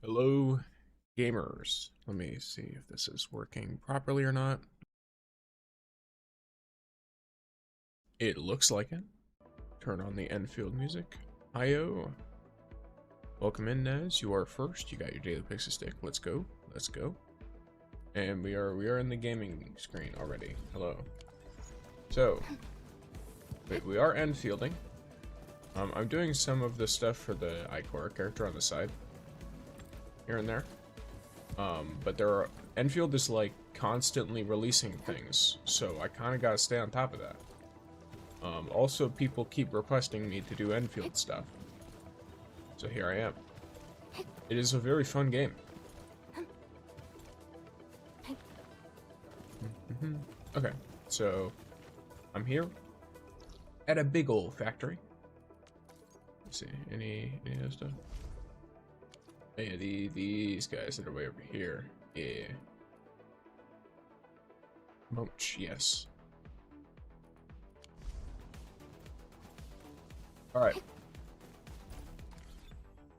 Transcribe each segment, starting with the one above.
Hello, gamers. Let me see if this is working properly or not. It looks like it. Turn on the Endfield music. Hi-yo. Welcome in, Nez. You are first. You got your daily pixel stick. Let's go. Let's go. And we are in the gaming screen already. Hello. So, we are Enfielding. I'm doing some of the stuff for the iCore character on the side. Here and there. But Enfield is like constantly releasing things, so I kind of gotta stay on top of that. Also, people keep requesting me to do Enfield stuff, so here I am. It is a very fun game. Okay, so I'm here at a big old factory. Let's see, any other stuff? Yeah, these guys that are way over here. Yeah. Munch, yes. Alright.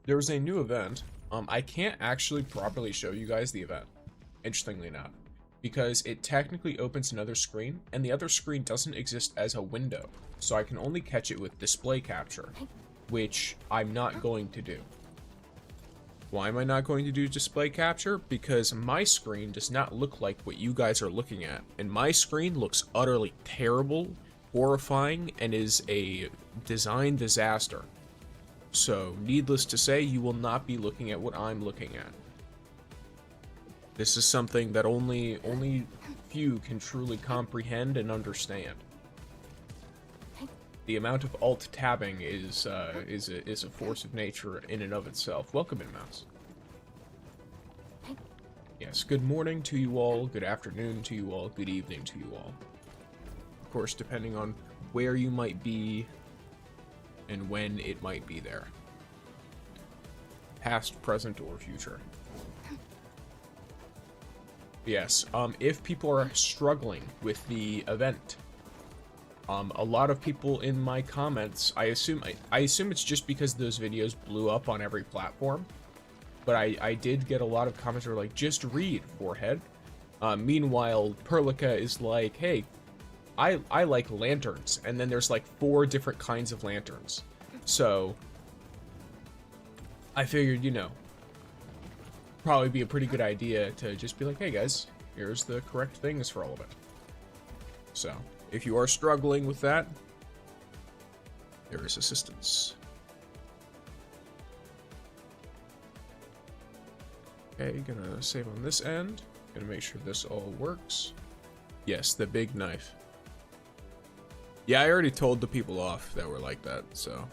There was a new event. I can't actually properly show you guys the event, interestingly enough, because it technically opens another screen, and the other screen doesn't exist as a window, so I can only catch it with display capture, which I'm not going to do. Why am I not going to do display capture? Because my screen does not look like what you guys are looking at. And my screen looks utterly terrible, horrifying, and is a design disaster. So, needless to say, you will not be looking at what I'm looking at. This is something that only few can truly comprehend and understand. The amount of alt-tabbing is a force of nature in and of itself. Welcome in, Mouse. Yes, good morning to you all, good afternoon to you all, good evening to you all. Of course, depending on where you might be and when it might be there. Past, present, or future. Yes, if people are struggling with the event, a lot of people in my comments, I assume it's just because those videos blew up on every platform, but I did get a lot of comments that were like, just read, forehead. Meanwhile, Perlica is like, hey, I like lanterns, and then there's like 4 different kinds of lanterns. So, I figured, you know, probably be a pretty good idea to just be like, hey guys, here's the correct things for all of it. So, if you are struggling with that, there is assistance. Okay, gonna save on this end. Gonna make sure this all works. Yes, the big knife. Yeah, I already told the people off that were like that, so.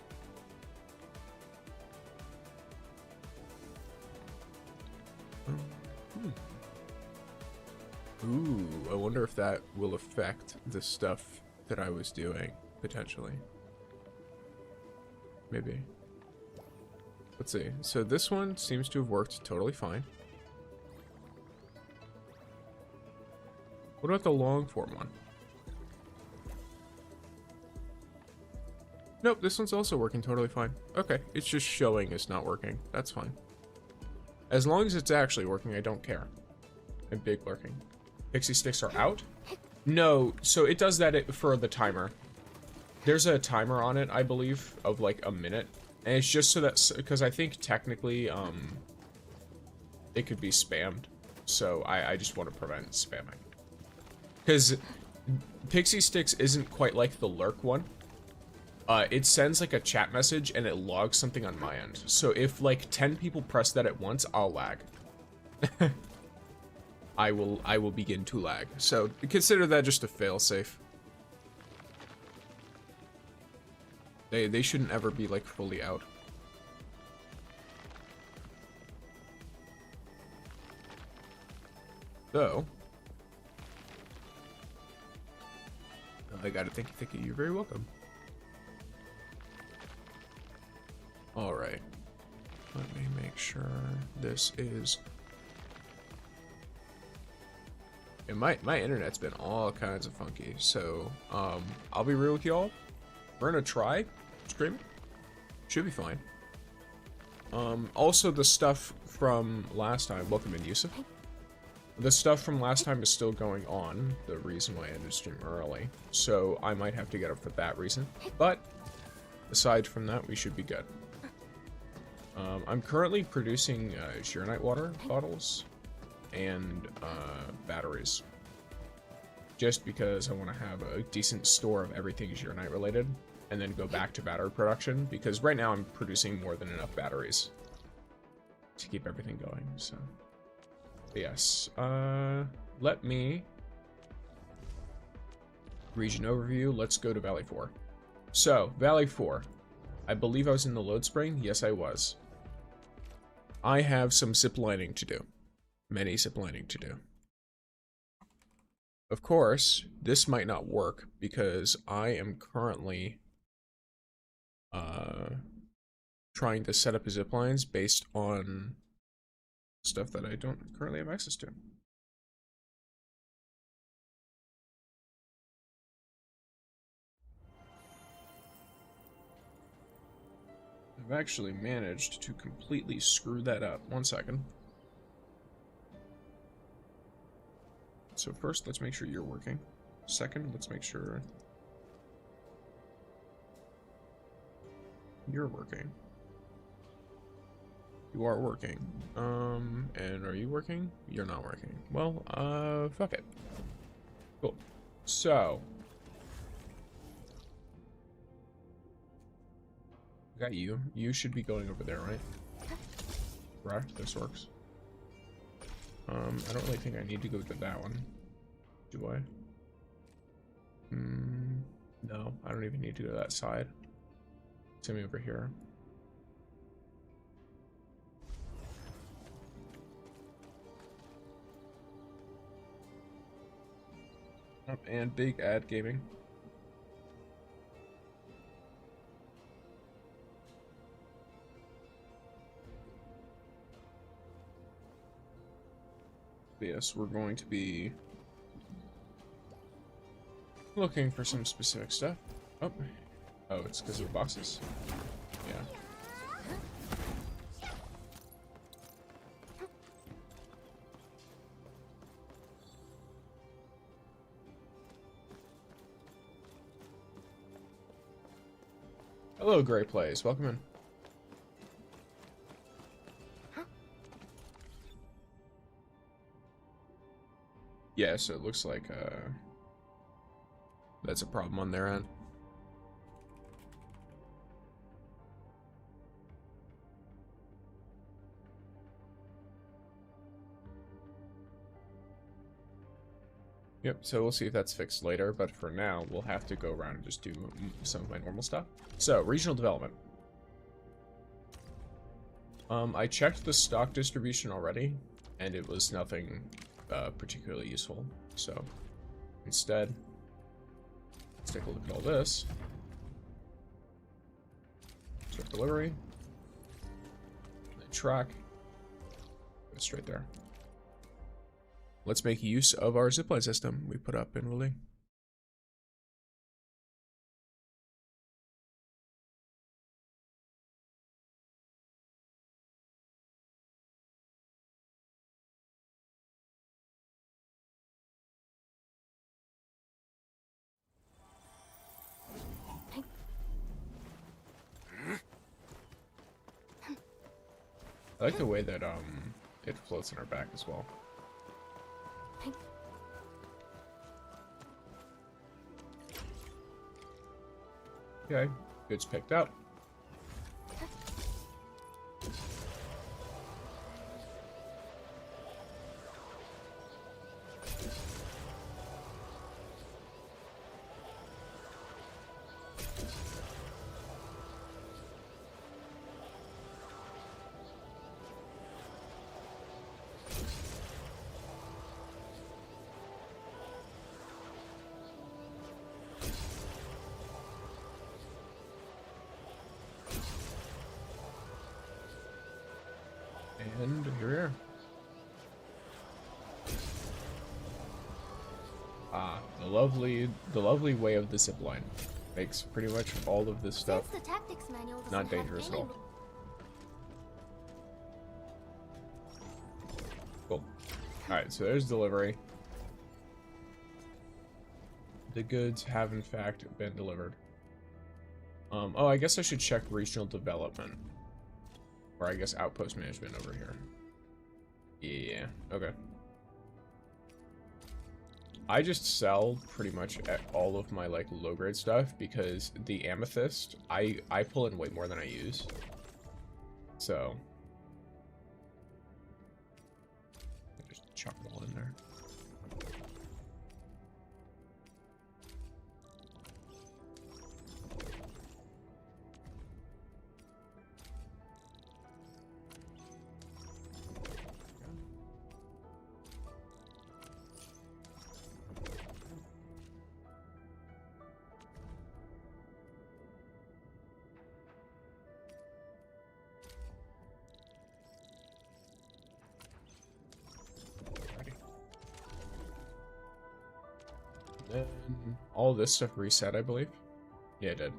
Ooh, I wonder if that will affect the stuff that I was doing, potentially. Maybe. Let's see. So this one seems to have worked totally fine. What about the long form one? Nope, this one's also working totally fine. Okay, it's just showing it's not working. That's fine. As long as it's actually working, I don't care. And big lurking. Pixie sticks are out? No, so it does that for the timer. There's a timer on it, I believe, of like a minute. And it's just so that, because I think technically, it could be spammed. So I just want to prevent spamming. Because Pixie Sticks isn't quite like the lurk one. It sends like a chat message and it logs something on my end. So if like 10 people press that at once, I'll lag. I will begin to lag. So consider that just a failsafe. They shouldn't ever be like fully out. So I gotta thank you, you're very welcome. Alright. Let me make sure this is. And my internet's been all kinds of funky, so I'll be real with y'all. We're gonna try streaming. Should be fine. Also the stuff from last time, welcome in Yusuf. The stuff from last time is still going on, the reason why I ended stream early. So I might have to get up for that reason. But aside from that, we should be good. I'm currently producing Arknight water bottles and batteries. Just because I want to have a decent store of everything Arknight related, and then go back to battery production, because right now I'm producing more than enough batteries to keep everything going, so. But yes, let me... Region overview, let's go to Valley 4. So, Valley 4. I believe I was in the load spring? Yes, I was. I have some ziplining to do. Many ziplining to do. Of course, this might not work because I am currently trying to set up ziplines based on stuff that I don't currently have access to. I've actually managed to completely screw that up. 1 second. So first, let's make sure you're working. Second, let's make sure you're working. You are working. And are you working? You're not working. Well, fuck it. Cool. So. Got you. You should be going over there, right? Right, this works. I don't really think I need to go to that one. Do I? No, I don't even need to go to that side. Send me over here. And big ad gaming. Yes, we're going to be looking for some specific stuff. Oh, it's because of the boxes. Yeah. Hello, Gray Plays. Welcome in. Yeah, so it looks like that's a problem on their end. Yep, so we'll see if that's fixed later, but for now, we'll have to go around and just do some of my normal stuff. So, regional development. I checked the stock distribution already, and it was nothing particularly useful. So, instead, let's take a look at all this. Start delivery. Track. Go straight there. Let's make use of our zipline system we put up in Willy. I like the way that it floats in our back as well. Okay, goods picked up. And here we are. Ah, the lovely way of the zipline makes pretty much all of this stuff not dangerous at all. Alright, so there's delivery. The goods have in fact been delivered. Oh, I guess I should check regional development. Or I guess outpost management over here. Yeah, okay. I just sell pretty much all of my like low grade stuff because the amethyst, I pull in way more than I use. So just chuck it all in there. Then all this stuff reset, I believe. Yeah, it did.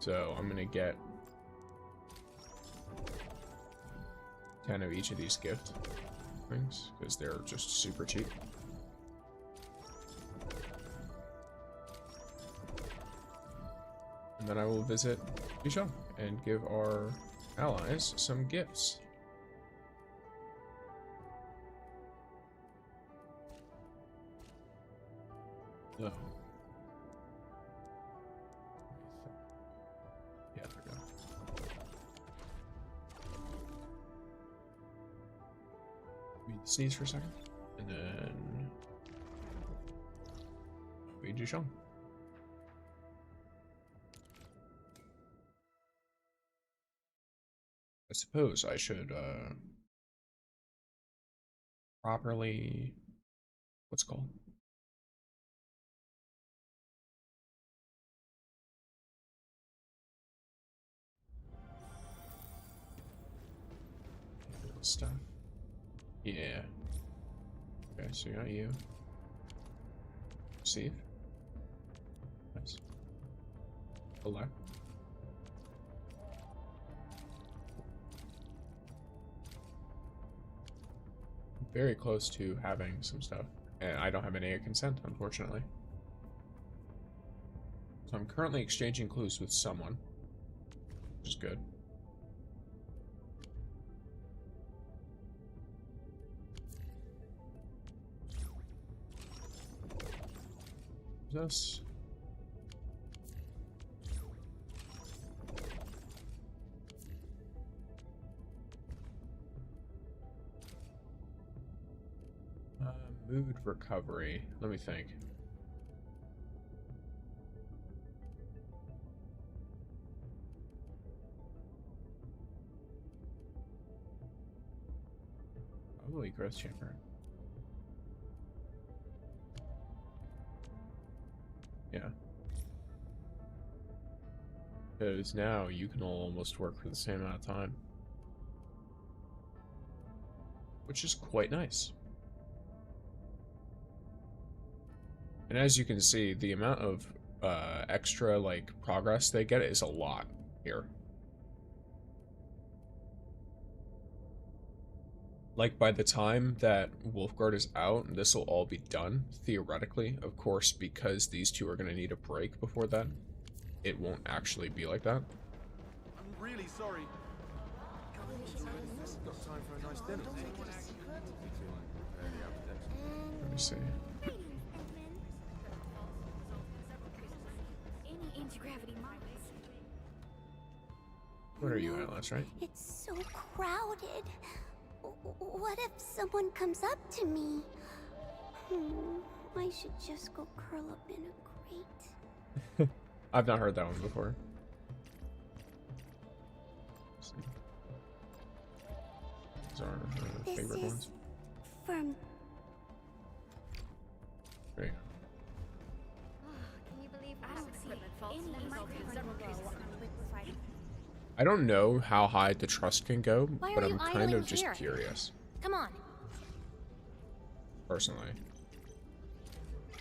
So I'm gonna get 10 of each of these gift things because they're just super cheap. And then I will visit Yvonne and give our allies some gifts. No. Yeah, there we go. We sneeze for a second, and then we do show. I suppose I should properly, what's it called? Stuff. Yeah. Okay, so you got you. Save. Nice. Collect. Very close to having some stuff. And I don't have any consent, unfortunately. So I'm currently exchanging clues with someone, which is good. This. Mood recovery. Let me think. Probably growth chamber. Yeah. Because now you can almost work for the same amount of time. Which is quite nice. And as you can see, the amount of extra like progress they get is a lot here. Like by the time that Wolfguard is out, this will all be done, theoretically. Of course, because these two are going to need a break before then, it won't actually be like that. I'm really sorry. Got time for a nice dinner. Let me see. What are you, Atlas, right? It's so crowded. What if someone comes up to me? I should just go curl up in a crate. I've not heard that one before. These are our favorite ones. From... There you go. Can you believe I don't see any I don't know how high the trust can go, Why but are I'm you kind idling of just here? curious, Come on. personally.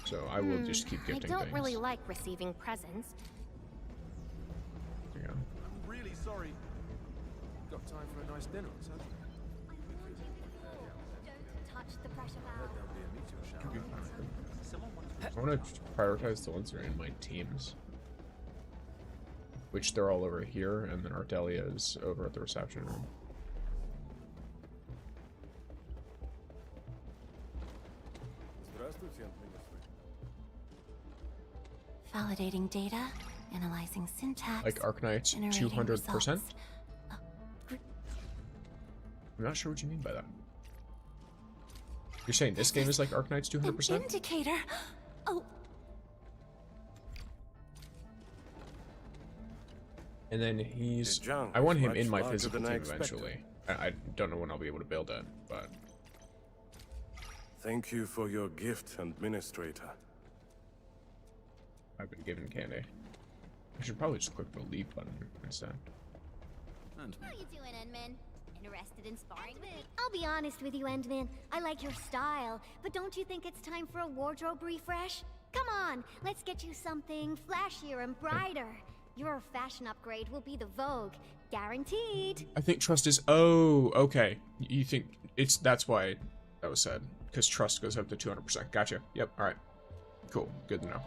So I will just keep gifting I don't things. really like receiving presents. There you go. I'm really sorry. Got time for a nice dinner, so. Don't touch touch the pressure valve. There'll be a meteor shower. I want to prioritize the ones that are in my teams. Which they're all over here, and then Ardelia is over at the reception room. Validating data, analyzing syntax. Like Arknights, generating 200%? results. I'm not sure what you mean by that. You're saying this game is like Arknights 200%? An indicator. Oh, And then he's... The junk I want is him much in my larger physical than I team expected. eventually. I don't know when I'll be able to build it, but... Thank you for your gift, Administrator. I've been given candy. I should probably just click the leave button instead. how you doing, Endman? Interested in sparring with me? I'll be honest with you, Endman. I like your style, but don't you think it's time for a wardrobe refresh? Come on, let's get you something flashier and brighter. Your fashion upgrade will be the Vogue, guaranteed. I think trust is... Oh, okay. You think it's... That's why that was said. Because trust goes up to 200%. Gotcha. Yep, alright. Cool. Good to know.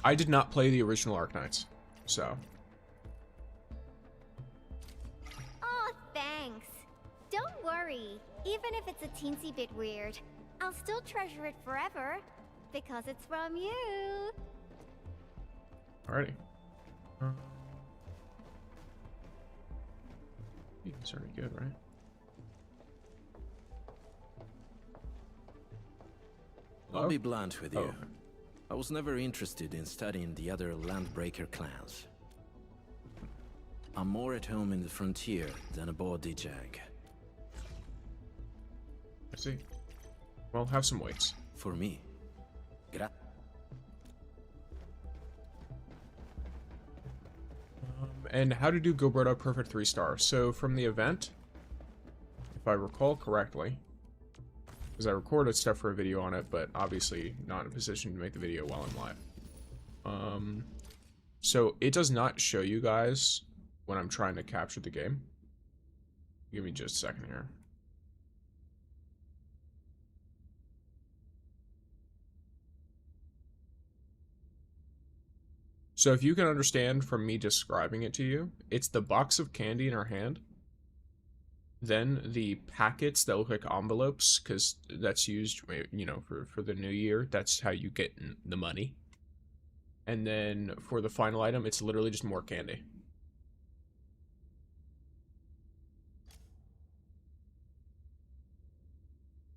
I did not play the original Arknights, so... Oh, thanks. Don't worry. Even if it's a teensy bit weird, I'll still treasure it forever. Because it's from you. Alrighty. It's already good, right? I'll be blunt with you. Oh. I was never interested in studying the other Landbreaker clans. I'm more at home in the frontier than aboard the Jag. I see. Well, have some weights. For me. And how to do Gilberto Perfect 3-star. So from the event, if I recall correctly, because I recorded stuff for a video on it, but obviously not in a position to make the video while I'm live. So it does not show you guys when I'm trying to capture the game. Give me just a second here. So if you can understand from me describing it to you, it's the box of candy in our hand, then the packets that look like envelopes, because that's used, you know, for the new year. That's how you get the money. And then for the final item, it's literally just more candy.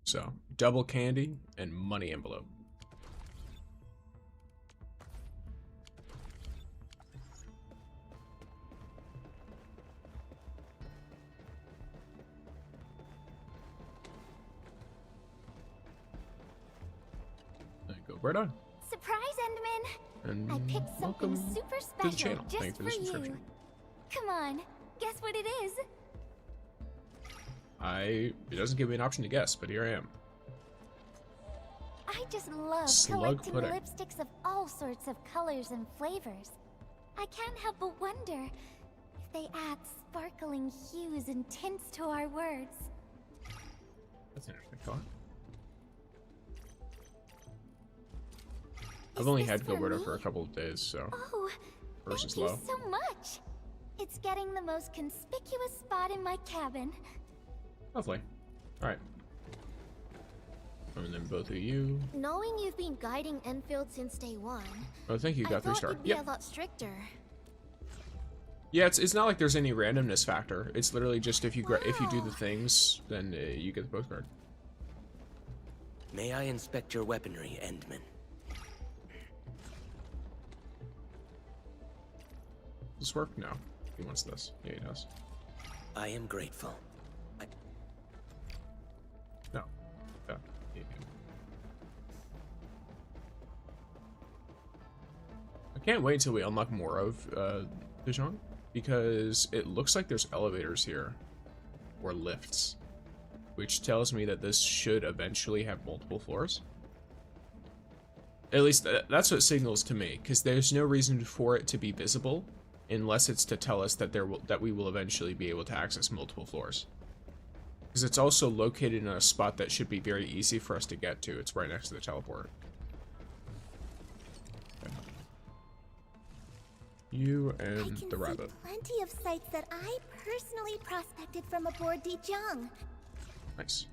So, double candy and money envelope. Right on. Surprise, Endman! And I picked something welcome super to the special channel. just Thank you for for the you. subscription. Come on, guess what it is? It doesn't give me an option to guess, but here I am. I just love Slug collecting pudding. lipsticks of all sorts of colors and flavors. I can't help but wonder if they add sparkling hues and tints to our words. That's an interesting thought. I've only had Gilberto for a couple of days, so Oh, versus thank low. you so much. It's getting the most conspicuous spot in my cabin. Lovely. Alright. And then both of you. Knowing you've been guiding Enfield since day one, Oh, thank you. I Got thought 3-star. you'd be Yep. a lot stricter. Yeah, it's not like there's any randomness factor. It's literally just if you if you do the things, then you get the postcard. May I inspect your weaponry, Endman? Does this work? No. He wants this. Yeah, he does. I am grateful. No. Yeah. Yeah. I can't wait until we unlock more of Dijon, because it looks like there's elevators here, or lifts, which tells me that this should eventually have multiple floors. At least that's what it signals to me, because there's no reason for it to be visible unless it's to tell us that that we will eventually be able to access multiple floors. Because it's also located in a spot that should be very easy for us to get to. It's right next to the teleport. Okay. You and the rabbit. Plenty of sites that I personally prospected from aboard Dijong. Nice.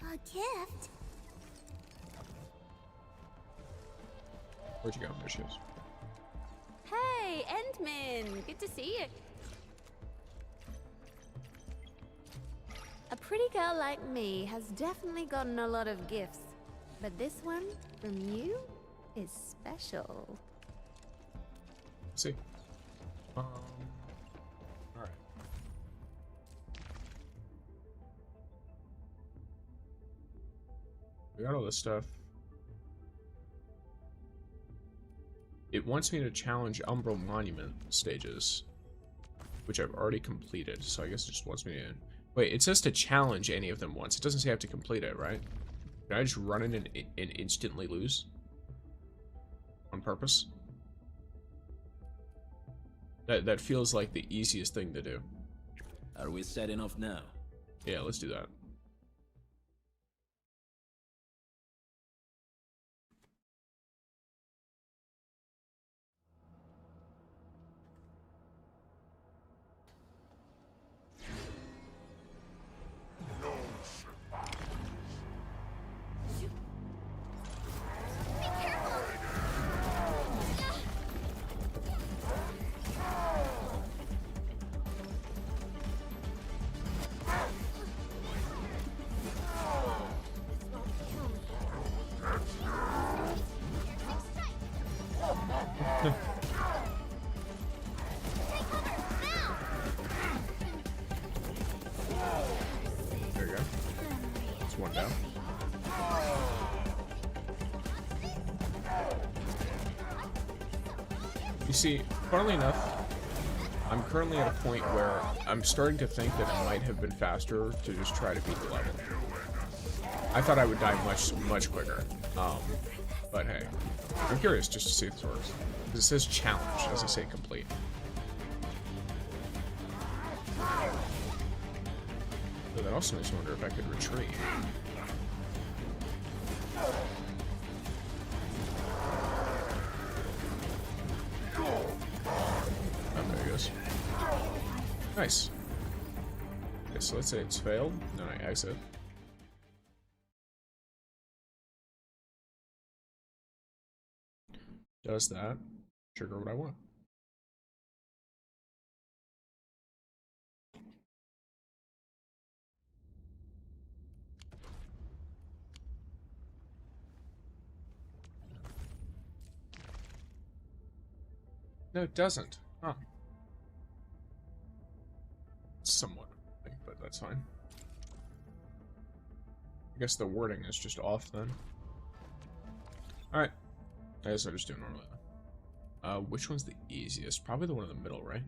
A gift? Where'd you go? There she is. Hey, Endman! Good to see you. A pretty girl like me has definitely gotten a lot of gifts, but this one from you is special. Let's see. Alright. We got all this stuff. It wants me to challenge Umbral Monument stages, which I've already completed, so I guess it just wants me to... Wait, it says to challenge any of them once. It doesn't say I have to complete it, right? Can I just run in and instantly lose? On purpose? That feels like the easiest thing to do. Are we setting off now? Yeah, let's do that. There you go. That's one down. You see, funnily enough, I'm currently at a point where I'm starting to think that it might have been faster to just try to beat the level. I thought I would die much quicker. But hey, I'm curious just to see if this works. Because it says challenge, as I say complete. So that also makes me wonder if I could retreat. Oh, there he goes. Nice. Okay, so let's say it's failed, then I exit. Does that trigger what I want? No, it doesn't. Huh. Somewhat, I think, but that's fine. I guess the wording is just off then. Alright. I guess I'll just do it normally. Which one's the easiest? Probably the one in the middle, right?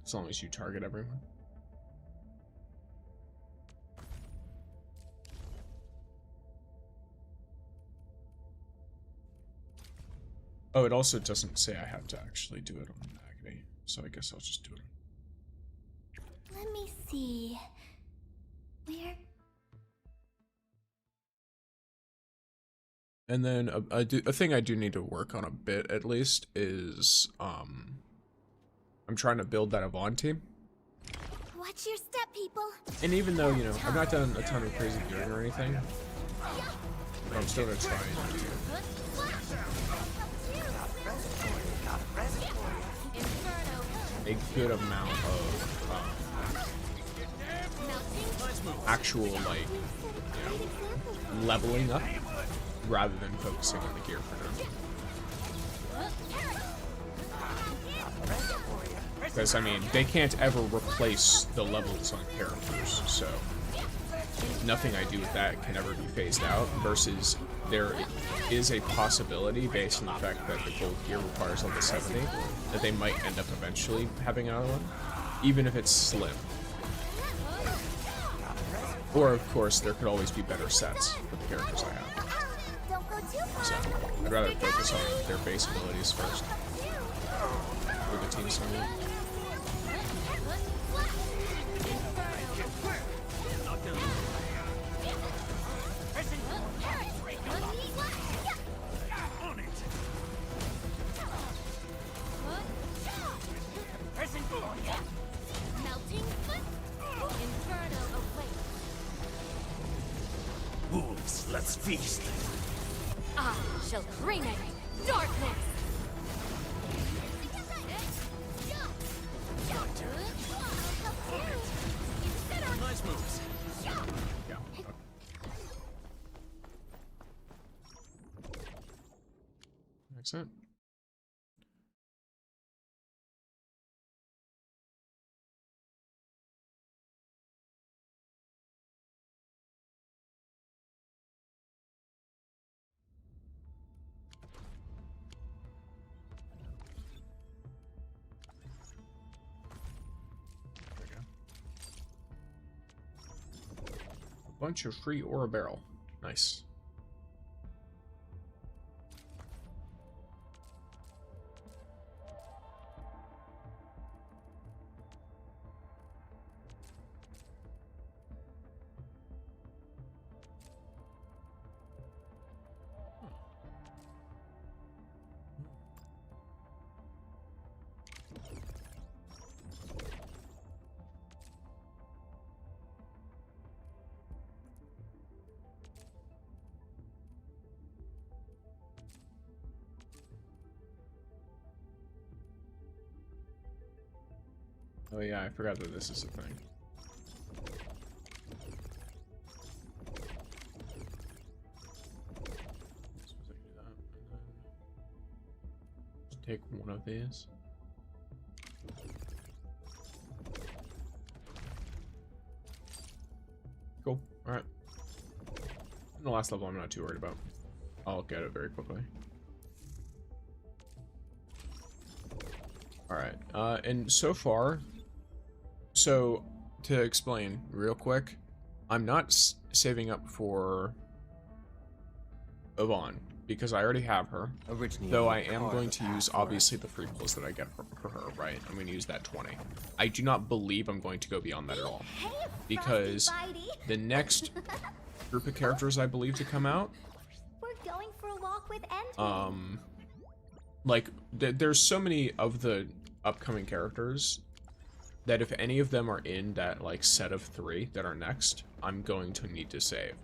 As long as you target everyone. Oh, it also doesn't say I have to actually do it on Agony, so I guess I'll just do it. Let me see. Where? And then a thing I do need to work on a bit, at least, is I'm trying to build that Yvonne team. Watch your step, people. And even though, you know, I've not done a ton of crazy gearing or anything, but I'm still gonna try and do a good amount of actual, like, you know, leveling up rather than focusing on the gear for now. Because, I mean, they can't ever replace the levels on characters, so nothing I do with that can ever be phased out, versus there is a possibility, based on the fact that the gold gear requires level 70, that they might end up eventually having another one, even if it's slim. Or, of course, there could always be better sets for the characters I have. So, I'd rather focus on their base abilities first. teams to me. Wolves, let's feast. I shall bring it. Darkness. Nice moves. Yeah. Excellent. Bunch of free ore barrel. Nice. Oh yeah, I forgot that this is a thing. Suppose I can do that, and then just take one of these. Cool. Alright. The last level I'm not too worried about. I'll get it very quickly. Alright, and so far, so to explain real quick, I'm not saving up for Yvonne because I already have her. Originally, Though I am going to use obviously the free pulls that I get for her, right? I'm going to use that 20. I do not believe I'm going to go beyond that at all because the next group of characters I believe to come out, We're going for a walk with Endfield. like there's so many of the upcoming characters that if any of them are in that like set of 3 that are next, I'm going to need to save.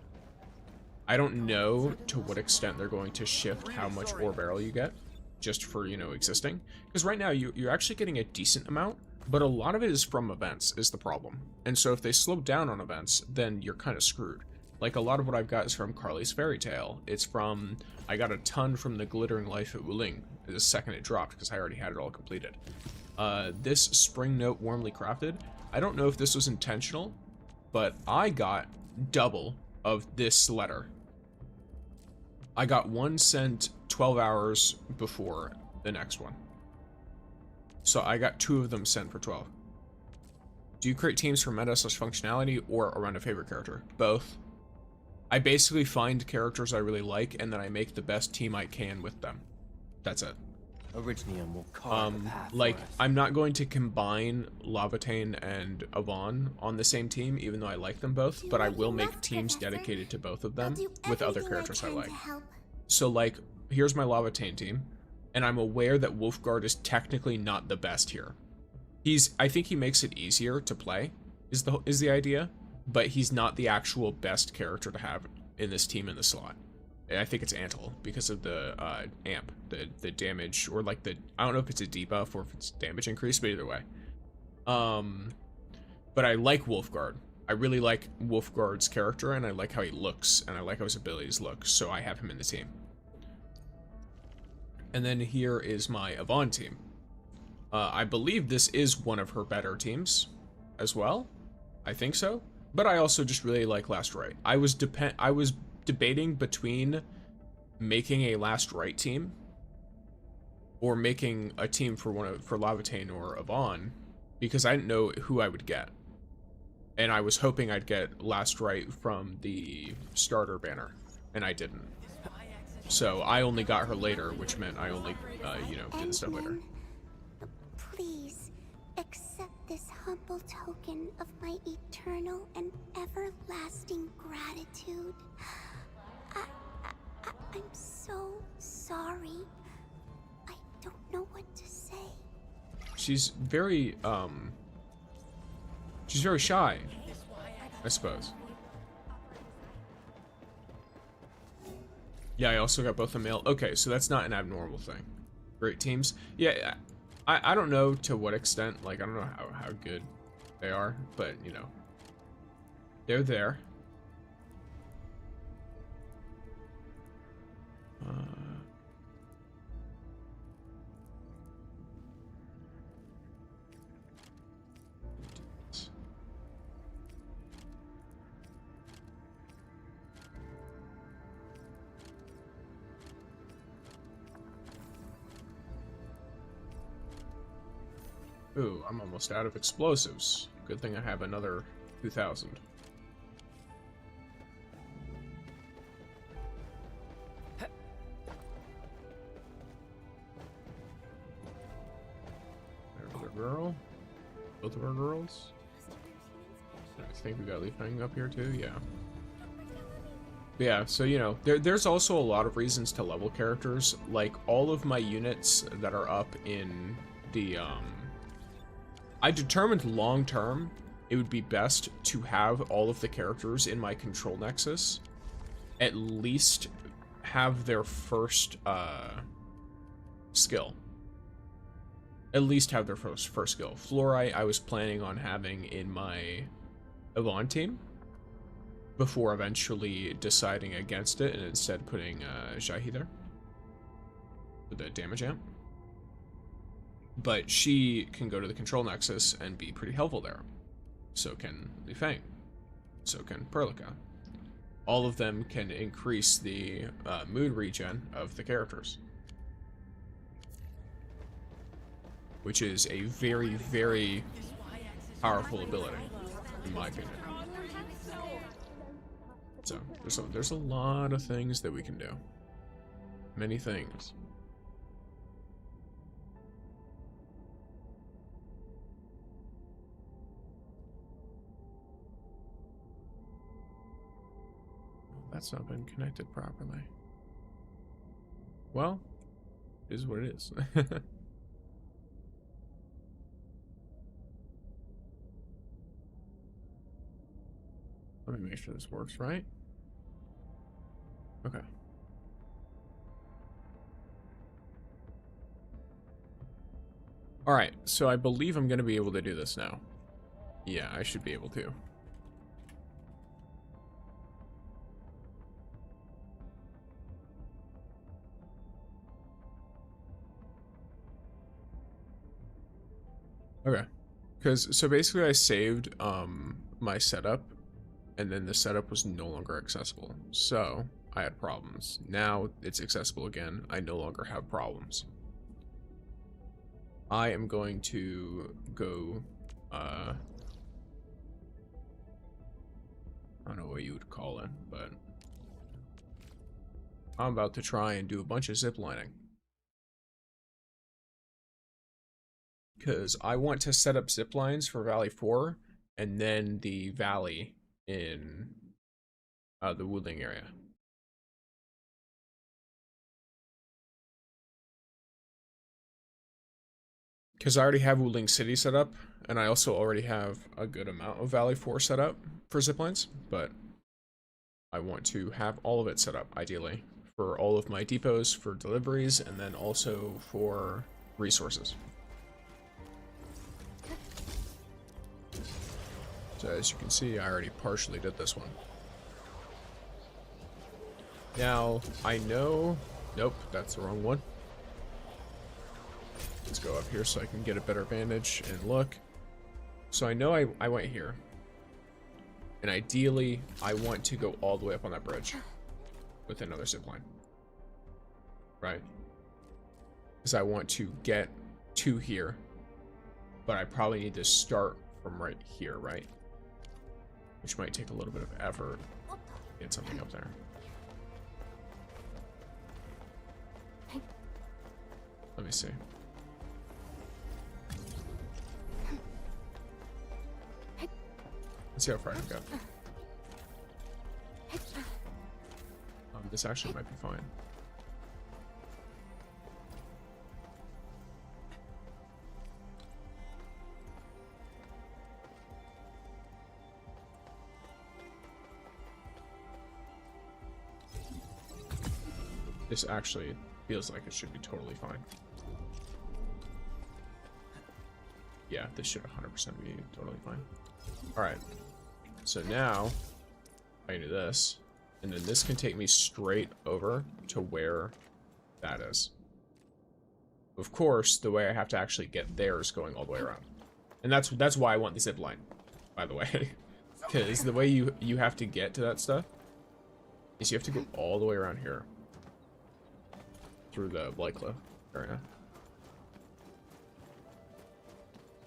I don't know to what extent they're going to shift how much ore barrel you get just for, you know, existing, because right now you're actually getting a decent amount, but a lot of it is from events is the problem. And so if they slow down on events, then you're kind of screwed. Like a lot of what I've got is from Carly's Fairy Tale. It's from, I got a ton from the Glittering Life at Wuling the second it dropped because I already had it all completed. This Spring Note Warmly Crafted, I don't know if this was intentional, but I got double of this letter. I got one sent 12 hours before the next one. So I got 2 of them sent for 12. Do you create teams for meta/functionality or around a favorite character? Both. I basically find characters I really like and then I make the best team I can with them. That's it. Originally, will carve a path Like, for us. I'm not going to combine Lavatane and Yvonne on the same team, even though I like them both, but I will make teams dedicated to both of them with other characters I like. So, like, here's my Lavatane team, and I'm aware that Wolfguard is technically not the best here. I think he makes it easier to play, is the idea, but he's not the actual best character to have in this team in the slot. I think it's Antle because of the amp, the damage, or like I don't know if it's a debuff or if it's damage increase, but either way. But I like Wolfguard. I really like Wolfguard's character, and I like how he looks, and I like how his abilities look, so I have him in the team. And then here is my Yvonne team. I believe this is one of her better teams as well. I think so. But I also just really like Last Right. I was debating between making a Last Right team or making a team for Lavatane or Yvonne because I didn't know who I would get. And I was hoping I'd get Last Right from the starter banner, and I didn't. So I only got her later, which meant I only, you know, did the stuff later. this humble token of my eternal and everlasting gratitude. I'm so sorry. I don't know what to say. She's very shy, I suppose. Yeah, I also got both a male. Okay, so that's not an abnormal thing. Great teams. Yeah, I don't know to what extent, like, I don't know how good they are, but, you know, they're there. Ooh, I'm almost out of explosives. Good thing I have another 2,000. There's a girl. Both of our girls. I think we got Leaf hanging up here too, yeah. But yeah, so you know, there's also a lot of reasons to level characters. Like all of my units that are up in the I determined long term it would be best to have all of the characters in my control nexus at least have their first skill. At least have their first skill. Fluorite I was planning on having in my Yvonne team before eventually deciding against it and instead putting Jahi there for the damage amp. But she can go to the control nexus and be pretty helpful there. So can Li Feng. So can Perlica. All of them can increase the mood regen of the characters. Which is a very, very powerful ability, in my opinion. So, there's a lot of things that we can do. Many things. That's not been connected properly. Well, it is what it is. Let me make sure this works right. Okay. Alright, so I believe I'm going to be able to do this now. Yeah, I should be able to. Okay, so basically I saved my setup, and then the setup was no longer accessible. So I had problems. Now it's accessible again. I no longer have problems. I am going to go. I don't know what you would call it, but I'm about to try and do a bunch of zip lining. Because I want to set up zip lines for Valley 4 and then the valley in the Woodling area. Because I already have Woodling City set up, and I also already have a good amount of Valley 4 set up for zip lines, but I want to have all of it set up, ideally, for all of my depots, for deliveries, and then also for resources. So as you can see, I already partially did this one. Now, I know... Nope, that's the wrong one. Let's go up here so I can get a better vantage and look. So I know I went here. And ideally, I want to go all the way up on that bridge with another zipline. Right? Because I want to get to here. But I probably need to start from right here, right? Which might take a little bit of effort to get something up there. Let me see. Let's see how far I can go. This actually might be fine. This actually feels like it should be totally fine. Yeah, this should 100% be totally fine. Alright. So now, I can do this. And then this can take me straight over to where that is. Of course, the way I have to actually get there is going all the way around. And that's why I want the zip line, by the way. Because the way you have to get to that stuff is you have to go all the way around here. Through the Blight Cliff area.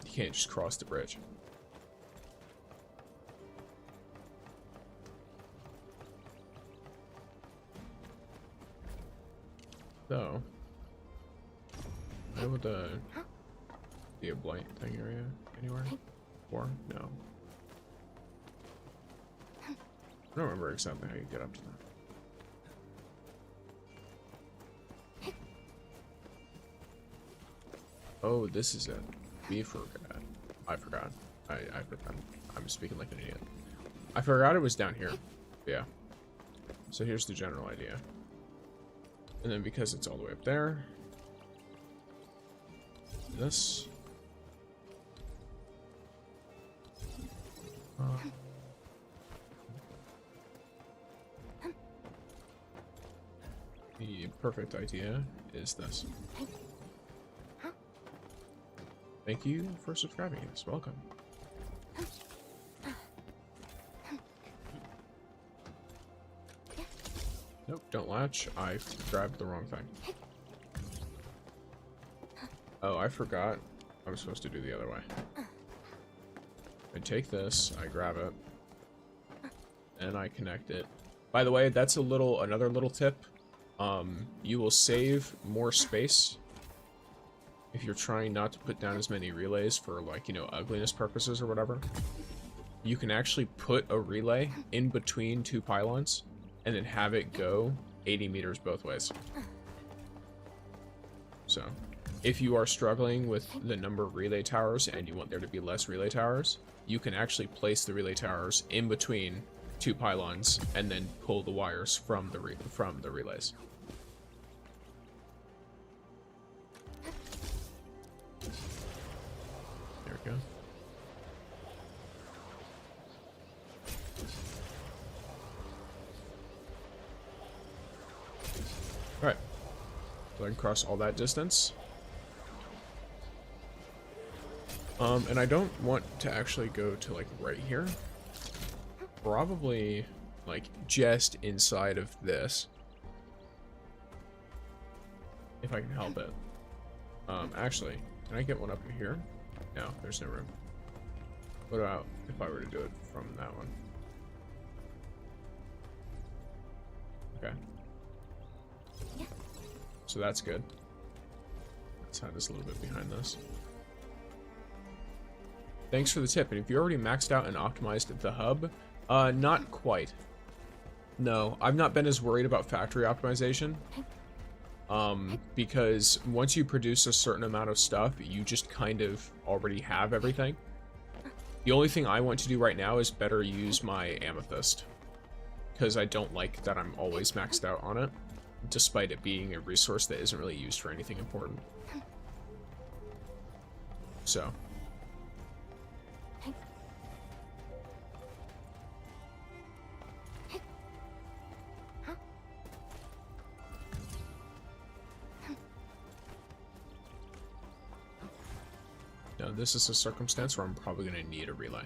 You can't just cross the bridge. So, where would be a blight thing area anywhere? Or no? I don't remember exactly how you get up to that. Oh, this is it. We forgot. I forgot. I forgot. I'm speaking like an idiot. I forgot it was down here. Yeah. So here's the general idea. And then because it's all the way up there, this. The perfect idea is this. Thank you for subscribing. Yes, welcome. Nope, don't latch. I grabbed the wrong thing. Oh, I forgot. I'm supposed to do the other way. I take this, I grab it, and I connect it. By the way, that's another little tip. You will save more space if you're trying not to put down as many relays for, like, you know, ugliness purposes or whatever. You can actually put a relay in between two pylons and then have it go 80 meters both ways. So, if you are struggling with the number of relay towers and you want there to be less relay towers, you can actually place the relay towers in between two pylons and then pull the wires from the relays. There we go. Alright. So I can cross all that distance. And I don't want to actually go to, like, right here. Probably, like, just inside of this. If I can help it. Actually, can I get one up in here? No, there's no room. What about if I were to do it from that one? Okay. So that's good. Let's hide this a little bit behind this. Thanks for the tip. And if you already maxed out and optimized the hub, not quite. No, I've not been as worried about factory optimization. Because once you produce a certain amount of stuff, you just kind of already have everything. The only thing I want to do right now is better use my amethyst. Because I don't like that I'm always maxed out on it, despite it being a resource that isn't really used for anything important. So. Now, this is a circumstance where I'm probably going to need a relay.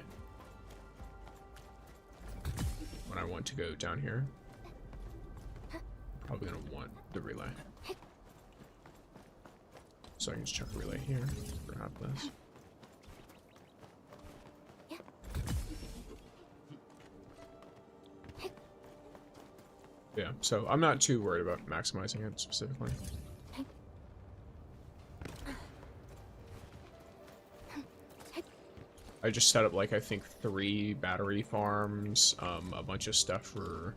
When I want to go down here, I'm probably going to want the relay. So I can just chuck a relay here, grab this. Yeah, so I'm not too worried about maximizing it specifically. I just set up, like, I think 3 battery farms, a bunch of stuff for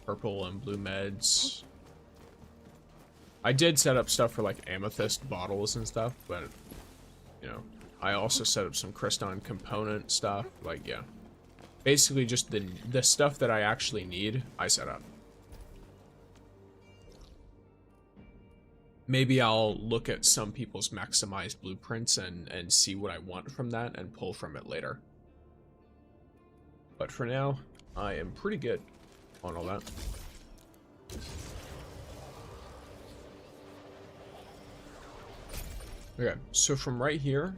purple and blue meds. I did set up stuff for, like, amethyst bottles and stuff, but, you know, I also set up some crystalline component stuff, like, yeah. Basically just the stuff that I actually need, I set up. Maybe I'll look at some people's maximized blueprints and see what I want from that and pull from it later. But for now, I am pretty good on all that. Okay, so from right here,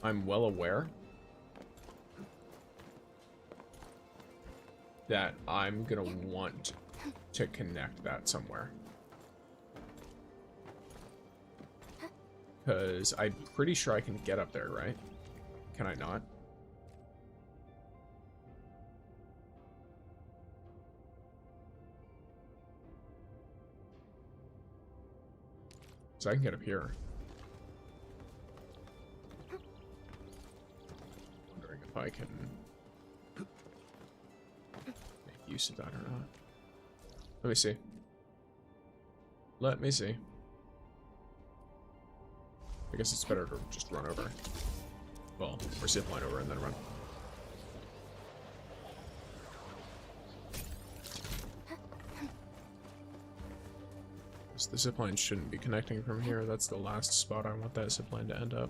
I'm well aware that I'm gonna want to connect that somewhere. Because I'm pretty sure I can get up there, right? Can I not? So I can get up here. Wondering if I can make use of that or not. Let me see. Let me see. I guess it's better to just run over. Well, or zipline over and then run. So the zipline shouldn't be connecting from here. That's the last spot I want that zipline to end up.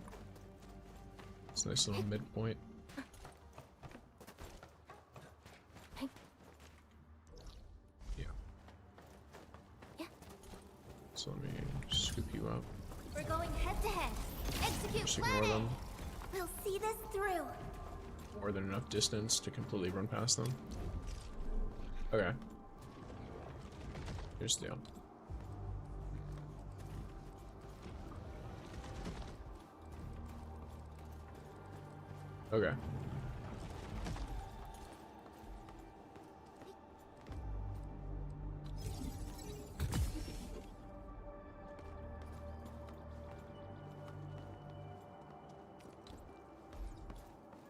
It's a nice little midpoint. Yeah. So let me scoop you up. We're going head to head. Execute Just ignore planning. them. We'll see this through. More than enough distance to completely run past them. Okay. Here's the deal. Okay.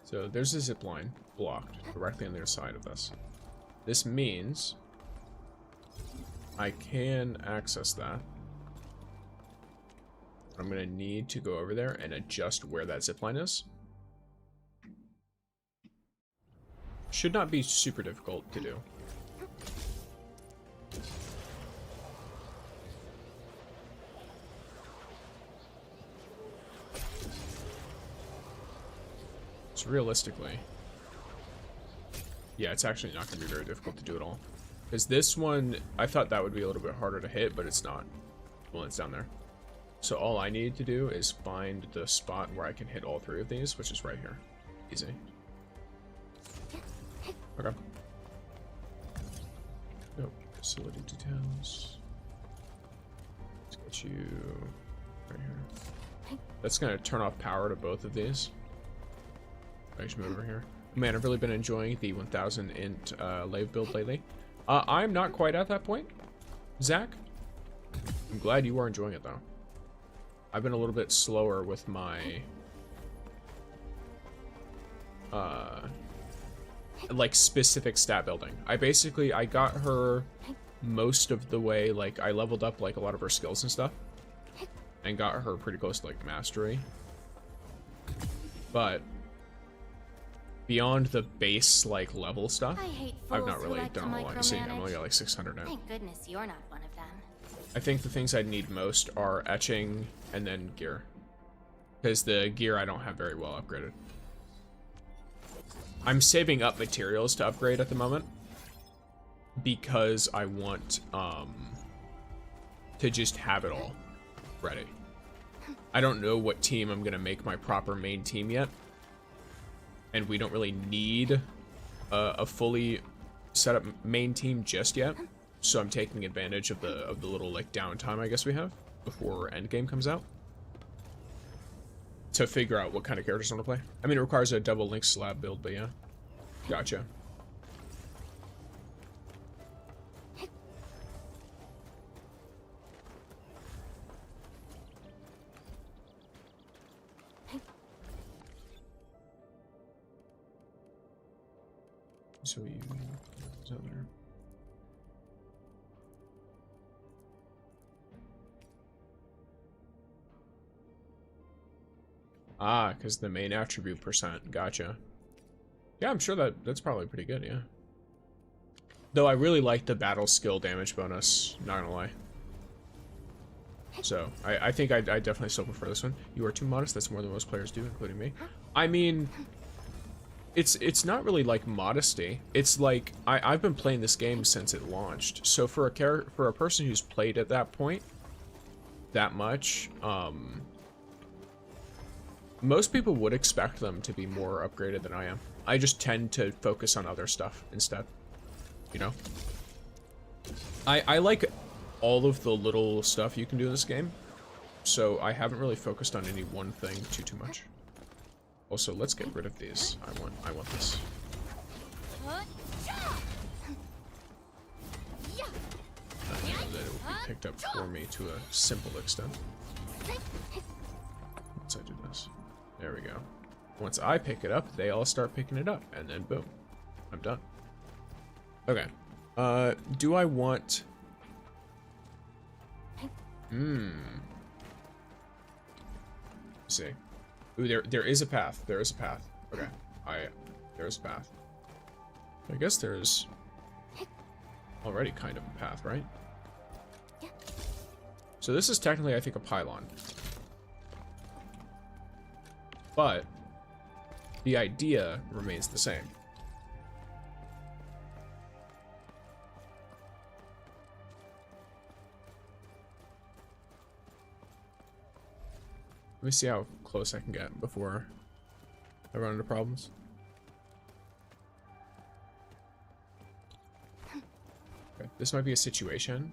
So there's a zip line blocked directly on the other side of this. This means I can access that. I'm gonna need to go over there and adjust where that zip line is. Should not be super difficult to do. So realistically, yeah, it's actually not going to be very difficult to do at all. Because this one, I thought that would be a little bit harder to hit, but it's not. Well, it's down there. So all I need to do is find the spot where I can hit all 3 of these, which is right here. Easy. Okay. Nope. Facility details. Let's get you right here. That's going to turn off power to both of these. I should move over here. Man, I've really been enjoying the 1000 int lave build lately. I'm not quite at that point, Zach. I'm glad you are enjoying it though. I've been a little bit slower with my like specific stat building. I got her most of the way, like I leveled up like a lot of her skills and stuff and got her pretty close to like mastery. But beyond the base like level stuff, I've not really done a whole lot. You see, I've only got like 600 now. Thank goodness you're not one of them. I think the things I need most are etching and then gear. Because the gear I don't have very well upgraded. I'm saving up materials to upgrade at the moment. Because I want to just have it all ready. I don't know what team I'm going to make my proper main team yet. And we don't really need a fully set up main team just yet. So I'm taking advantage of the little like downtime I guess we have before Endgame comes out. To figure out what kind of characters I want to play. I mean, it requires a double link slab build, but yeah. Gotcha. So you other. Ah, because the main attribute percent. Gotcha. Yeah, I'm sure that's probably pretty good, yeah. Though I really like the battle skill damage bonus, not gonna lie. So, I think I definitely still prefer this one. You are too modest, that's more than most players do, including me. I mean, it's not really like modesty. It's like, I've been playing this game since it launched. So for a person who's played at that point, that much, most people would expect them to be more upgraded than I am. I just tend to focus on other stuff instead. You know? I like all of the little stuff you can do in this game, so I haven't really focused on any one thing too much. Also, let's get rid of these. I want this. I know that it will be picked up for me to a simple extent. Once I do this. There we go. Once I pick it up, they all start picking it up, and then boom. I'm done. Okay. Do I want... Let's see. Ooh, there is a path. There is a path. Okay. There's a path. I guess there's already kind of a path, right? So this is technically, I think, a pylon. But the idea remains the same. Let me see how close I can get before I run into problems. Okay, this might be a situation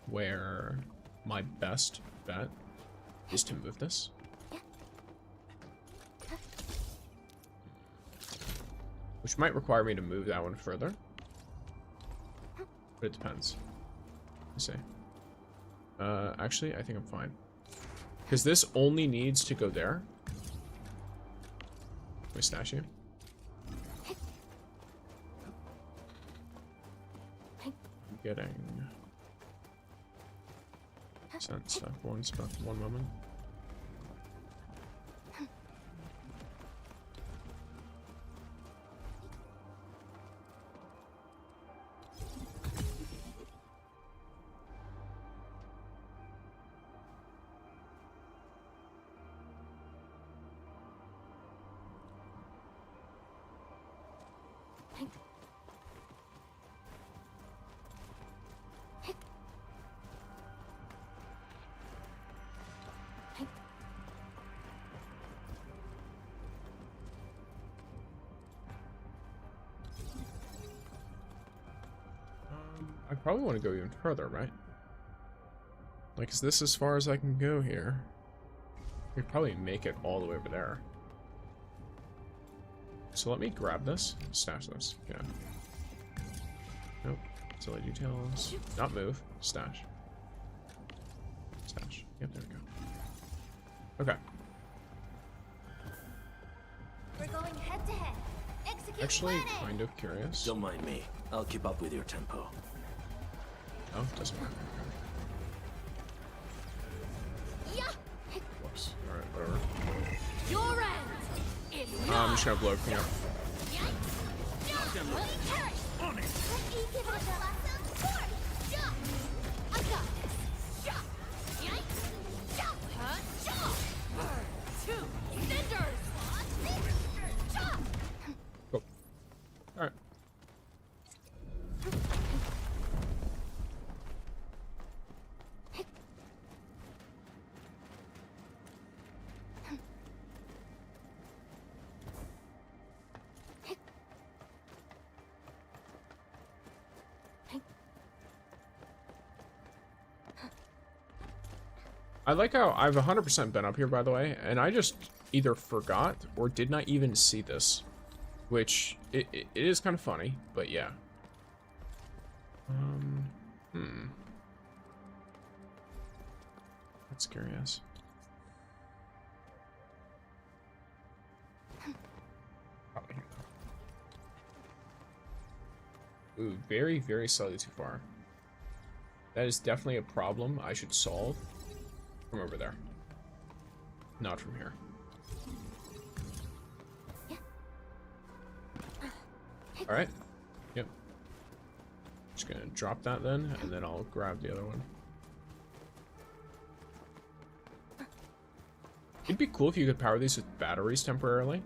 where my best bet is to move this. Which might require me to move that one further. But it depends. Let's see. Actually, I think I'm fine. Because this only needs to go there. Let me stash you. I'm getting sent stuff. One moment. I probably want to go even further, right? Like, is this as far as I can go here? I could probably make it all the way over there. So let me grab this, stash this. Yeah. Nope. Silly details. Not move. Stash. Stash. Yep, there we go. Okay. We're going head to head. Execute Actually, planning. kind of curious. Don't mind me. I'll keep up with your tempo. Oh, doesn't matter. Yeah. Whoops. Alright, whatever. Your end is I'm just gonna blow everything up. Cool. Alright. I like how I've 100% been up here, by the way, and I just either forgot or did not even see this, which it is kind of funny, but yeah. That's curious. Probably here, though. Ooh, very, very slightly too far. That is definitely a problem I should solve from over there. Not from here. Alright. Yep. Just gonna drop that then, and then I'll grab the other one. It'd be cool if you could power these with batteries temporarily.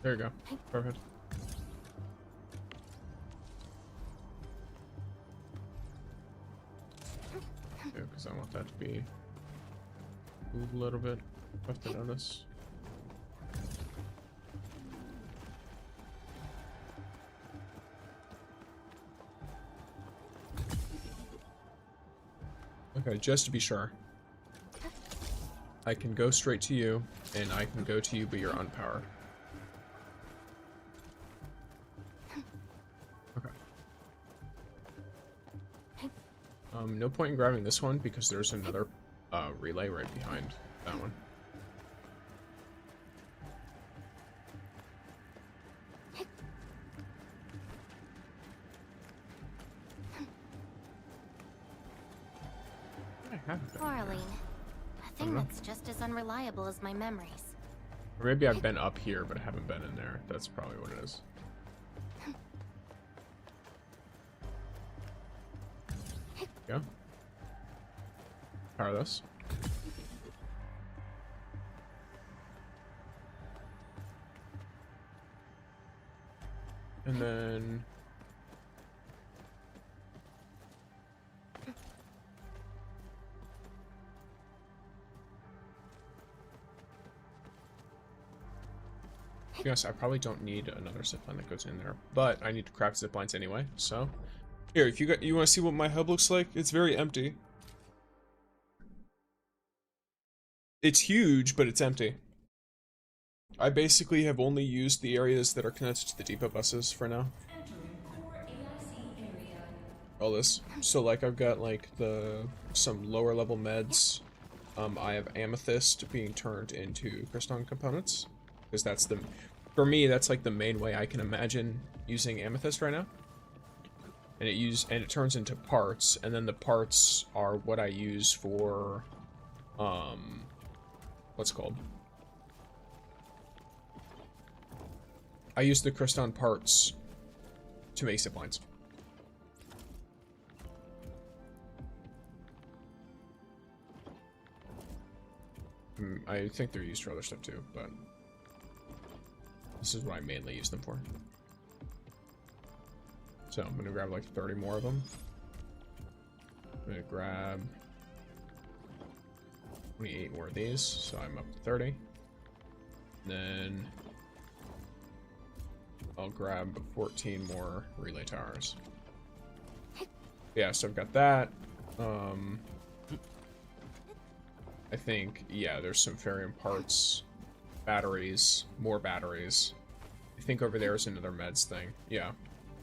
There you go. Perfect. Yeah, because I want that to be moved a little bit. Have to notice. Okay, just to be sure. I can go straight to you, and I can go to you, but you're unpowered. No point in grabbing this one because there's another relay right behind that one. Arlene, a thing that's just as unreliable as my memories. Or maybe I've been up here, but I haven't been in there. That's probably what it is. Go. Power this. And then yes, I probably don't need another zipline that goes in there, but I need to craft ziplines anyway, so here, if you want to see what my hub looks like, it's very empty. It's huge, but it's empty. I basically have only used the areas that are connected to the depot buses for now. All this. So like I've got like some lower level meds. I have amethyst being turned into crystalline components. Because that's for me, that's like the main way I can imagine using amethyst right now. And it turns into parts, and then the parts are what I use for what's it called? I use the crystalline parts to make ziplines. I think they're used for other stuff too, but this is what I mainly use them for. So I'm gonna grab like 30 more of them. I'm gonna grab 28 more of these, so I'm up to 30. Then I'll grab 14 more relay towers. Yeah, so I've got that. I think, yeah, there's some ferrium parts, batteries, more batteries. I think over there is another meds thing. Yeah.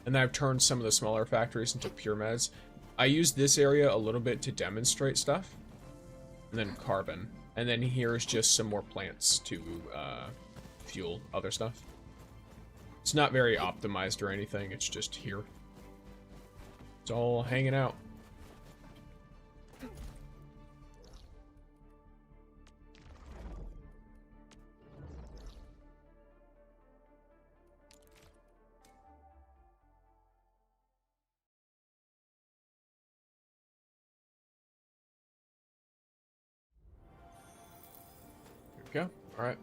And then I've turned some of the smaller factories into pure meds. I use this area a little bit to demonstrate stuff. And then carbon. And then here's just some more plants to fuel other stuff. It's not very optimized or anything, it's just here. It's all hanging out. Go. Alright.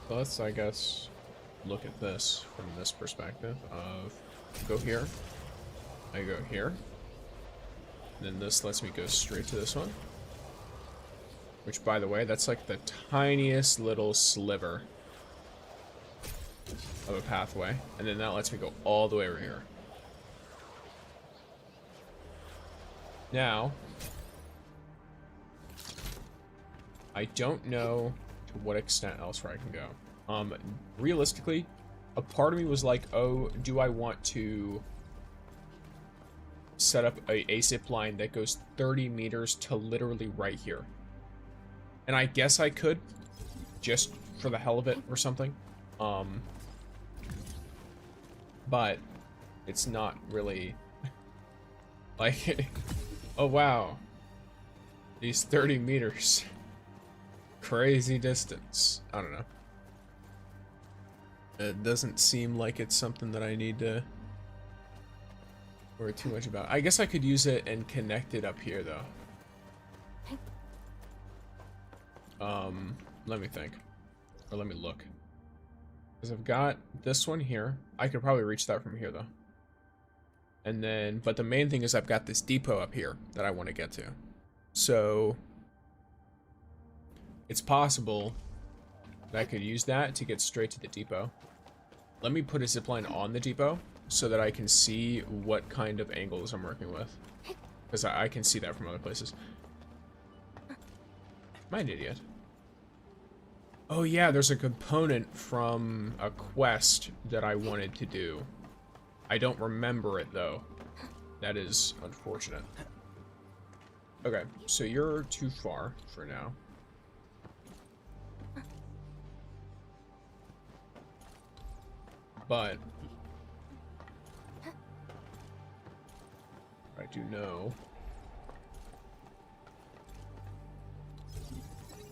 So let's, I guess, look at this from this perspective of go here, I go here, And then this lets me go straight to this one. Which, by the way, that's like the tiniest little sliver of a pathway. And then that lets me go all the way over here. Now, I don't know to what extent elsewhere I can go. Realistically, a part of me was like, oh, do I want to set up a zip line that goes 30 meters to literally right here? And I guess I could, just for the hell of it or something. But it's not really like, oh wow, these 30 meters, crazy distance. I don't know. It doesn't seem like it's something that I need to worry too much about. I guess I could use it and connect it up here though. Let me think. Or let me look. Because I've got this one here. I could probably reach that from here though. And then, but the main thing is I've got this depot up here that I want to get to. So it's possible that I could use that to get straight to the depot. Let me put a zipline on the depot so that I can see what kind of angles I'm working with. Because I can see that from other places. Am I an idiot? Oh yeah, there's a component from a quest that I wanted to do. I don't remember it though. That is unfortunate. Okay, so you're too far for now. But I do know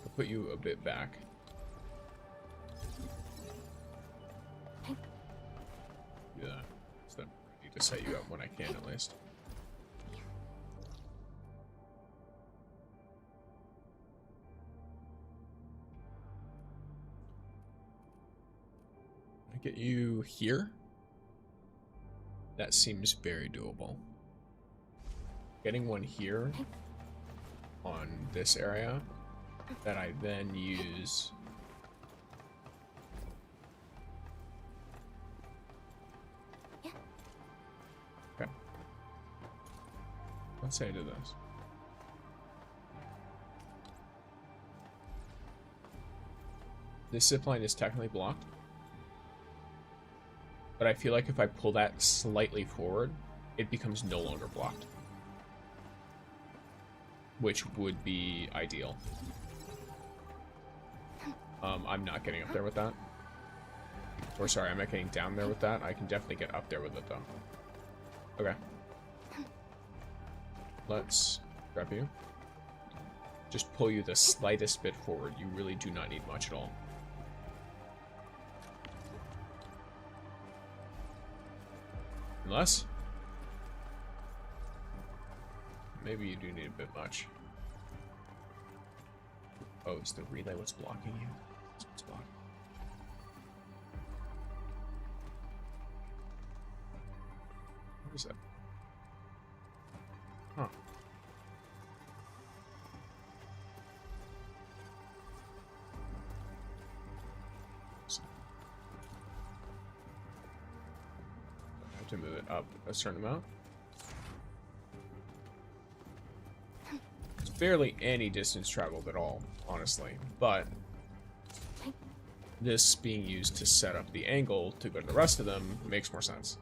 I'll put you a bit back. Yeah, so I need to set you up when I can at least. I get you here. That seems very doable. Getting one here on this area that I then use. Okay. Let's say I do this. This zipline is technically blocked. But I feel like if I pull that slightly forward, it becomes no longer blocked. Which would be ideal. I'm not getting up there with that. Or sorry, I'm not getting down there with that. I can definitely get up there with it though. Okay. Let's grab you. Just pull you the slightest bit forward. You really do not need much at all. Unless maybe you do need a bit much. Oh, it's the relay what's blocking you? That's what's blocking. What is that? Huh. I have to move it up a certain amount. It's barely any distance traveled at all, honestly, but this being used to set up the angle to go to the rest of them makes more sense.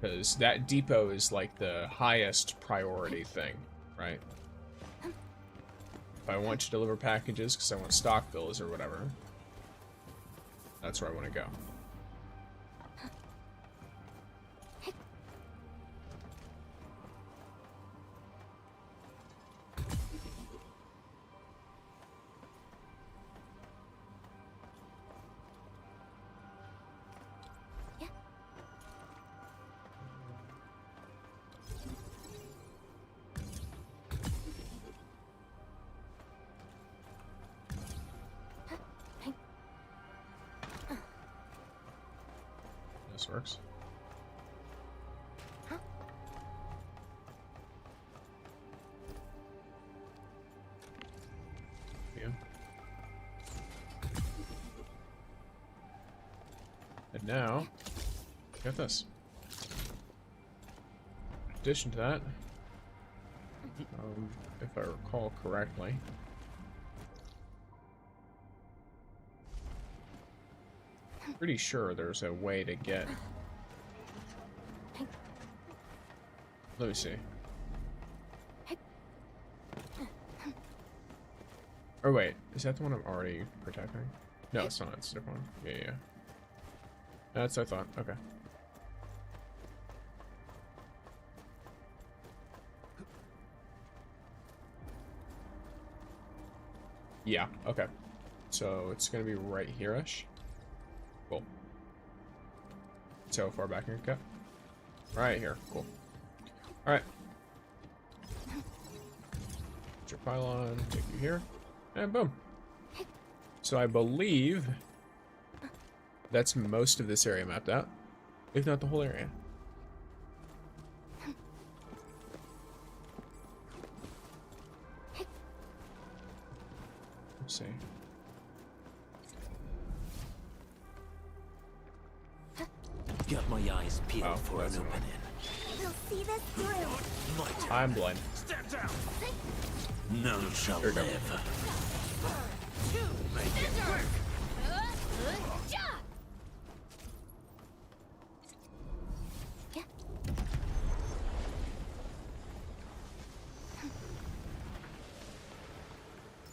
Because that depot is like the highest priority thing, right? If I want to deliver packages because I want stock fills or whatever, that's where I want to go. This works. Now, get this. In addition to that, if I recall correctly, pretty sure there's a way to get. Let me see. Or wait, is that the one I'm already protecting? No, it's not. It's a different one. Yeah. That's what I thought. Okay. Yeah, okay. So it's gonna be right here-ish. Cool. So how far back can you get? Right here. Cool. Alright. Get your pylon, take you here, and boom. So I believe that's most of this area mapped out, if not the whole area. Let's see. Got my eyes peeled for an opening. We'll see this through. I'm blind. Stand down. None shall Here we go. live.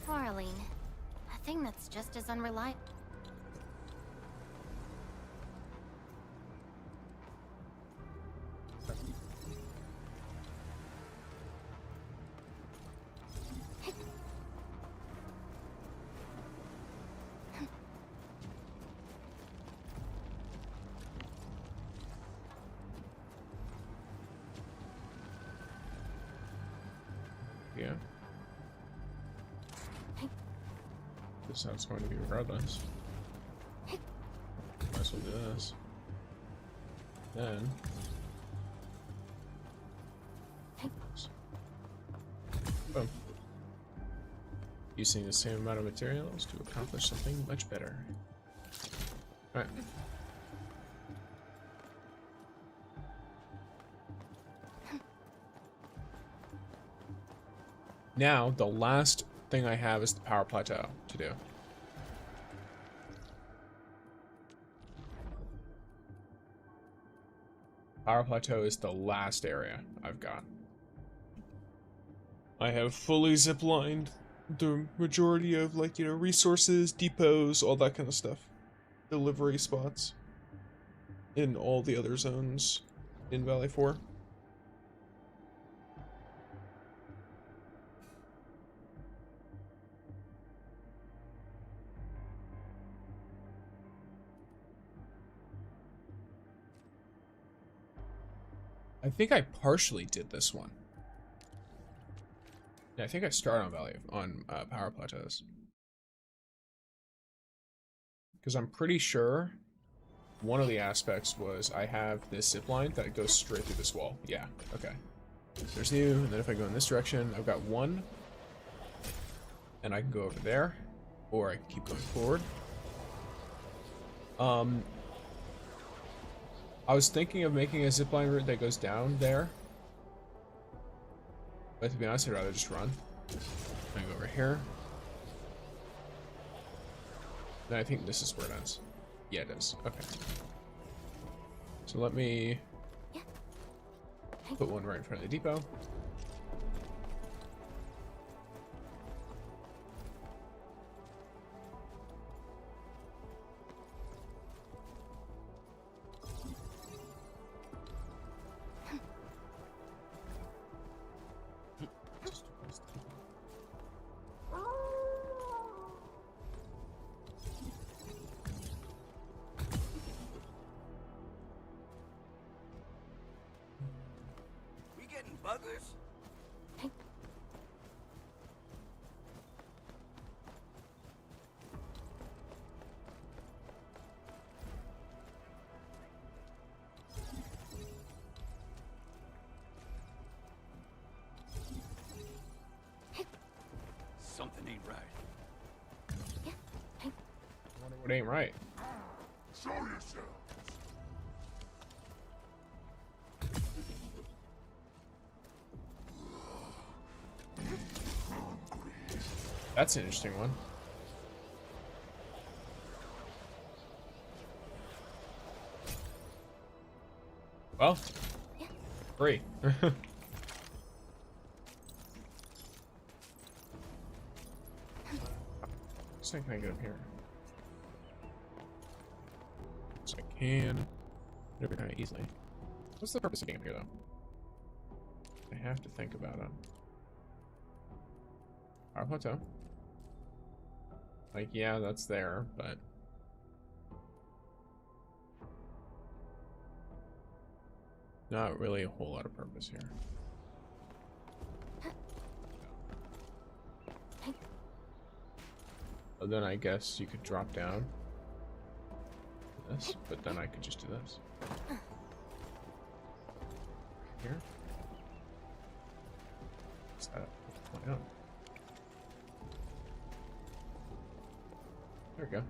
Darling, a thing that's just as unreliable. Yeah. This is how it's going to be regardless. Might as well do this. Then. Boom. Using the same amount of materials to accomplish something much better. Alright. Now, the last thing I have is the power plateau to do. Power plateau is the last area I've got. I have fully ziplined the majority of, like, you know, resources, depots, all that kind of stuff. Delivery spots in all the other zones in Valley 4. I think I partially did this one. Yeah, I think I started on power plateaus. Because I'm pretty sure one of the aspects was I have this zip line that goes straight through this wall. Yeah, okay. There's you, and then if I go in this direction, I've got one. And I can go over there, or I can keep going forward. I was thinking of making a zipline route that goes down there. But to be honest, I'd rather just run. I go over here. Then I think this is where it ends. Yeah, it is. Okay. So let me put one right in front of the depot. Buggers? Something ain't right. I wonder what ain't right. Show yourself. That's an interesting one. Well, free. So can I get up here? So I can. Get over kind of easily. What's the purpose of being up here, though? I have to think about it. Power plateau. Like, yeah, that's there, but not really a whole lot of purpose here. But then I guess you could drop down this, but then I could just do this. Here. What's that? Why not? There we go.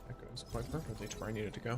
That goes quite perfectly to where I need it to go.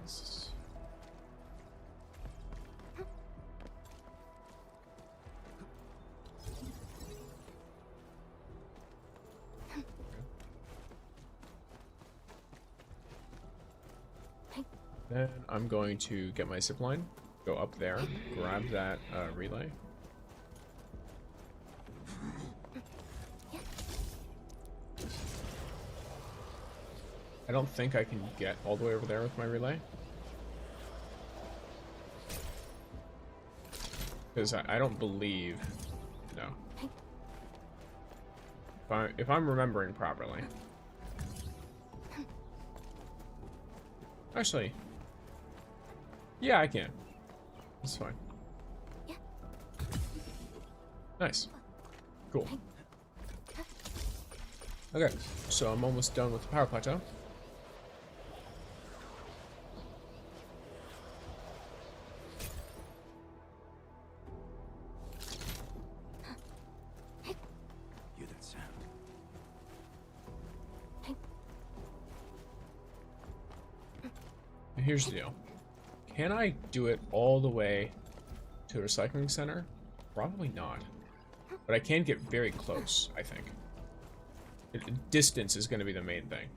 Please. Then I'm going to get my zip line, go up there, grab that relay. I don't think I can get all the way over there with my relay. Because I don't believe... No. If I'm remembering properly. Actually... Yeah, I can. That's fine. Nice. Cool. Okay, so I'm almost done with the power plateau. Hear that sound? And here's the deal. Can I do it all the way to a recycling center? Probably not. But I can get very close, I think. Distance is going to be the main thing.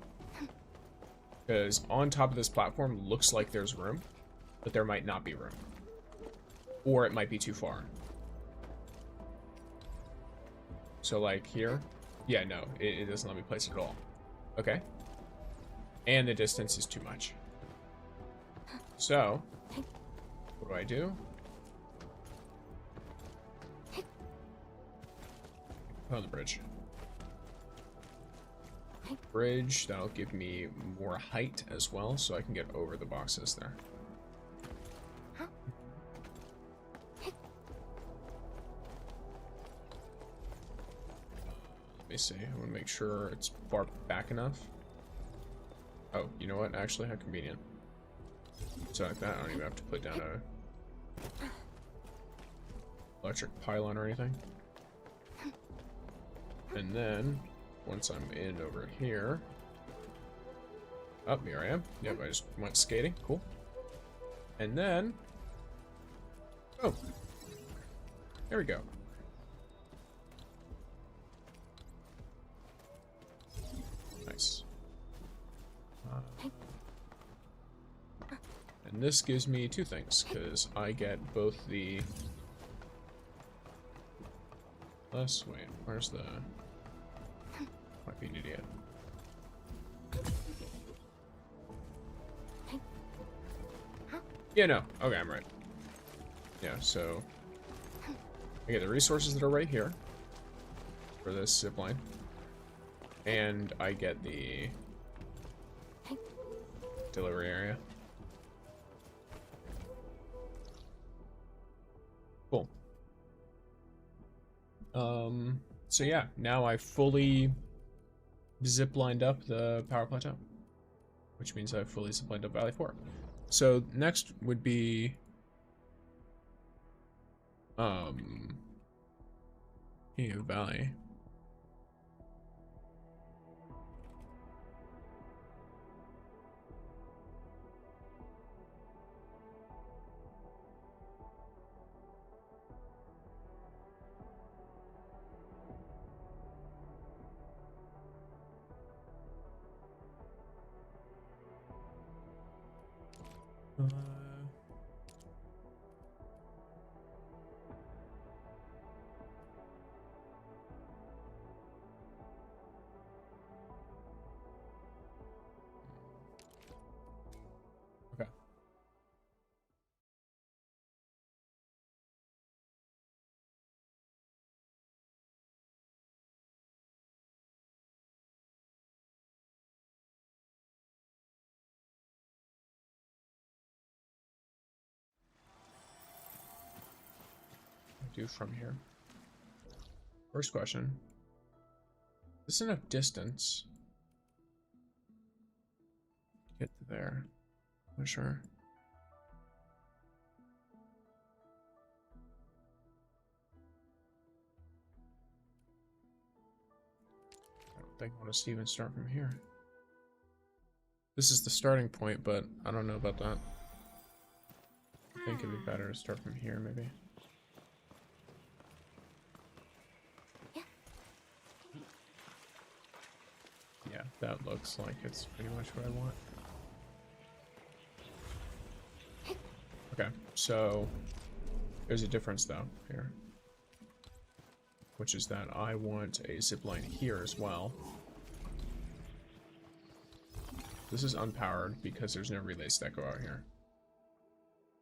Because on top of this platform looks like there's room, but there might not be room. Or it might be too far. So like here, yeah, no, it doesn't let me place it at all. Okay. And the distance is too much. So, what do? Put on the bridge. Bridge, that'll give me more height as well, so I can get over the boxes there. Let me see, I want to make sure it's far back enough. Oh, you know what? Actually, how convenient. So like that, I don't even have to put down a electric pylon or anything. And then, once I'm in over here... Oh, here I am. Yep, I just went skating. Cool. And then... Oh. There we go. Nice. And this gives me two things, because I get both the... Wait, where's the... Might be an idiot. Yeah, no. Okay, I'm right. Yeah, so... I get the resources that are right here for this zipline. And I get the delivery area. Cool. So yeah, now I fully ziplined up the power plateau, which means I've fully ziplined up Valley 4. So next would be Valley. Okay. Do from here. First question. Is this enough distance to get to there? I'm not sure. I don't think I want to even start from here. This is the starting point, but I don't know about that. I think it'd be better to start from here, maybe. Yeah, that looks like it's pretty much what I want. Okay, so there's a difference though here, which is that I want a zipline here as well. This is unpowered because there's no relays that go out here,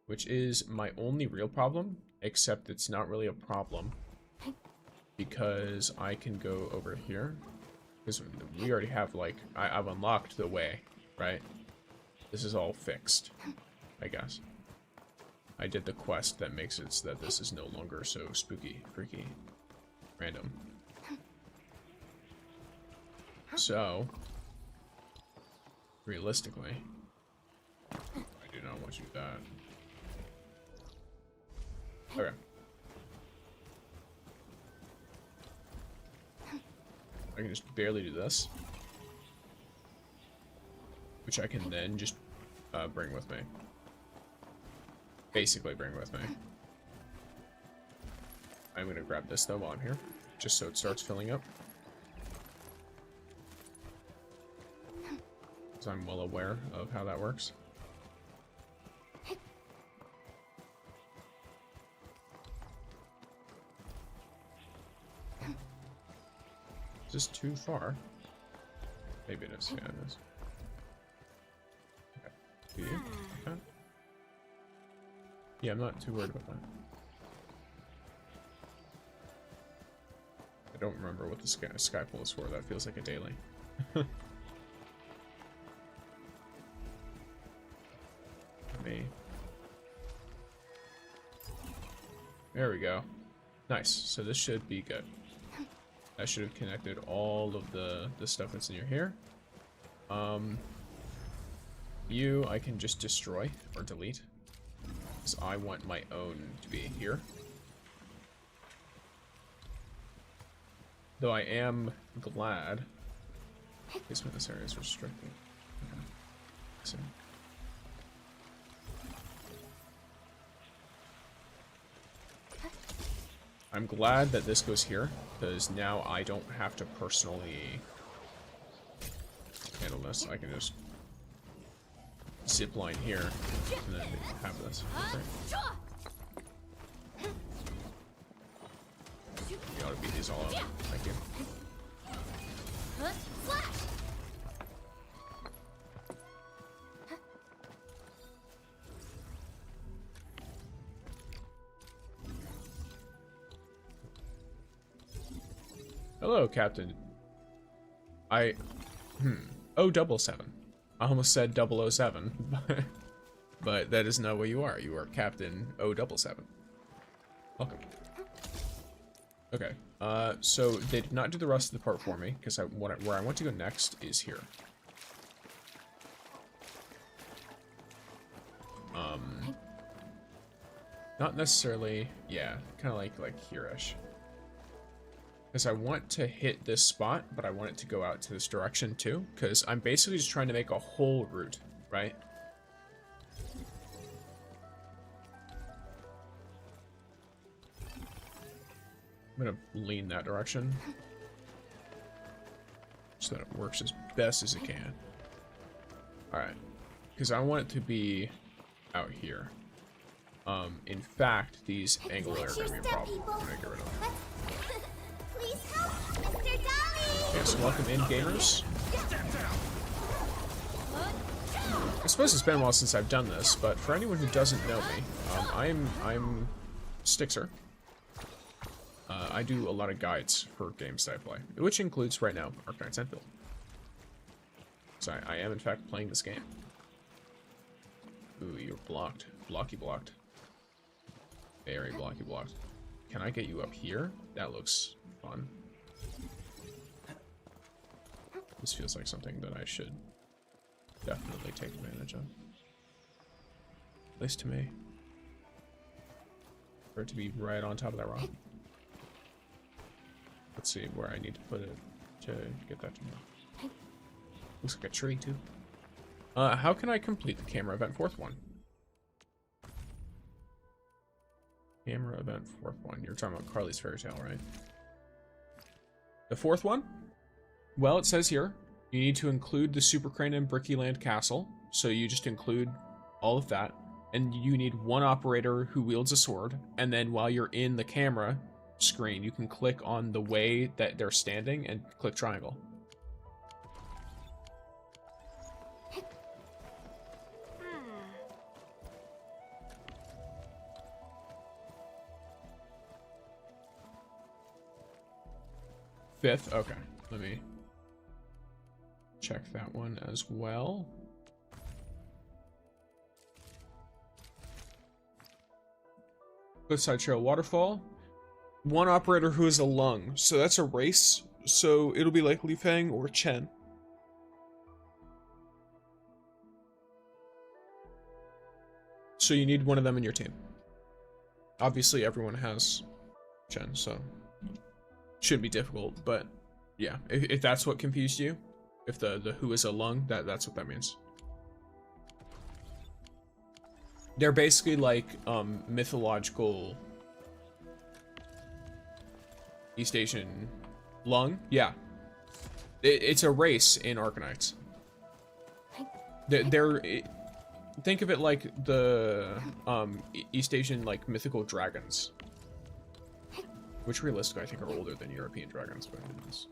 which is my only real problem, except it's not really a problem because I can go over here. Because we already have, like, I've unlocked the way, right? This is all fixed, I guess. I did the quest that makes it so that this is no longer so spooky, freaky, random. So, realistically, I do not want to do that. Okay. I can just barely do this, which I can then just bring with me. Basically bring with me. I'm going to grab this though while I'm here, just so it starts filling up. Because I'm well aware of how that works. Is this too far? Maybe it is. Yeah, it is. Okay. Do you? Okay. Yeah, I'm not too worried about that. I don't remember what the sky pull is for. That feels like a daily. Me. There we go. Nice. So this should be good. I should have connected all of the stuff that's in your hair. You I can just destroy or delete, because I want my own to be here. Though I am glad. Placement in this area is restricted. Okay. So. I'm glad that this goes here, because now I don't have to personally handle this. I can just zip line here and then have this. Great. You ought to beat these all up. Thank you. Hello, Captain. O 7. I almost said 007, but that is not what you are. You are Captain O 7. Welcome. Okay, so they did not do the rest of the part for me, because where I want to go next is here. Not necessarily, yeah, kind of like here-ish. Because I want to hit this spot, but I want it to go out to this direction too, because I'm basically just trying to make a whole route, right? I'm gonna lean that direction so that it works as best as it can. Alright, because I want it to be out here. In fact, these angle are gonna be a problem. I'm gonna get rid of them. Please help, Mr. Dolly! Okay, so welcome in, gamers. I suppose it's been a while since I've done this, but for anyone who doesn't know me, I'm Stixer. I do a lot of guides for games that I play, which includes, right now, Arknights Endfield. So I am, in fact, playing this game. Ooh, you're blocked. Blocky blocked. Very blocky blocked. Can I get you up here? That looks fun. This feels like something that I should definitely take advantage of. At least to me. For it to be right on top of that rock. Let's see where I need to put it to get that to me. Looks like a tree too. How can I complete the camera event fourth one? Camera event fourth one. You're talking about Carly's Fairy Tale, right? The fourth one? Well, it says here, you need to include the Super Crane and Brickyland Castle. So you just include all of that. And you need one operator who wields a sword. And then while you're in the camera screen, you can click on the way that they're standing and click triangle. Fifth, okay. Let me check that one as well. Cliffside Trail Waterfall. One operator who is a lung. So that's a race. So it'll be like Li Feng or Chen. So you need one of them in your team. Obviously everyone has Chen, so shouldn't be difficult, but yeah, if that's what confused you, if the who is a lung, that's what that means. They're basically like mythological East Asian lung. Yeah, it's a race in Arknights. Think of it like the East Asian like mythical dragons, which realistically I think are older than European dragons, but it is.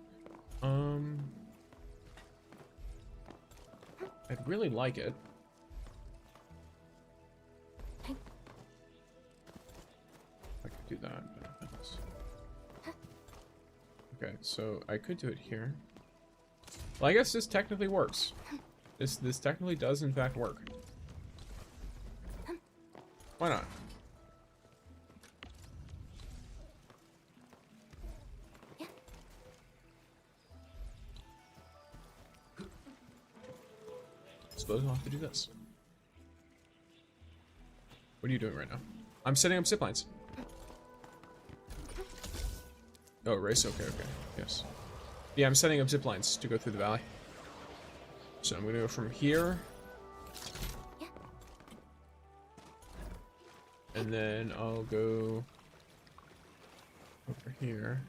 I'd really like it. I could do that. Okay, so I could do it here. Well, I guess this technically works. This technically does in fact work. Why not? Suppose I'll have to do this. What are you doing right now? I'm setting up zip lines. Oh, race. Okay, okay. Yes. Yeah, I'm setting up zip lines to go through the valley. So I'm gonna go from here. And then I'll go over here.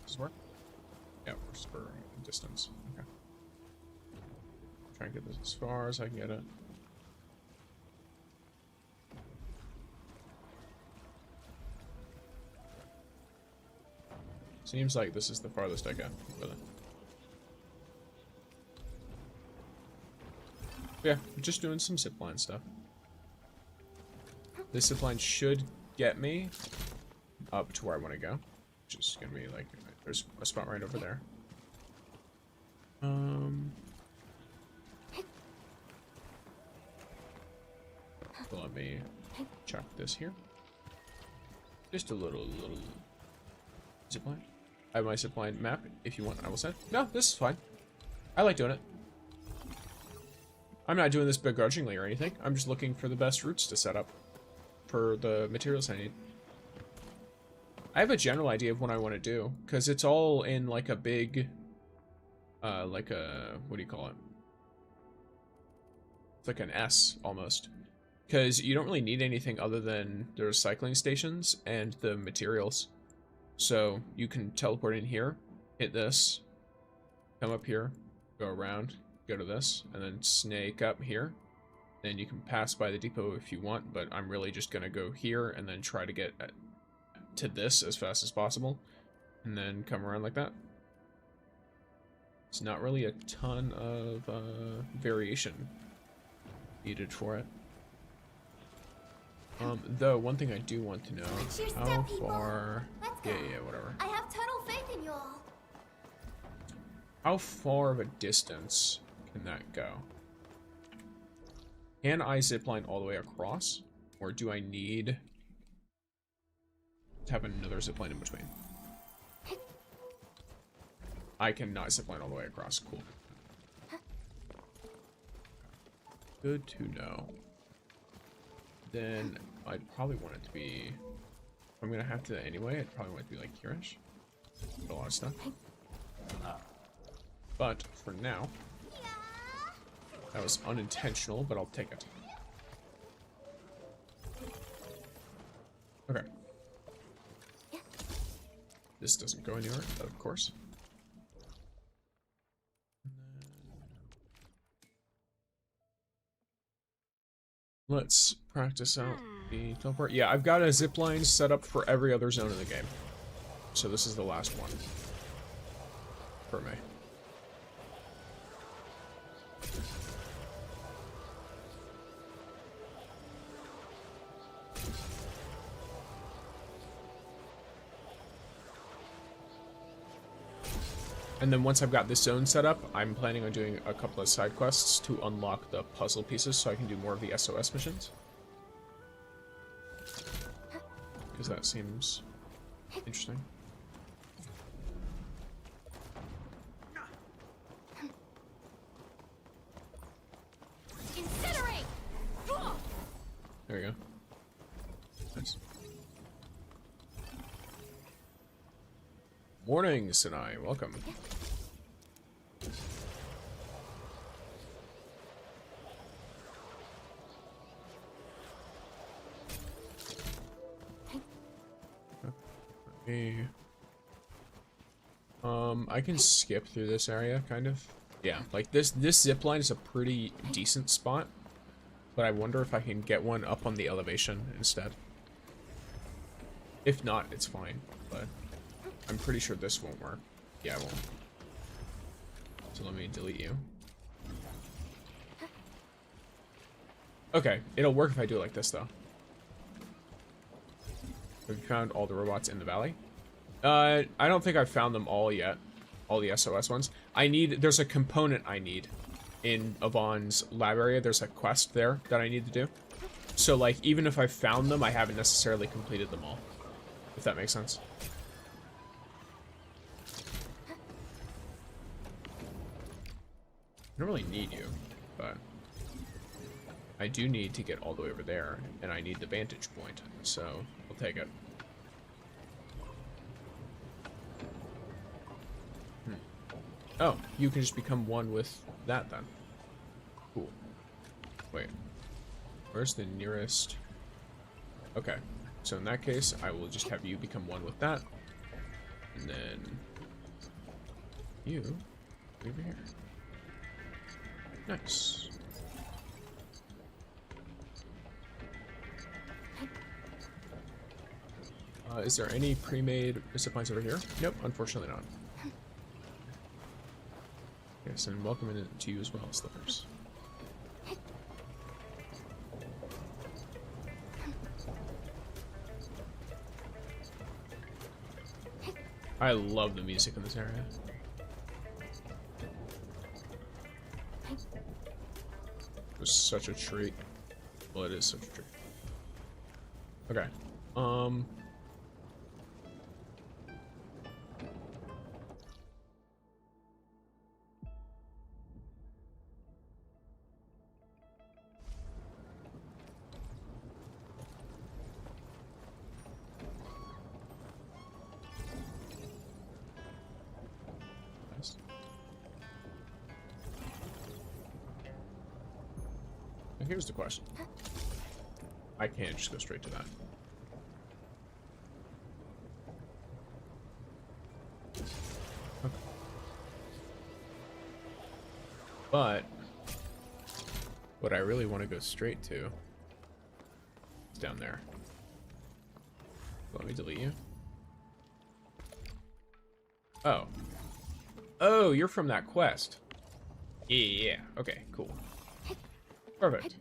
Does this work? Yeah, we're spurring distance. Okay. Try and get this as far as I can get it. Seems like this is the farthest I get, really. Yeah, just doing some zipline stuff. This zipline should get me up to where I want to go, which is gonna be like, there's a spot right over there. So let me chuck this here. Just a little zipline. I have my zipline map. If you want, I will send. No, this is fine. I like doing it. I'm not doing this begrudgingly or anything. I'm just looking for the best routes to set up for the materials I need. I have a general idea of what I want to do, because it's all in like a big, like a, what do you call it? It's like an S, almost. Because you don't really need anything other than the recycling stations and the materials. So you can teleport in here, hit this, come up here, go around, go to this, and then snake up here. Then you can pass by the depot if you want, but I'm really just going to go here and then try to get to this as fast as possible. And then come around like that. It's not really a ton of variation needed for it. Though, one thing I do want to know, how far... Yeah, whatever. I have total faith in you all. How far of a distance can that go? Can I zipline all the way across? Or do I need to have another zipline in between? I cannot zipline all the way across. Cool. Good to know. Then I'd probably want it to be... I'm gonna have to anyway. I'd probably want it to be like here-ish. A lot of stuff. But for now, that was unintentional, but I'll take it. Okay. This doesn't go anywhere, of course. Let's practice out the teleport. Yeah, I've got a zipline set up for every other zone in the game. So this is the last one. For me. And then once I've got this zone set up, I'm planning on doing a couple of side quests to unlock the puzzle pieces so I can do more of the SOS missions. Because that seems interesting. There we go. Nice. Morning, Sinai. Welcome. Okay. I can skip through this area, kind of. Yeah, like this zipline is a pretty decent spot, but I wonder if I can get one up on the elevation instead. If not, it's fine, but I'm pretty sure this won't work. Yeah, it won't. So let me delete you. Okay, it'll work if I do it like this, though. Have you found all the robots in the valley? I don't think I've found them all yet. All the SOS ones. There's a component I need in Yvonne's lab area. There's a quest there that I need to do. So, like, even if I found them, I haven't necessarily completed them all. If that makes sense. I don't really need you, but I do need to get all the way over there, and I need the vantage point, so I'll take it. Oh, you can just become one with that then. Cool. Wait. Where's the nearest? Okay. So in that case, I will just have you become one with that. And then you over here. Nice. Is there any pre-made disciplines over here? Nope, unfortunately not. Yes, and welcome in to you as well, Slippers. I love the music in this area. It was such a treat. Well, it is such a treat. Okay. Here's the question. I can't just go straight to that. Okay. But what I really want to go straight to is down there. Let me delete you. Oh. Oh, you're from that quest. Yeah. Okay, cool. Perfect.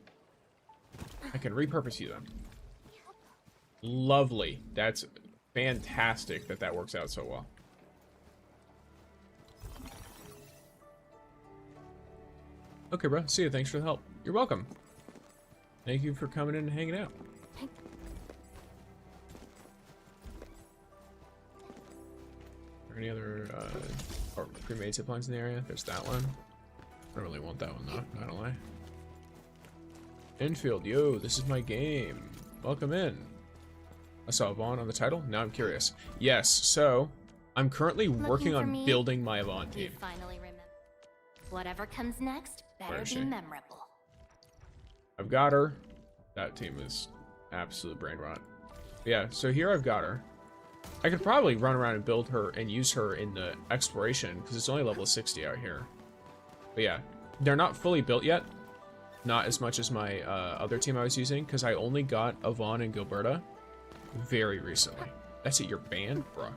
I can repurpose you then. Lovely. That's fantastic that that works out so well. Okay, bro. See you. Thanks for the help. You're welcome. Thank you for coming in and hanging out. Are there any other pre-made zip lines in the area? There's that one. I don't really want that one though, not gonna lie. Endfield, yo, this is my game. Welcome in. I saw Yvonne on the title. Now I'm curious. Yes, so I'm currently working on building my Yvonne team. You finally remember. Whatever comes next, better be memorable. I've got her. That team is absolute brain rot. Yeah, so here I've got her. I could probably run around and build her and use her in the exploration because it's only level 60 out here. But yeah, they're not fully built yet. Not as much as my other team I was using, because I only got Yvonne and Gilberta very recently. That's it, you're banned? Bruh.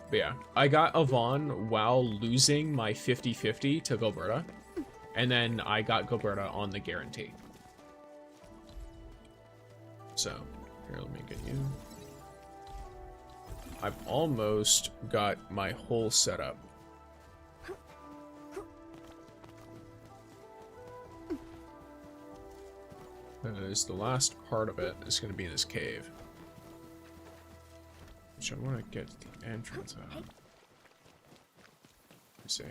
But yeah, I got Yvonne while losing my 50-50 to Gilberta, and then I got Gilberta on the guarantee. So, here, let me get you. I've almost got my whole setup. Because the last part of it is going to be in this cave. Which I want to get the entrance out. Let me see.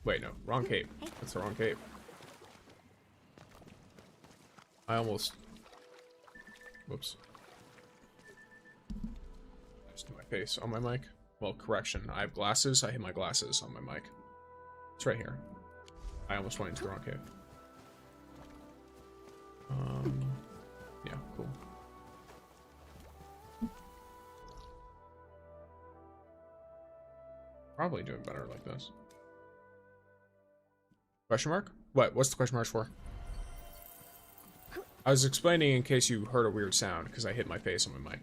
Wait, no. Wrong cave. That's the wrong cave. I almost... Whoops. Just hit my face on my mic. Well, correction. I have glasses. I hit my glasses on my mic. It's right here. I almost went into the wrong cave. Yeah, cool. Probably doing better like this. Question mark? What? What's the question mark for? I was explaining in case you heard a weird sound, because I hit my face on my mic.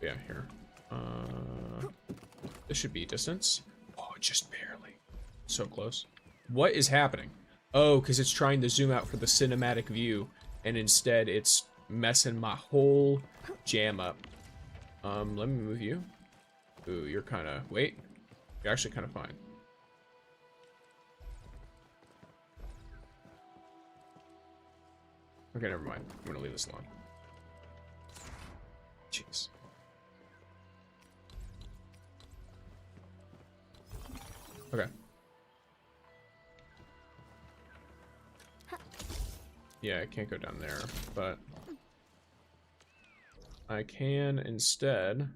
Yeah, here. This should be distance. Oh, just barely. So close. What is happening? Oh, because it's trying to zoom out for the cinematic view, and instead it's messing my whole jam up. Let me move you. Ooh, you're kind of... Wait. You're actually kind of fine. Okay, never mind. I'm gonna leave this alone. Jeez. Okay. Yeah, I can't go down there, but I can instead.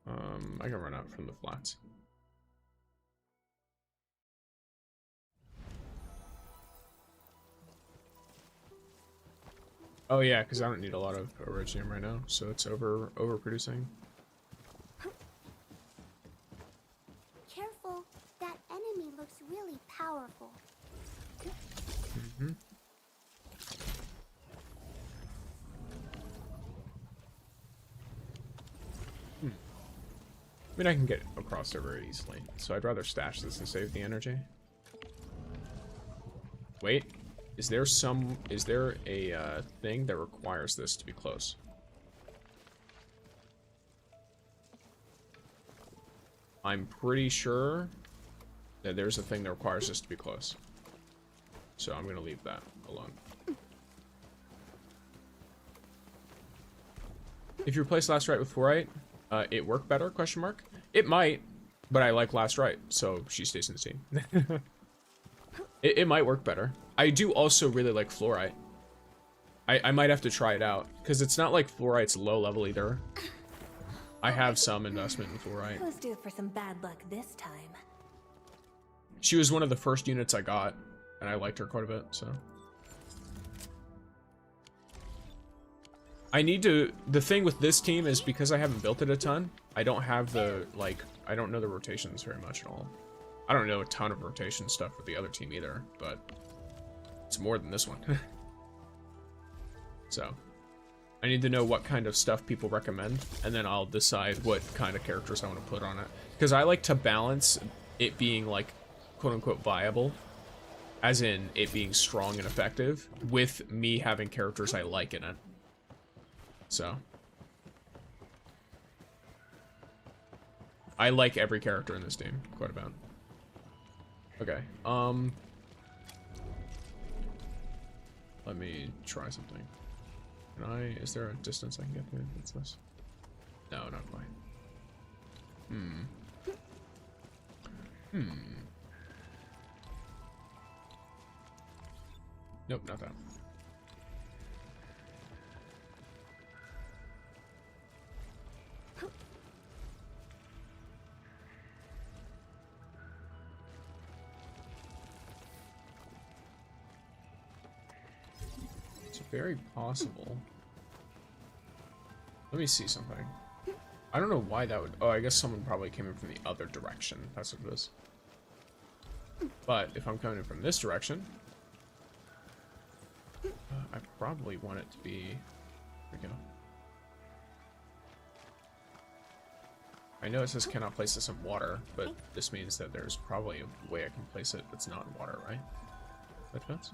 I can run out from the flats. Oh yeah, because I don't need a lot of originium right now, so it's overproducing. Careful, that enemy looks really powerful. Mm-hmm. I mean, I can get across there very easily, so I'd rather stash this and save the energy. Wait, is there a thing that requires this to be close? I'm pretty sure that there's a thing that requires this to be close. So I'm gonna leave that alone. If you replace Last Rite with Fluorite, it worked better, question mark? It might, but I like Last Rite, so she stays in the team. it might work better. I do also really like Fluorite. I might have to try it out, because it's not like Fluorite's low level either. I have some investment in Fluorite. Who's due for some bad luck this time? She was one of the first units I got, and I liked her quite a bit, so. I need to, the thing with this team is because I haven't built it a ton, I don't have the, like, I don't know the rotations very much at all. I don't know a ton of rotation stuff with the other team either, but it's more than this one. So, I need to know what kind of stuff people recommend, and then I'll decide what kind of characters I want to put on it. Because I like to balance it being, like, quote-unquote viable, as in it being strong and effective, with me having characters I like in it. So I like every character in this team quite a bit. Okay, let me try something. Is there a distance I can get to? What's this? No, not quite. Nope, not that. It's very possible. Let me see something. I don't know why that would... Oh, I guess someone probably came in from the other direction. That's what it is. But if I'm coming in from this direction... I probably want it to be... There we go. I know it says cannot place this in water, but this means that there's probably a way I can place it that's not in water, right? That fits?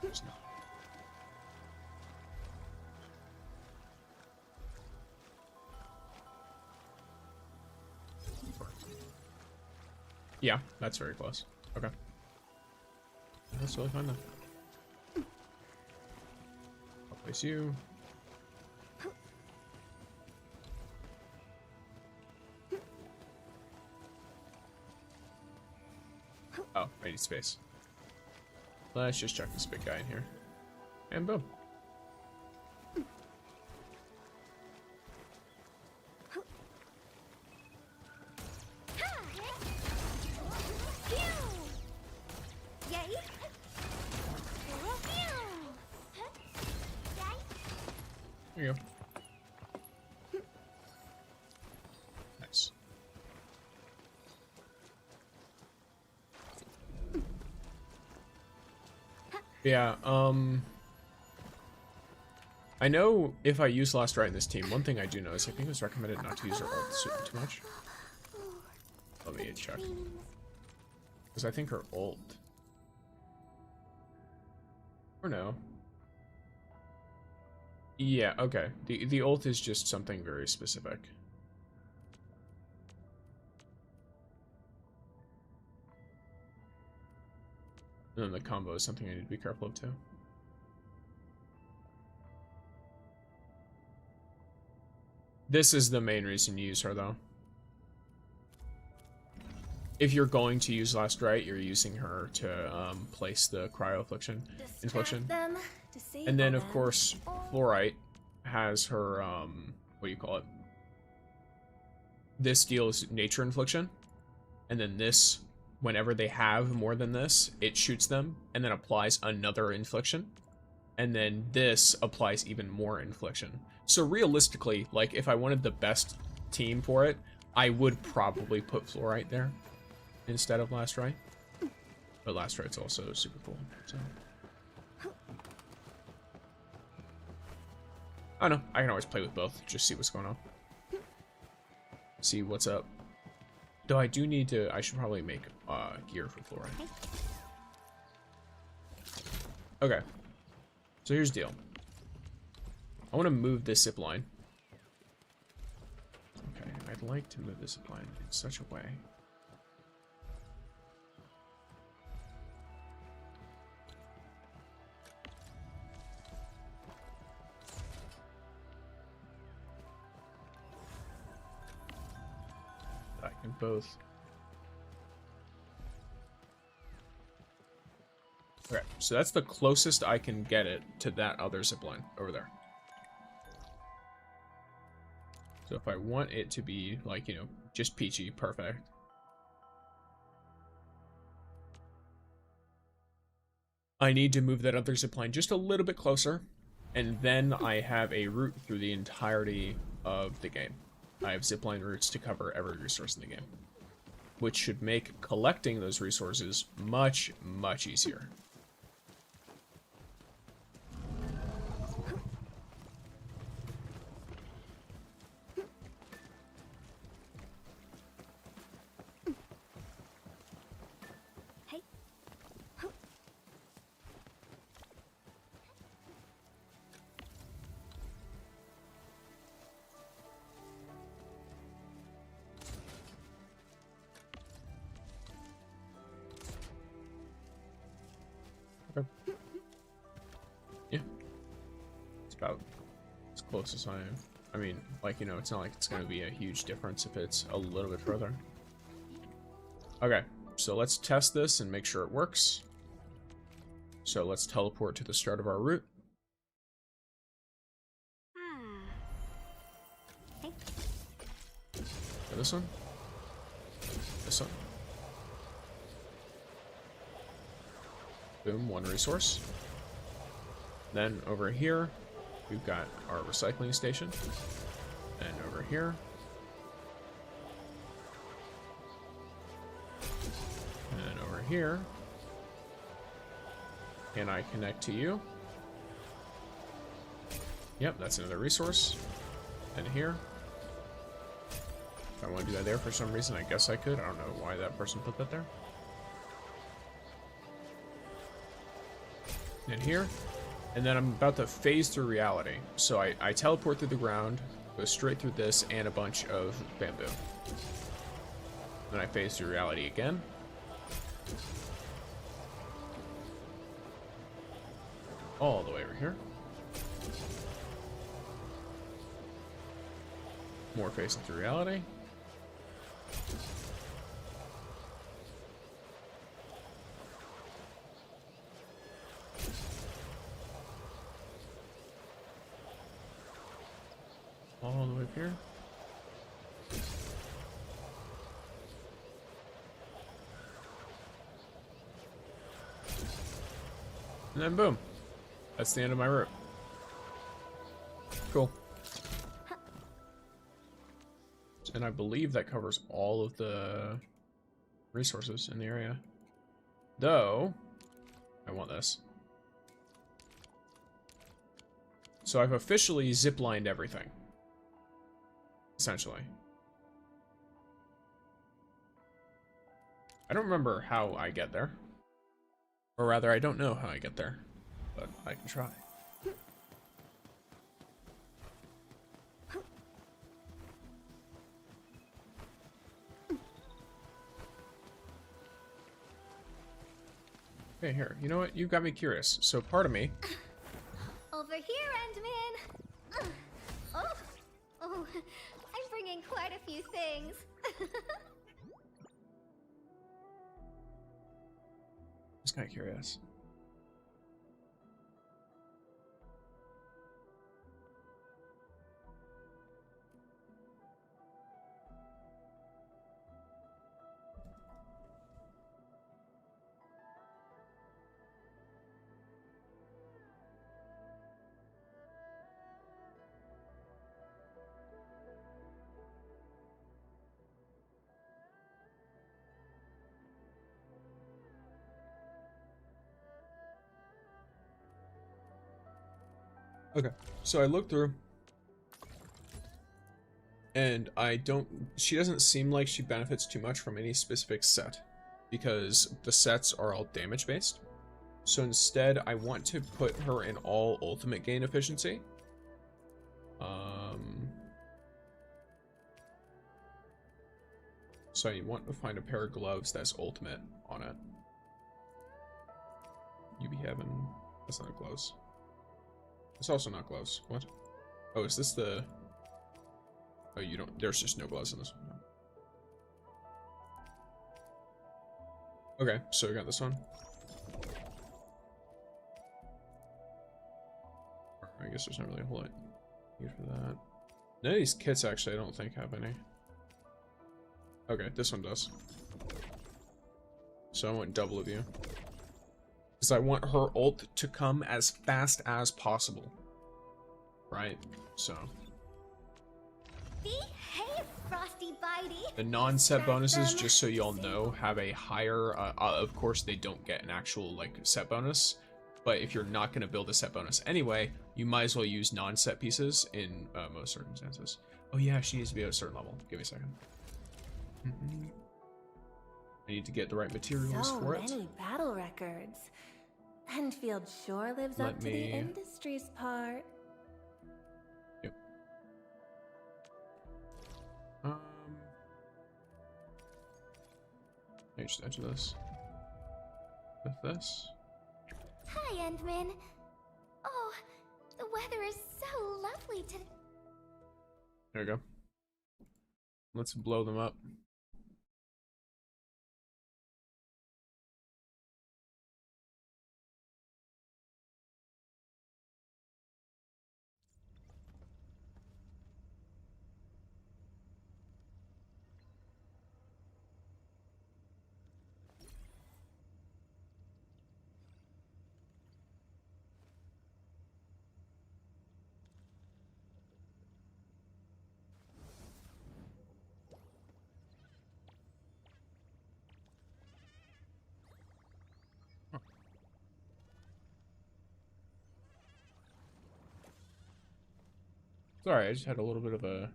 There's not. Yeah, that's very close. Okay. That's totally fine then. I'll place you. Oh, I need space. Let's just chuck this big guy in here. And boom. There you go. Nice. Yeah, I know if I use Last Rite in this team, one thing I do know is I think it's recommended not to use her ult too much. Let me check. Because I think her ult... Or no. Yeah, okay. The ult is just something very specific. And then the combo is something I need to be careful of too. This is the main reason you use her, though. If you're going to use Last Rite, you're using her to place the cryo infliction. And then, of course, Fluorite has her, what do you call it? This deals nature infliction. And then this, whenever they have more than this, it shoots them and then applies another infliction. And then this applies even more infliction. So realistically, like, if I wanted the best team for it, I would probably put Fluorite there instead of Last Rite. But Last Rite's also super cool, so. I don't know, I can always play with both, just see what's going on. See what's up. Though I do need to, I should probably make gear for Fluorite. Okay. So here's the deal. I want to move this zip line. Okay, I'd like to move this zip line in such a way. I can both. Okay, so that's the closest I can get it to that other zipline over there. So if I want it to be, like, you know, just peachy, perfect. I need to move that other zipline just a little bit closer, and then I have a route through the entirety of the game. I have zipline routes to cover every resource in the game, which should make collecting those resources much, much easier. Okay. Yeah. It's about as close as I am. I mean, like, you know, it's not like it's going to be a huge difference if it's a little bit further. Okay, so let's test this and make sure it works. So let's teleport to the start of our route. Okay, this one. This one. Boom, one resource. Then over here, we've got our recycling station. And over here. And over here. Can I connect to you? Yep, that's another resource. And here. If I want to do that there for some reason, I guess I could. I don't know why that person put that there. And here, and then I'm about to phase through reality. So I teleport through the ground, go straight through this and a bunch of bamboo. Then I phase through reality again. All the way over here. More phasing through reality. All the way up here. And then boom. That's the end of my route. Cool. And I believe that covers all of the resources in the area. Though, I want this. So I've officially ziplined everything. Essentially. I don't remember how I get there. Or rather, I don't know how I get there. But I can try. Okay, here. You know what? You got me curious. So part of me. Over here, Endman. Oh, I'm bringing quite a few things. Just kind of curious. Okay, so I looked through, and she doesn't seem like she benefits too much from any specific set, because the sets are all damage based. So instead, I want to put her in all ultimate gain efficiency. So I want to find a pair of gloves that's ultimate on it. You be having, that's not gloves. It's also not gloves. What? Oh, is this the... Oh, you don't... There's just no gloves in this one. No. Okay, so we got this one. I guess there's not really a whole lot need for that. None of these kits, actually, I don't think have any. Okay, this one does. So I want double of you. Because I want her ult to come as fast as possible. Right? So. Hey, Frosty Bitey. The non-set bonuses, just so y'all know, have a higher... of course, they don't get an actual, like, set bonus. But if you're not going to build a set bonus anyway, you might as well use non-set pieces in most circumstances. Oh yeah, she needs to be at a certain level. Give me a second. I need to get the right materials for it. So many battle records. Endfield sure lives up to the industry's part. Yep. I just enter this with this. Hi, Endman. Oh, the weather is so lovely today. There we go. Let's blow them up. Sorry, I just had a little bit of an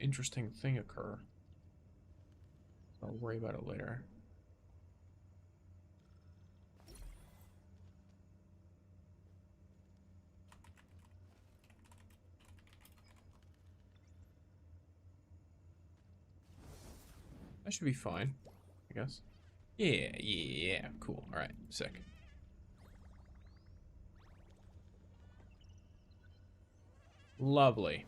interesting thing occur. I'll worry about it later. That should be fine, I guess. Yeah, cool. Alright, sick. Lovely.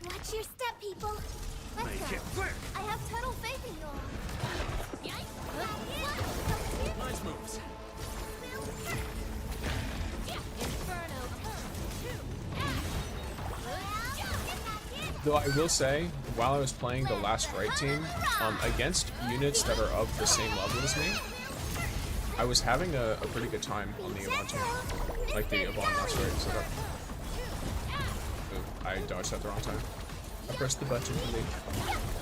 Watch your step, people. Let's go. I have total faith in you all. Nice moves. Though I will say, while I was playing the last right team, against units that are of the same level as me, I was having a pretty good time on the Yvonne team. Like the Yvonne last right setup. Oh, I dodged at the wrong time. I pressed the button to leave.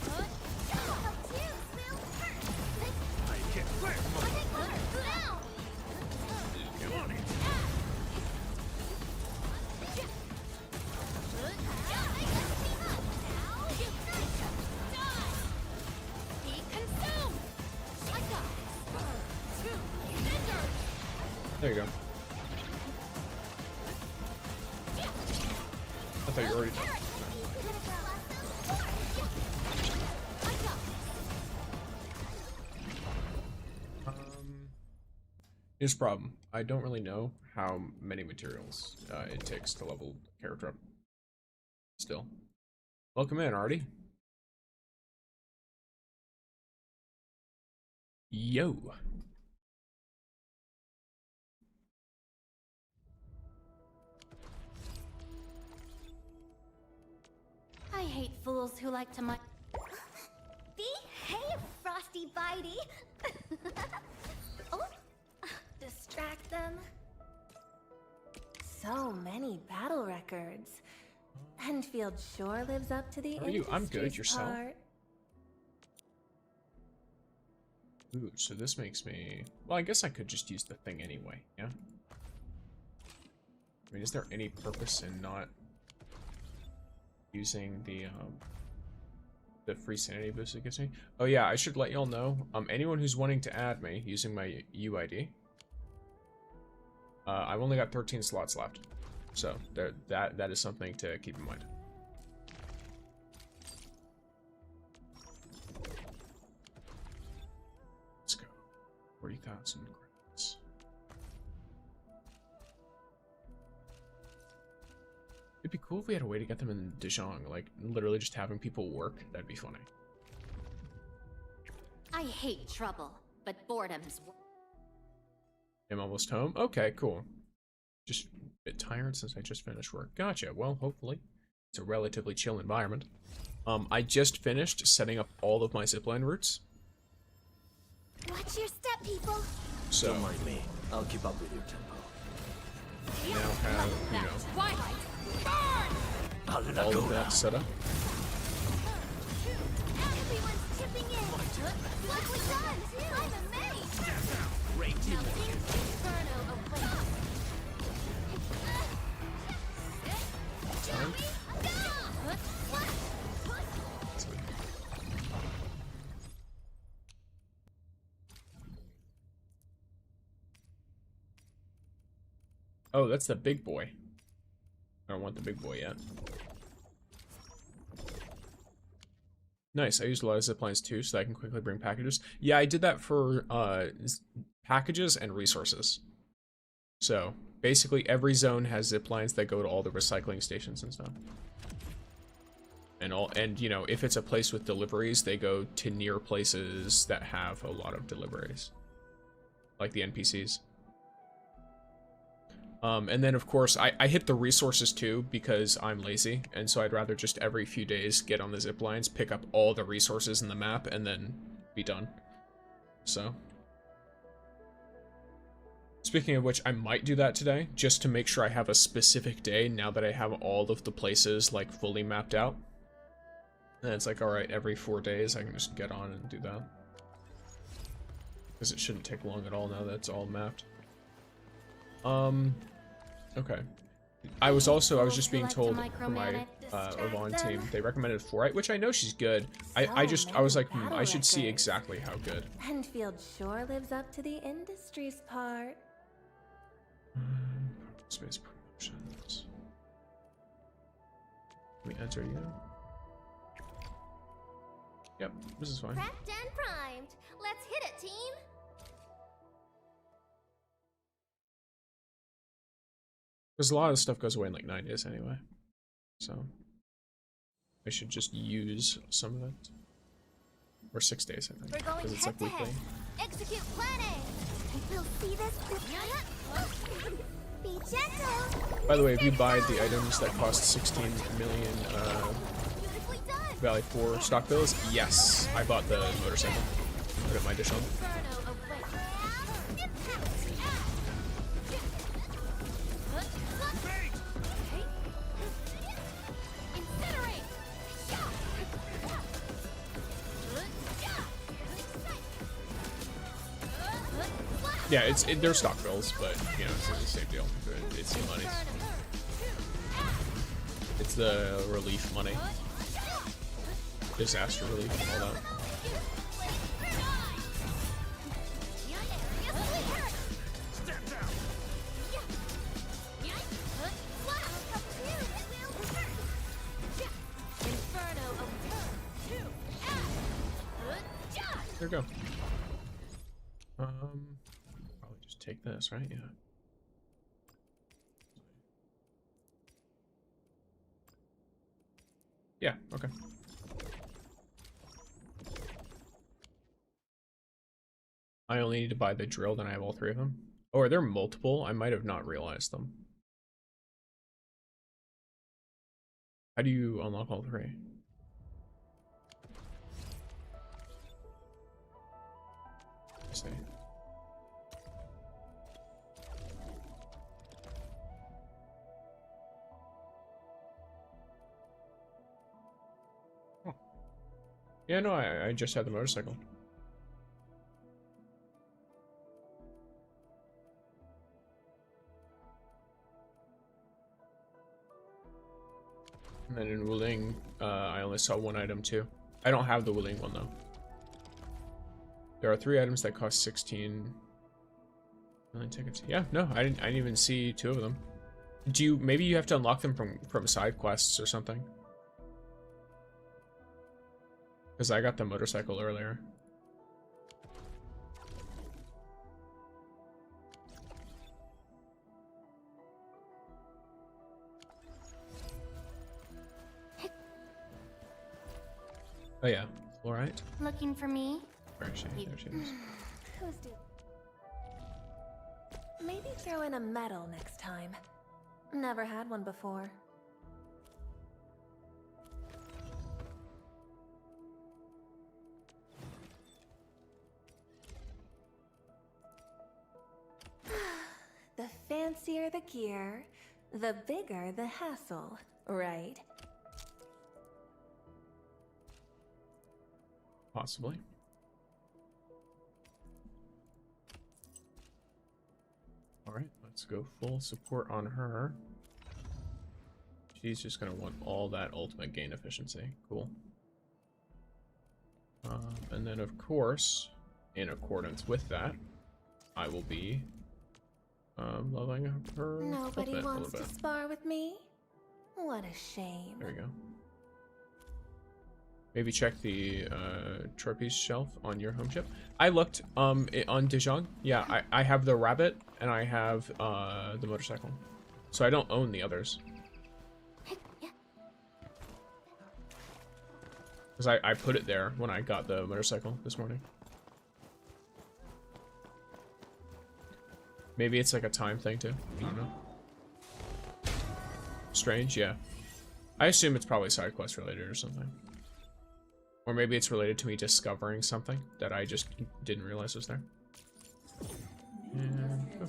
There you go. I thought you were already done. Here's the problem. I don't really know how many materials it takes to level character up. Still. Welcome in, Artie. Yo. I hate fools who like to Behave, Frosty Bitey! Oh, distract them. So many battle records. Endfield sure lives up to the How are you? I'm good. industry's Yourself? part. Ooh, so this makes me... Well, I guess I could just use the thing anyway, yeah? I mean, is there any purpose in not using the free sanity boost it gives me? Oh yeah, I should let y'all know. Anyone who's wanting to add me using my UID, I've only got 13 slots left, so that is something to keep in mind. Let's go. 40,000 credits. It'd be cool if we had a way to get them in Dijon, like literally just having people work. That'd be funny. I hate trouble, but boredom's. I'm almost home. Okay, cool. Just a bit tired since I just finished work. Gotcha. Well, hopefully it's a relatively chill environment. I just finished setting up all of my zipline routes. Watch your step, people! So Don't mind me. I'll keep up with your tempo. I now have, you know, I'll let all go of that now. set up. Everyone's chipping in! Look, we're done! I'm amazed! Great teamwork. Inferno awaits. Oh, that's the big boy. I don't want the big boy yet. Nice. I used a lot of ziplines too, so that I can quickly bring packages. Yeah, I did that for packages and resources. So basically, every zone has ziplines that go to all the recycling stations and stuff. And you know, if it's a place with deliveries, they go to near places that have a lot of deliveries, like the NPCs. And then of course I hit the resources too because I'm lazy, and so I'd rather just every few days get on the zip lines, pick up all the resources in the map, and then be done. So speaking of which, I might do that today just to make sure I have a specific day now that I have all of the places like fully mapped out. And it's like, all right, every 4 days I can just get on and do that, because it shouldn't take long at all now that it's all mapped. Okay. I was just being told from my Yvonne team, they recommended Fluorite, which I know she's good. I was like, I should see exactly how good. Endfield sure lives up to the industry's part. Space promotions. Let me enter you. Yep, this is fine. Prepped and primed. Let's hit it, team! Because a lot of stuff goes away in like 9 days anyway. So I should just use some of it. Or 6 days, I think. We're going Because it's like head to weekly. head. Execute plan A. We'll see this. Be gentle. By the way, if you buy the items that cost 16 million Beautifully done. Valley 4 stock bills, yes, I bought the motorcycle. Put it in my dish on. Inferno awaits. Yeah, they're stock bills, but you know, it's the same deal. It's the money. It's the relief money. Disaster relief and all that. There we go. Probably just take this, right? Yeah. Yeah, okay. I only need to buy the drill, then I have all three of them. Oh, are there multiple? I might have not realized them. How do you unlock all three? Let's see. Oh. Yeah, no, I just had the motorcycle. And then in Wuling, I only saw one item too. I don't have the Wuling one though. There are 3 items that cost 16 million tickets. Yeah, no, I didn't even see 2 of them. Do you, maybe you have to unlock them from side quests or something? Because I got the motorcycle earlier. Oh yeah, alright. Looking for me? Where is she? There she is. Who's do? Maybe throw in a medal next time. Never had one before. The fancier the gear, the bigger the hassle, right? Possibly. Alright, let's go full support on her. She's just gonna want all that ultimate gain efficiency. Cool. And then of course, in accordance with that, I will be leveling up her Nobody ultimate wants a little to bit. spar with me? What a shame. There we go. Maybe check the trophies shelf on your home ship. I looked on Dijon. Yeah, I have the rabbit and I have the motorcycle. So I don't own the others. Because I put it there when I got the motorcycle this morning. Maybe it's like a time thing too. I don't know. Strange, yeah. I assume it's probably side quest related or something. Or maybe it's related to me discovering something that I just didn't realize was there. And go.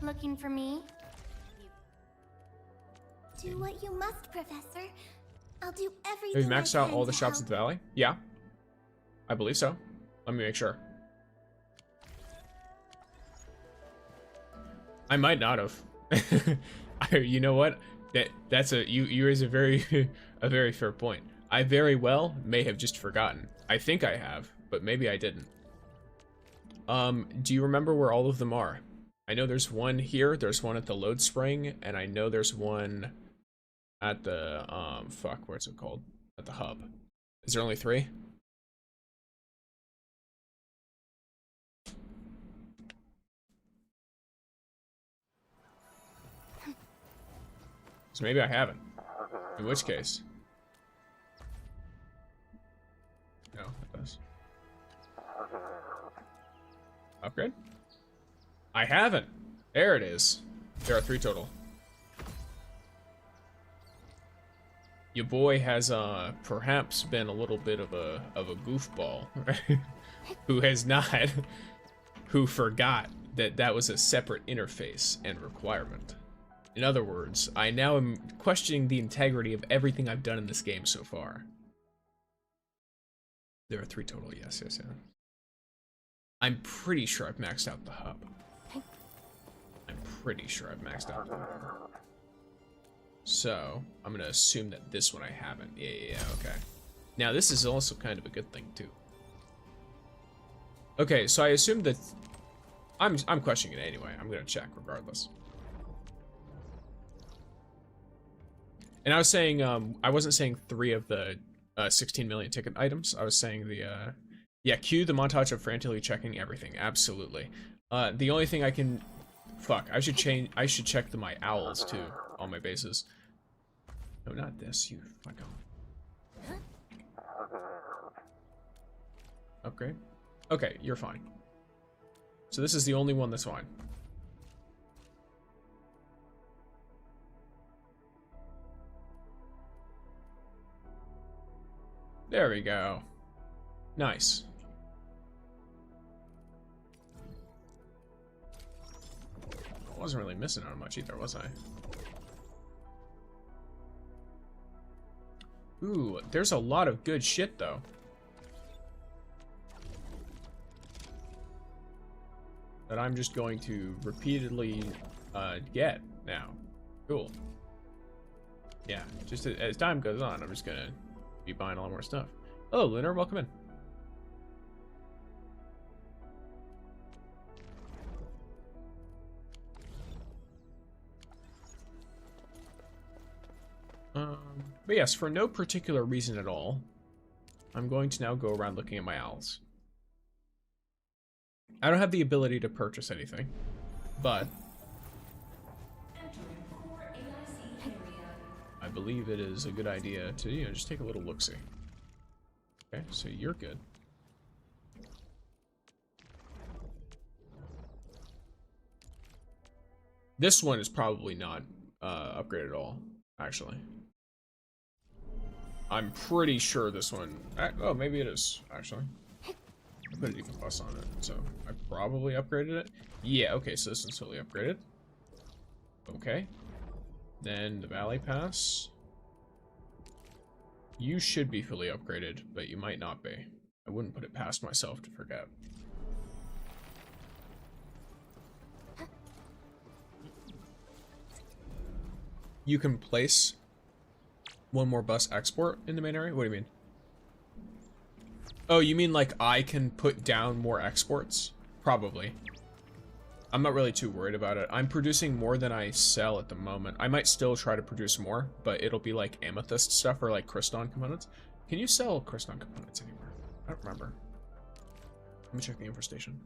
Looking for me? Do what you must, Professor. I'll do everything. Have you maxed I out can all the to shops help. at the valley? Yeah. I believe so. Let me make sure. I might not have. You know what? That's you raise a very a very fair point. I very well may have just forgotten. I think I have, but maybe I didn't. Do you remember where all of them are? I know there's one here, there's one at the load spring, and I know there's one at the fuck, what's it called? At the hub. Is there only 3? So maybe I haven't. In which case. No, it does. Upgrade? I haven't. There it is. There are 3 total. Your boy has perhaps been a little bit of a goofball, right? who forgot that that was a separate interface and requirement. In other words, I now am questioning the integrity of everything I've done in this game so far. There are 3 total, yes. I'm pretty sure I've maxed out the hub. I'm pretty sure I've maxed out the hub. So I'm gonna assume that this one I haven't. Yeah, okay. Now this is also kind of a good thing too. Okay, so I assume that I'm questioning it anyway. I'm gonna check regardless. And I was saying I wasn't saying 3 of the 16 million ticket items. I was saying the yeah, cue the montage of frantically checking everything. Absolutely. The only thing I can fuck, I should check my owls too on my bases. No, not this, you fuck off. Upgrade. Okay, you're fine. So this is the only one that's fine. There we go. Nice. I wasn't really missing out on much either, was I? Ooh, there's a lot of good shit though. That I'm just going to repeatedly get now. Cool. Yeah, just as time goes on, I'm just gonna be buying a lot more stuff. Hello, Lunar, welcome in. But yes, for no particular reason at all, I'm going to now go around looking at my owls. I don't have the ability to purchase anything, but I believe it is a good idea to, you know, just take a little look-see. Okay, so you're good. This one is probably not upgraded at all, actually. I'm pretty sure this one... Oh, maybe it is, actually. I put a deep bus on it, so I probably upgraded it. Yeah, okay, so this one's totally upgraded. Okay. Then the Valley Pass. You should be fully upgraded, but you might not be. I wouldn't put it past myself to forget. You can place one more bus export in the main area? What do you mean? Oh, you mean like I can put down more exports? Probably. I'm not really too worried about it. I'm producing more than I sell at the moment. I might still try to produce more, but it'll be like amethyst stuff or like crystalline components. Can you sell crystalline components anywhere? I don't remember. Let me check the info station.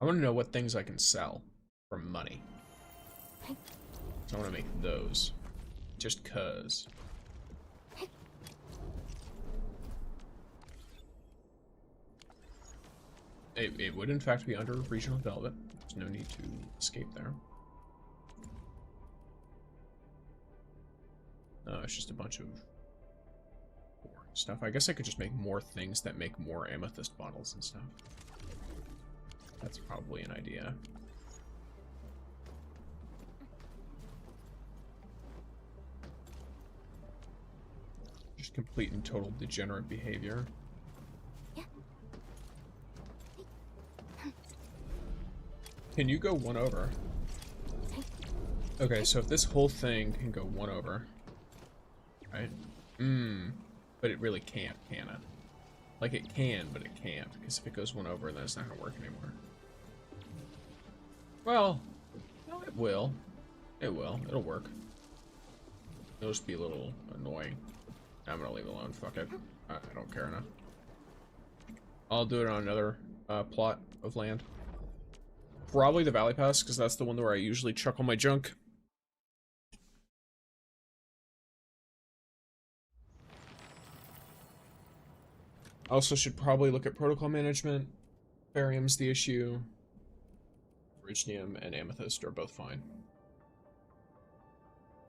I want to know what things I can sell for money. So I want to make those. Just cuz. It would in fact be under regional development. There's no need to escape there. It's just a bunch of boring stuff. I guess I could just make more things that make more amethyst bottles and stuff. That's probably an idea. Just complete and total degenerate behavior. Can you go 1 over? Okay, so if this whole thing can go 1 over, right? But it really can't, can it? Like it can, but it can't, because if it goes 1 over, then it's not gonna work anymore. Well, no, it will. It will. It'll work. It'll just be a little annoying. I'm gonna leave it alone. Fuck it. I don't care enough. I'll do it on another plot of land. Probably the Valley Pass, because that's the one where I usually chuck all my junk. I also should probably look at protocol management. Barium's the issue. Originium and Amethyst are both fine.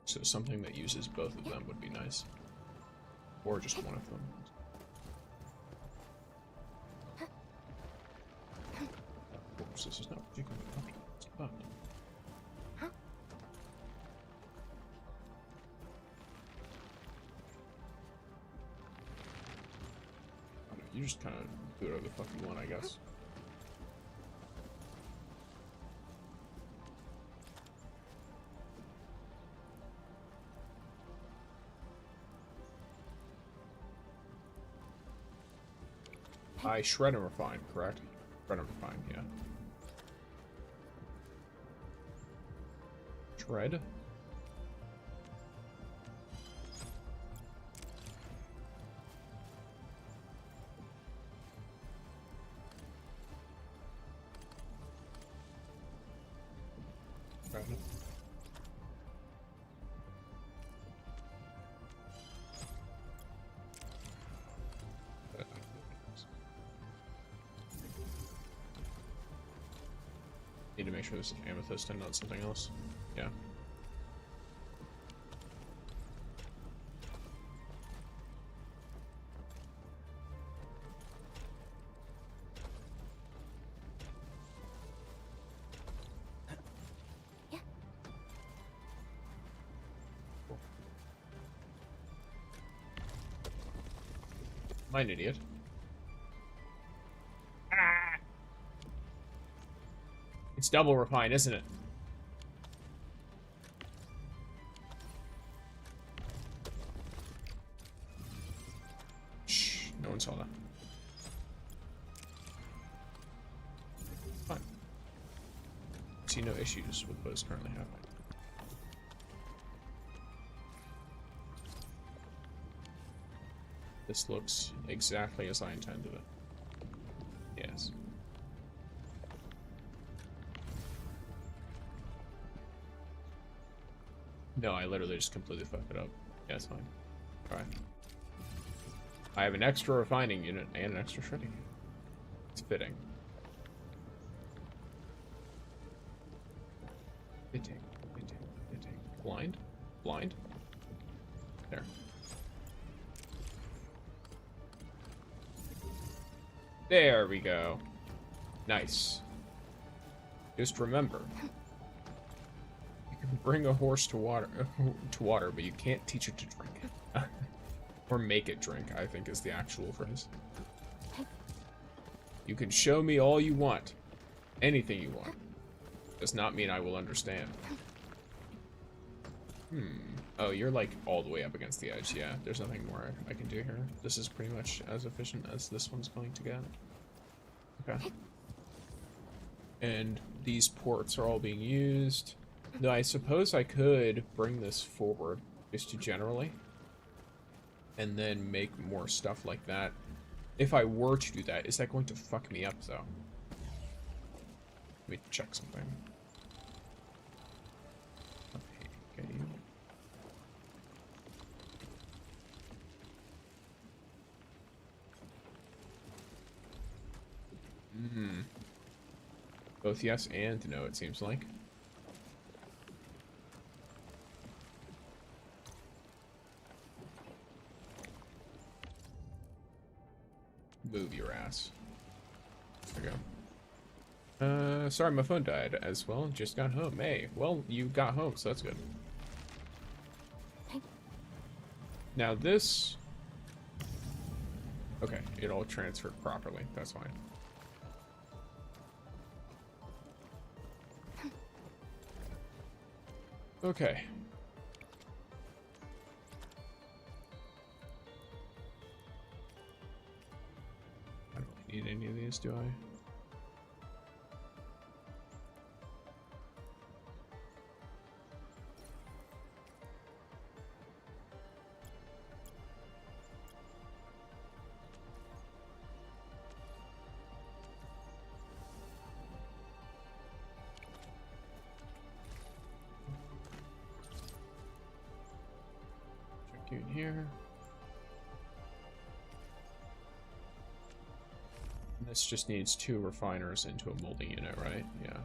So something that uses both of them would be nice. Or just one of them. Of course, this is not particularly optimized, but... You just kind of do whatever the fuck you want, I guess. I shred and refine, correct? Shred and refine, yeah. Shred. Shred. Need to make sure this is amethyst and not something else. Yeah. Am I an idiot? Ah! It's double refine, isn't it? Shh, no one saw that. Fine. See no issues with what is currently happening. This looks exactly as I intended it. Yes. No, I literally just completely fucked it up. Yeah, it's fine. Alright. I have an extra refining unit and an extra shredding unit. It's fitting. Fitting. Blind? Blind? There. There we go. Nice. Just remember, you can bring a horse to water, but you can't teach it to drink. Or make it drink, I think is the actual phrase. You can show me all you want. Anything you want. Does not mean I will understand. Oh, you're like all the way up against the edge. Yeah, there's nothing more I can do here. This is pretty much as efficient as this one's going to get. Okay. And these ports are all being used. No, I suppose I could bring this forward just to generally. And then make more stuff like that. If I were to do that, is that going to fuck me up though? Let me check something. Okay. Both yes and no, it seems like. Move your ass. There we go. Sorry, my phone died as well. Just got home. Hey, well, you got home, so that's good. Now this... Okay, it all transferred properly. That's fine. Okay. I don't really need any of these, do I? In here. And this just needs 2 refiners into a molding unit, right? Yeah.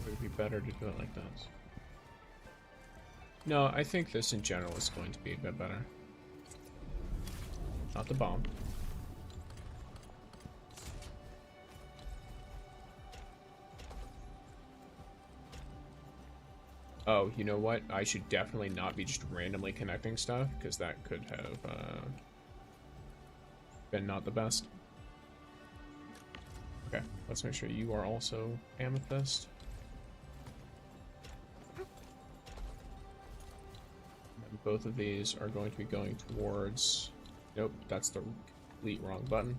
Would it be better to do it like this? No, I think this in general is going to be a bit better. Not the bomb. Oh, you know what? I should definitely not be just randomly connecting stuff, because that could have been not the best. Okay, let's make sure you are also amethyst. And both of these are going to be going towards... Nope, that's the complete wrong button.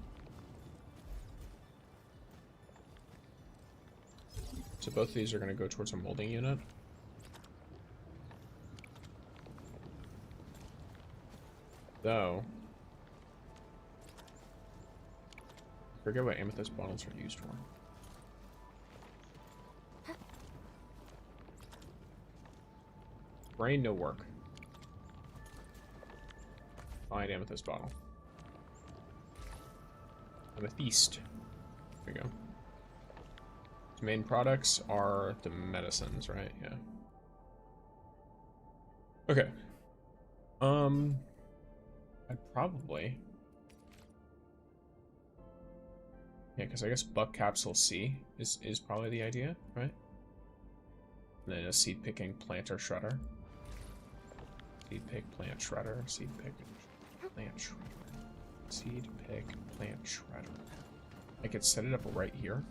So both of these are going to go towards a molding unit. Though, I forget what amethyst bottles are used for. Brain, no work. Find amethyst bottle. Amethyst. There we go. The main products are the medicines, right? Yeah. Okay. I'd probably... Yeah, because I guess Buck Capsule C is probably the idea, right? And then a seed picking planter shredder. Seed pick, plant shredder, seed pick, plant shredder. Seed pick, plant shredder. I could set it up right here,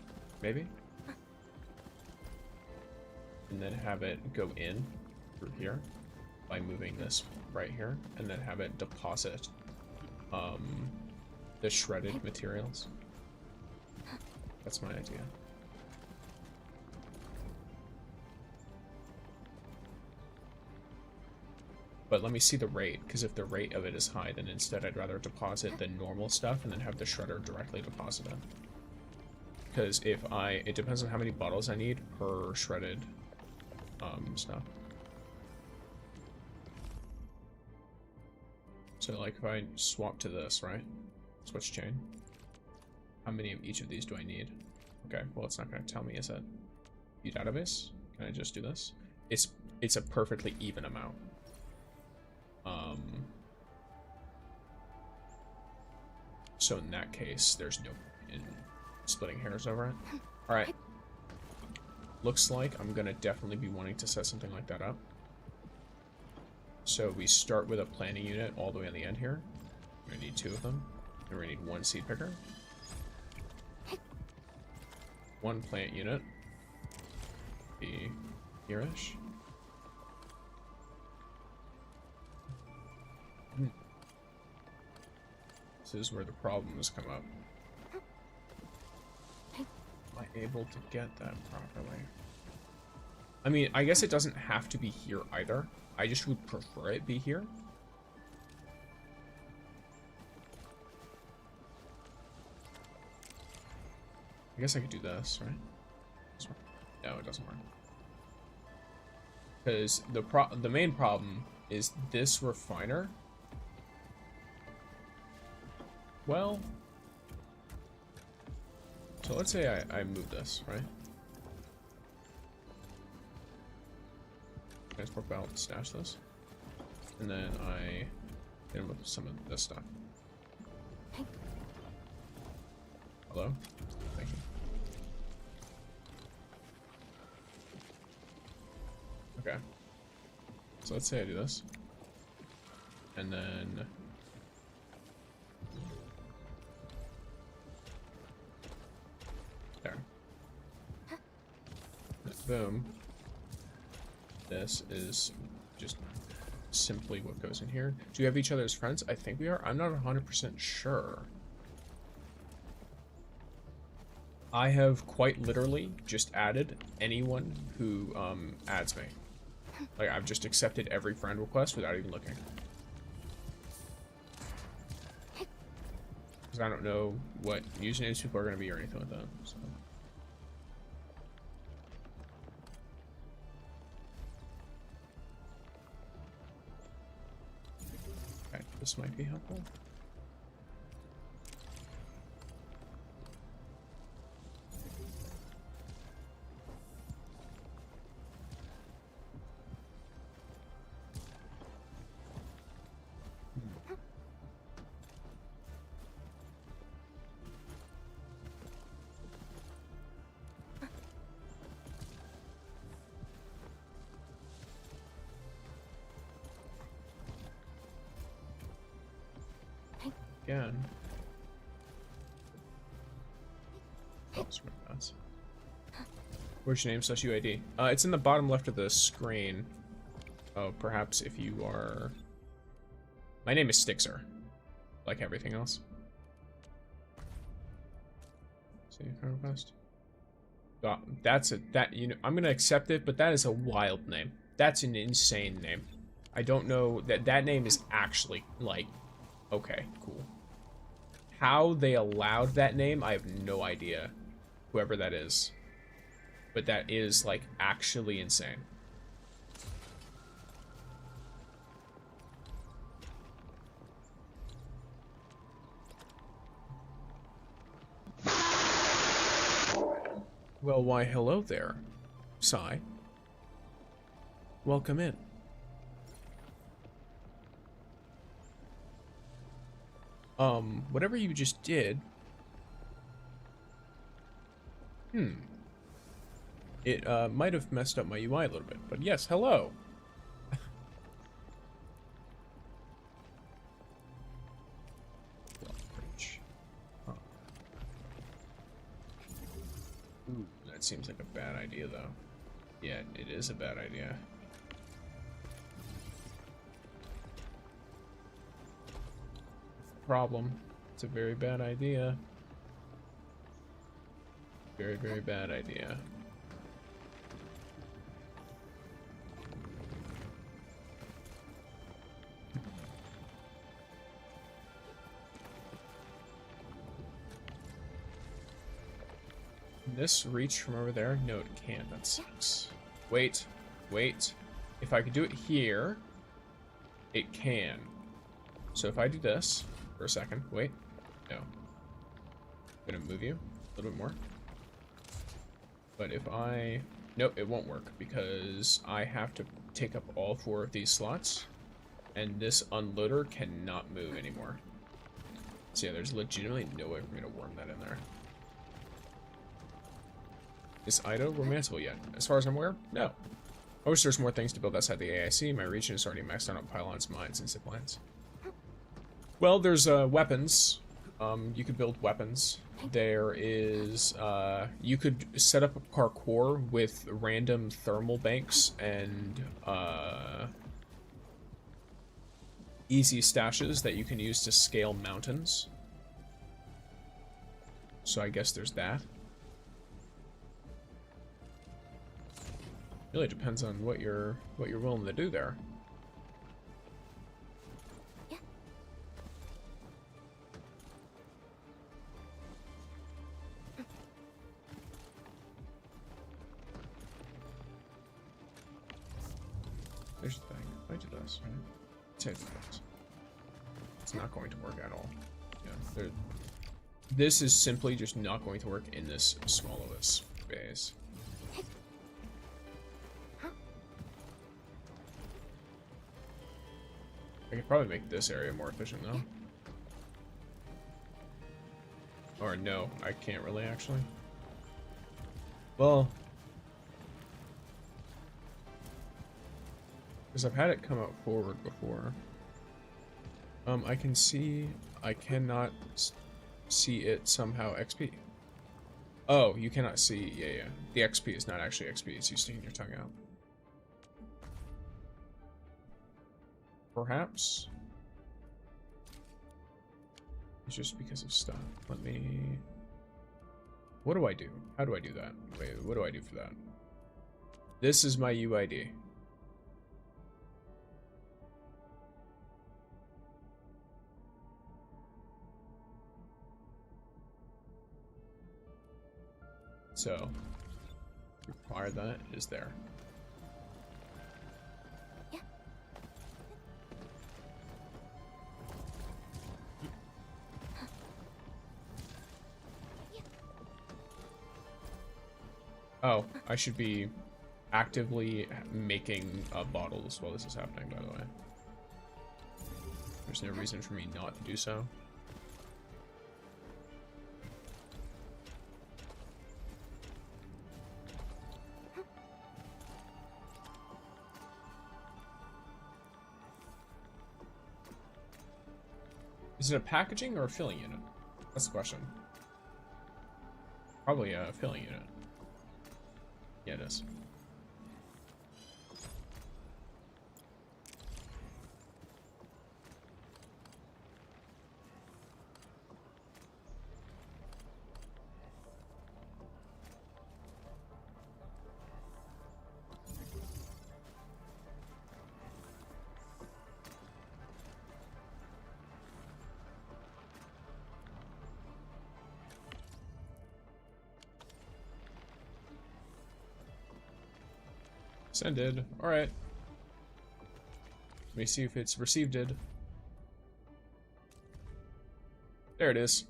maybe? And then have it go in through here by moving this right here, and then have it deposit the shredded materials. That's my idea. But let me see the rate, because if the rate of it is high, then instead I'd rather deposit the normal stuff and then have the shredder directly deposit it. Because if it depends on how many bottles I need per shredded stuff. So like if I swap to this, right? Switch chain. How many of each of these do I need? Okay, well it's not going to tell me, is it? View database? Can I just do this? It's a perfectly even amount. So in that case, there's no point in splitting hairs over it. Alright. Looks like I'm gonna definitely be wanting to set something like that up. So we start with a planting unit all the way on the end here. We're gonna need 2 of them. And we're gonna need 1 seed picker. 1 plant unit. Be here-ish. This is where the problems come up. Am I able to get that properly? I mean, I guess it doesn't have to be here either. I just would prefer it be here. I guess I could do this, right? This one. No, it doesn't work. Because the main problem is this refiner. Well, so let's say I move this, right? Transport belt, stash this. And then I hit him with some of this stuff. Hello? Thank you. Okay. So let's say I do this. And then... there. Boom. This is just simply what goes in here. Do you have each other's friends? I think we are. I'm not 100% sure. I have quite literally just added anyone who adds me. Like, I've just accepted every friend request without even looking. Because I don't know what usernames people are going to be or anything like that. So. Okay, this might be helpful. again. Oh, screw that. Where's your name / UID? It's in the bottom left of the screen. Oh, perhaps if you are... My name is Stixer. Like everything else. See, friend request. Oh, that's a... you know, I'm gonna accept it, but that is a wild name. That's an insane name. I don't know... That name is actually, like... Okay, cool. How they allowed that name, I have no idea. Whoever that is. But that is, like, actually insane. Well, why, hello there, Sai. Welcome in. Whatever you just did... It might have messed up my UI a little bit, but yes, hello. Huh. Ooh, that seems like a bad idea, though. Yeah, it is a bad idea. Problem. It's a very bad idea. Very, very bad idea. Can this reach from over there? No, it can't. That sucks. Wait. Wait. If I could do it here, it can. So if I do this for a second. Wait. No. I'm gonna move you a little bit more. But if I... Nope, it won't work because I have to take up all 4 of these slots. And this unloader cannot move anymore. So yeah, there's legitimately no way for me to worm that in there. Is Ido romanceable yet? As far as I'm aware, no. I wish there's more things to build outside the AIC. My region is already maxed out on pylons, mines, and zip lines. Well, there's weapons. You could build weapons. There is, you could set up a parkour with random thermal banks and, easy stashes that you can use to scale mountains. So I guess there's that. Really depends on what you're willing to do there. Yeah. There's the thing. I do this, right? Say this. It's not going to work at all. Yeah. This is simply just not going to work in this small of a space. I could probably make this area more efficient, though. Or no, I can't really, actually. Well... because I've had it come out forward before. I can see... I cannot see it somehow XP. Oh, you cannot see... Yeah. The XP is not actually XP, it's you sticking your tongue out. Perhaps it's just because of stuff. Let me... What do I do? How do I do that? Wait, what do I do for that? This is my UID. So, require that is there. Oh, I should be actively making bottles while this is happening, by the way. There's no reason for me not to do so. Is it a packaging or a filling unit? That's the question. Probably a filling unit. Yeah, it is. Sended. Alright. Let me see if it's received. There it is.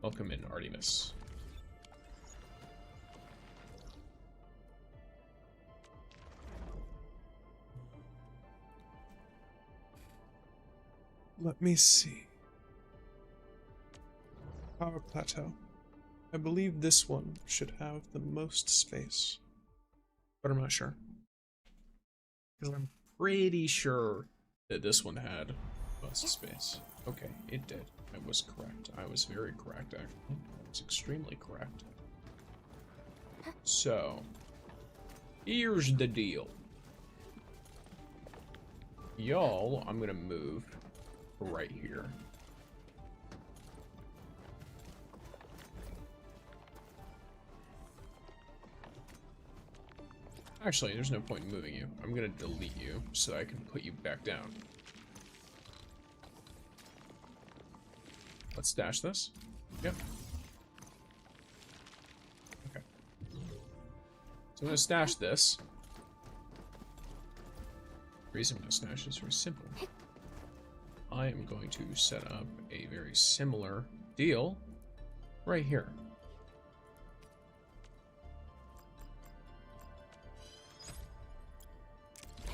Welcome in, Artemis. Let me see. Power plateau. I believe this one should have the most space. But I'm not sure. Because I'm pretty sure that this one had most space. Okay, it did. I was correct. I was very correct, actually. I was extremely correct. So, here's the deal. Y'all, I'm gonna move right here. Actually, there's no point in moving you. I'm gonna delete you so I can put you back down. Let's stash this. Yep. Okay. So I'm gonna stash this. The reason I'm gonna stash this is very simple. I am going to set up a very similar deal right here.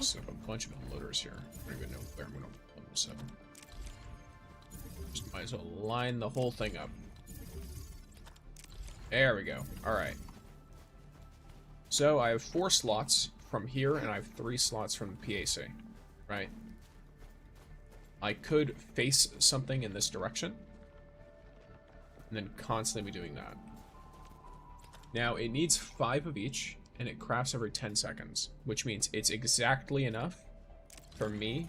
Set up a bunch of unloaders here. I don't even know where I'm gonna put them, so just might as well line the whole thing up. There we go. Alright. So I have 4 slots from here, and I have 3 slots from the PAC. Right? I could face something in this direction, and then constantly be doing that. Now, it needs 5 of each, and it crafts every 10 seconds, which means it's exactly enough for me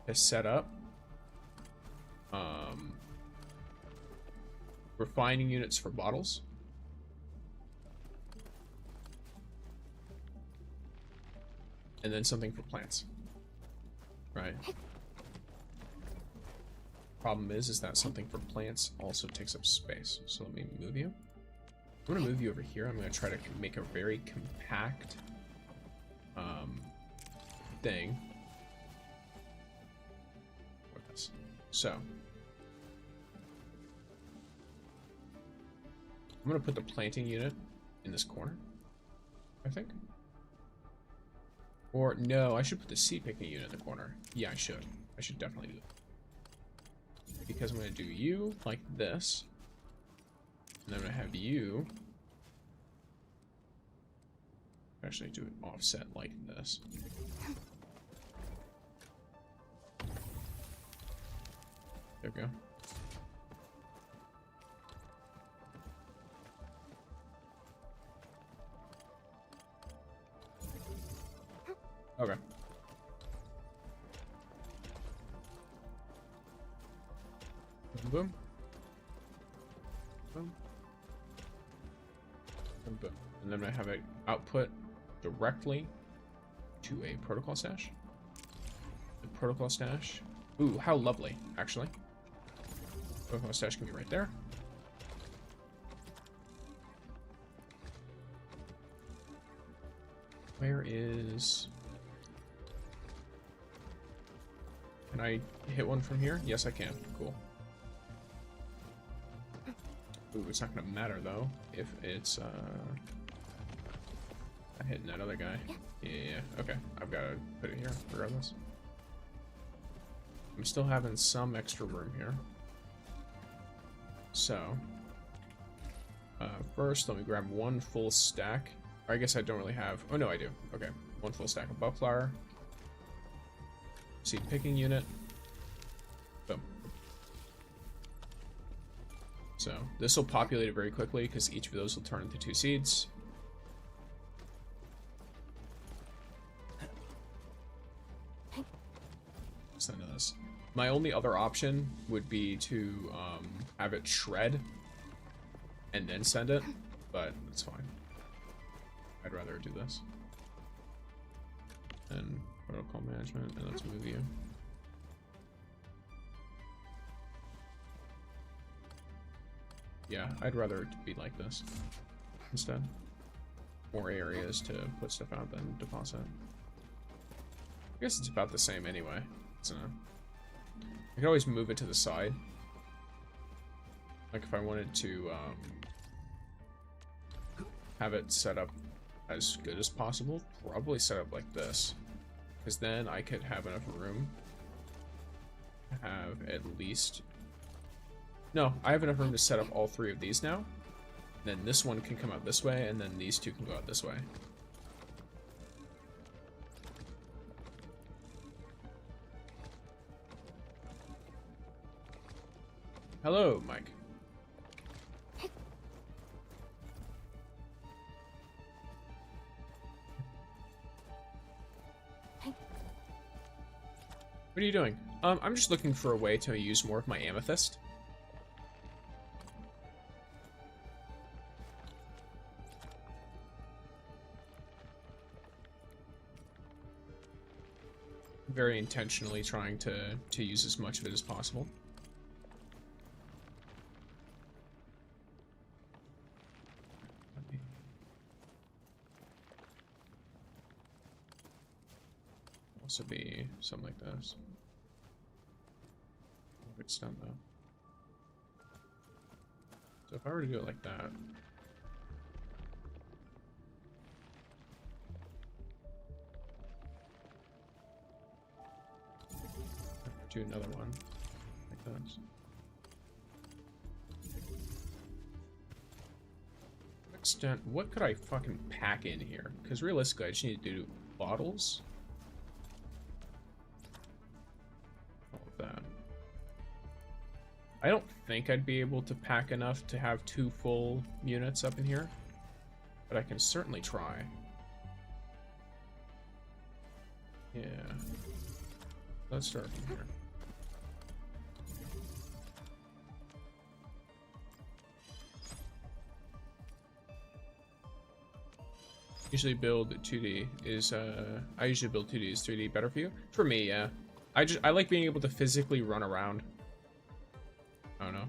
to set up refining units for bottles. And then something for plants. Right? Problem is that something for plants also takes up space. So let me move you. I'm gonna move you over here. I'm gonna try to make a very compact thing with this. So I'm gonna put the planting unit in this corner, I think. Or no, I should put the seed picking unit in the corner. Yeah, I should. I should definitely do that. Because I'm gonna do you like this. And I'm gonna have you actually do it offset like this. There we go. Okay. Boom. Boom. And boom. And then I have an output directly to a protocol stash. The protocol stash. Ooh, how lovely, actually. Protocol stash can be right there. Where is... Can I hit one from here? Yes, I can. Cool. Ooh, it's not gonna matter, though, if it's, I'm hitting that other guy. Yeah, okay. I've got to put it here, regardless. I'm still having some extra room here. So, first, let me grab 1 full stack. Or I guess I don't really have... Oh, no, I do. Okay. 1 full stack of buff flower. Seed picking unit. Boom. So this will populate it very quickly because each of those will turn into 2 seeds. Send this. My only other option would be to have it shred and then send it, but that's fine. I'd rather do this. And protocol management, and let's move you. Yeah, I'd rather it be like this instead. More areas to put stuff out than deposit. I guess it's about the same anyway, isn't it? I could always move it to the side. Like if I wanted to have it set up as good as possible, probably set up like this. Because then I could have enough room to have at least... No, I have enough room to set up all 3 of these now. Then this one can come out this way, and then these 2 can go out this way. Hello, Mike. What are you doing? I'm just looking for a way to use more of my amethyst. Very intentionally trying to use as much of it as possible. Also be something like this. It's done though. So if I were to do it like that. Do another one like this. Extent, what could I fucking pack in here? Because realistically, I just need to do bottles. All of that. I don't think I'd be able to pack enough to have 2 full units up in here, but I can certainly try. Yeah. Let's start from here. Usually build 2D is I usually build 2D is 3D better for you? For me, yeah. I like being able to physically run around. I don't know.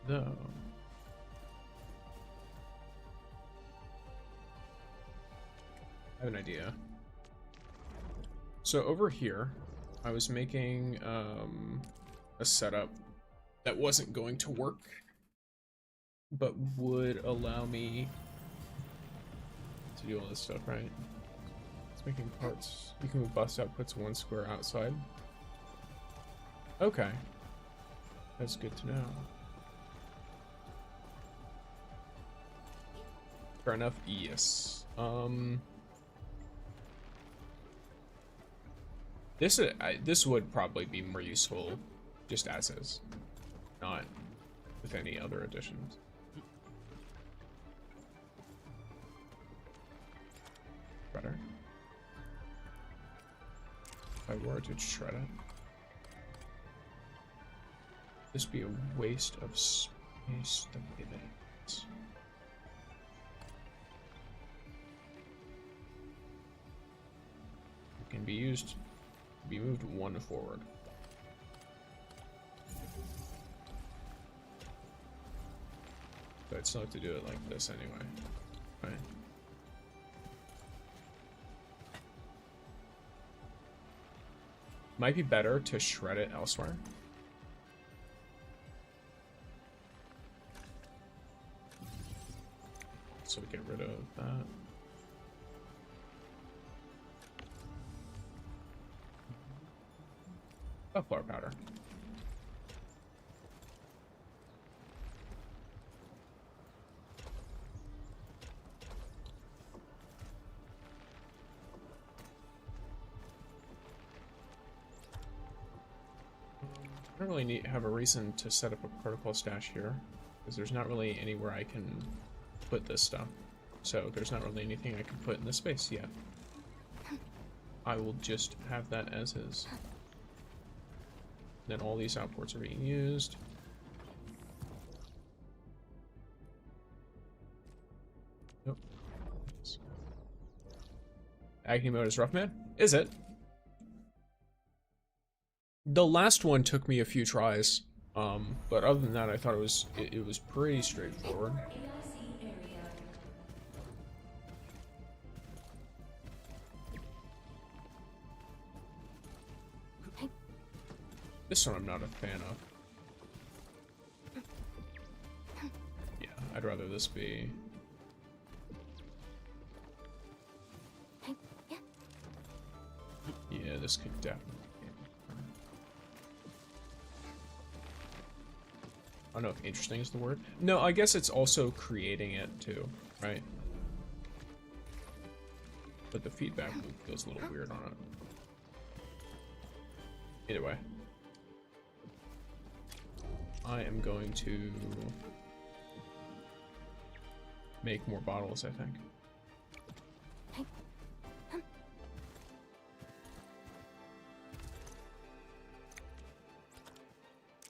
Though I have an idea. So over here, I was making a setup that wasn't going to work, but would allow me to do all this stuff, right? It's making parts. You can move bus outputs 1 square outside. Okay. That's good to know. Fair enough, yes. This would probably be more useful just as is, not with any other additions. Better. If I were to shred it, this be a waste of space the way that it is. It can be used. Be moved 1 forward. But I'd still have to do it like this anyway, right? Might be better to shred it elsewhere. So we get rid of that. Flower powder. don't really have a reason to set up a protocol stash here, because there's not really anywhere I can put this stuff. So there's not really anything I can put in this space yet. I will just have that as is. Then all these outports are being used. Nope. Agony mode is rough, man. Is it? The last one took me a few tries, but other than that, I thought it was pretty straightforward. This one I'm not a fan of. Yeah, I'd rather this be. Yeah, this could definitely. I don't know if interesting is the word. No, I guess it's also creating it too, right? But the feedback loop feels a little weird on it. Either way. I am going to make more bottles, I think.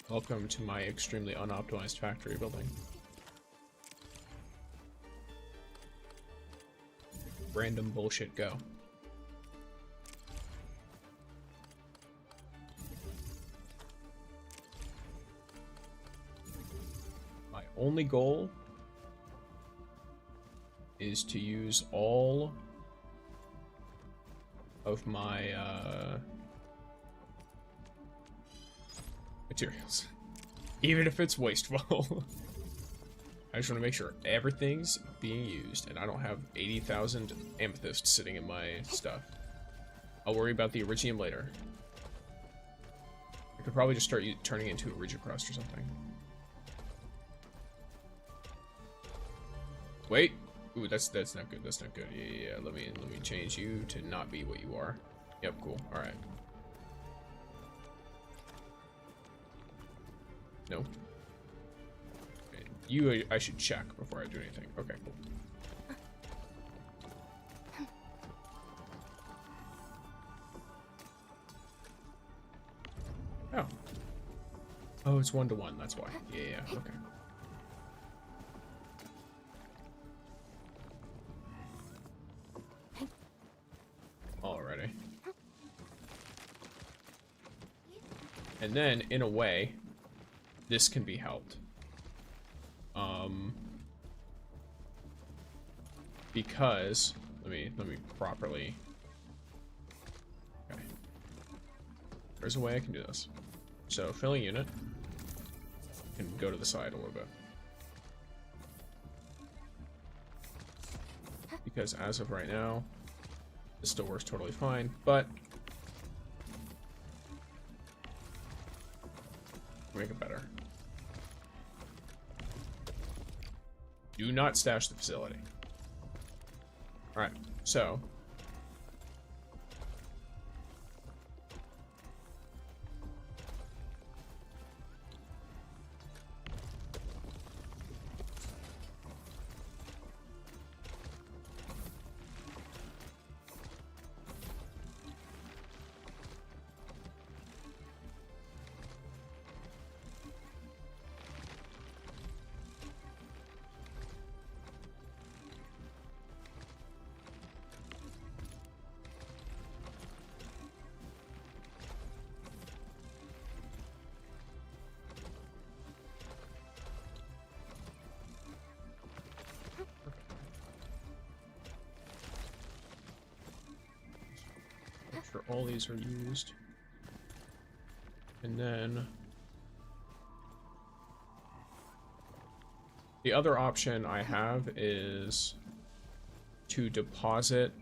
Welcome to my extremely unoptimized factory building. Random bullshit go. My only goal is to use all of my materials, even if it's wasteful. I just want to make sure everything's being used and I don't have 80,000 amethysts sitting in my stuff. I'll worry about the Iridium later. I could probably just start turning it into a Iridium crust or something. Wait. Ooh, that's not good. That's not good. Yeah. Let me change you to not be what you are. Yep, cool. All right. No. Okay. You, I should check before I do anything. Okay, cool. Oh. Oh, it's 1-to-1. That's why. Yeah. Okay. Alrighty. And then, in a way, this can be helped. Because let me properly. Okay. There's a way I can do this. So filling unit can go to the side a little bit. Because as of right now, this still works totally fine, but make it better. Do not stash the facility. Alright, so sure all these are used. And then the other option I have is to deposit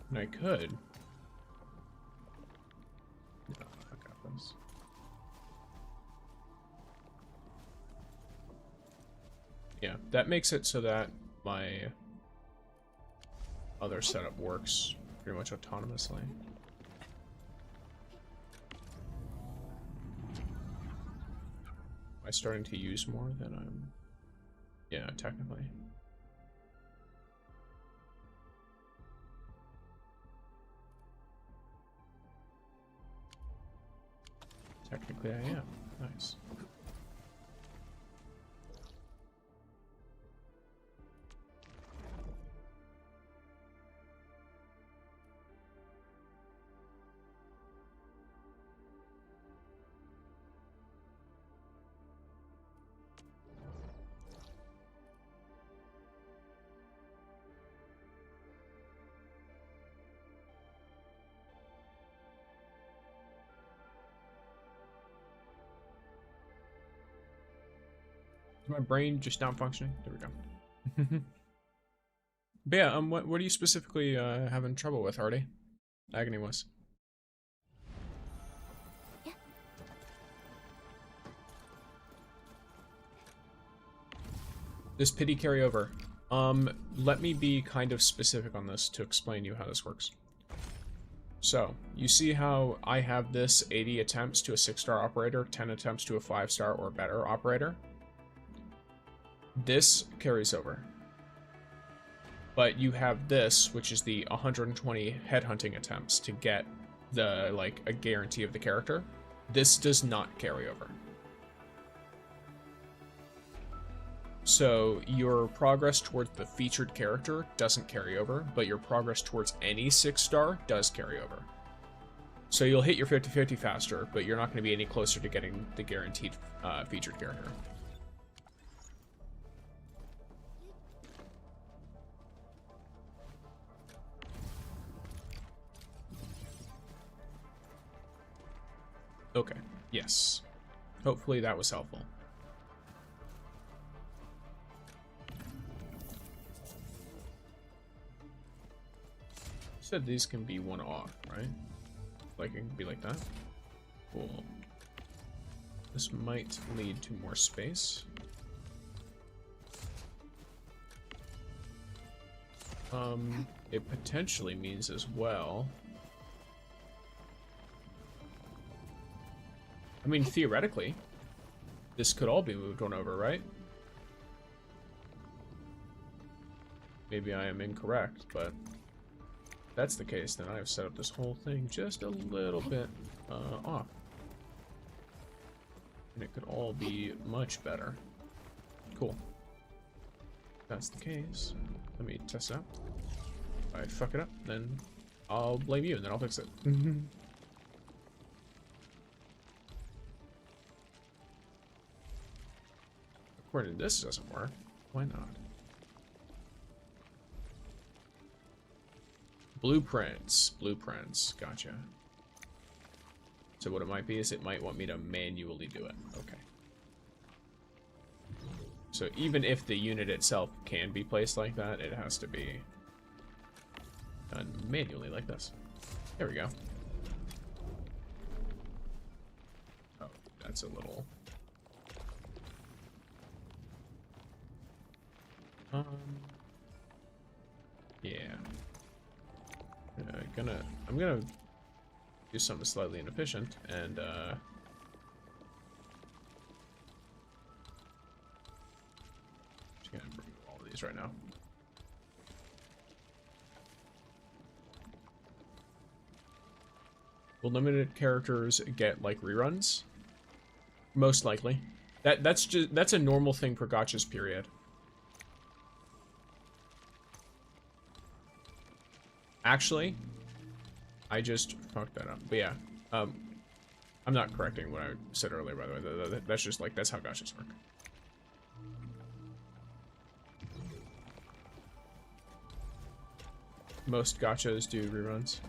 and I could. No, I got this. Yeah, that makes it so that my other setup works pretty much autonomously. Am I starting to use more than I'm... Yeah, technically. Technically I am. Nice. Is my brain just not functioning? There we go. But yeah, what are you specifically having trouble with, Hardy? Agony was. Does pity carry over? Let me be kind of specific on this to explain you how this works. So, you see how I have this 80 attempts to a 6-star operator, 10 attempts to a 5-star or better operator? This carries over. But you have this, which is the 120 headhunting attempts to get the, like, a guarantee of the character. This does not carry over. So your progress towards the featured character doesn't carry over, but your progress towards any 6-star does carry over. So you'll hit your 50-50 faster, but you're not going to be any closer to getting the guaranteed featured character. Okay, yes. Hopefully that was helpful. Said these can be one off, right? Like it can be like that. Cool. This might lead to more space. It potentially means as well. I mean, theoretically, this could all be moved on over, right? Maybe I am incorrect, but if that's the case, then I've set up this whole thing just a little bit off. And it could all be much better. Cool. If that's the case, let me test it out. If I fuck it up, then I'll blame you, and then I'll fix it. According to this, doesn't work. Why not? Blueprints. Blueprints. Gotcha. So what it might be is it might want me to manually do it. Okay. So even if the unit itself can be placed like that, it has to be done manually like this. There we go. Oh, that's a little... yeah. I'm gonna do something slightly inefficient and just gonna remove all of these right now. Will limited characters get like reruns? Most likely. That's a normal thing for gachas, period. Actually, I just fucked that up. But yeah, I'm not correcting what I said earlier, by the way. That's just like, that's how gachas work. Most gachas do reruns.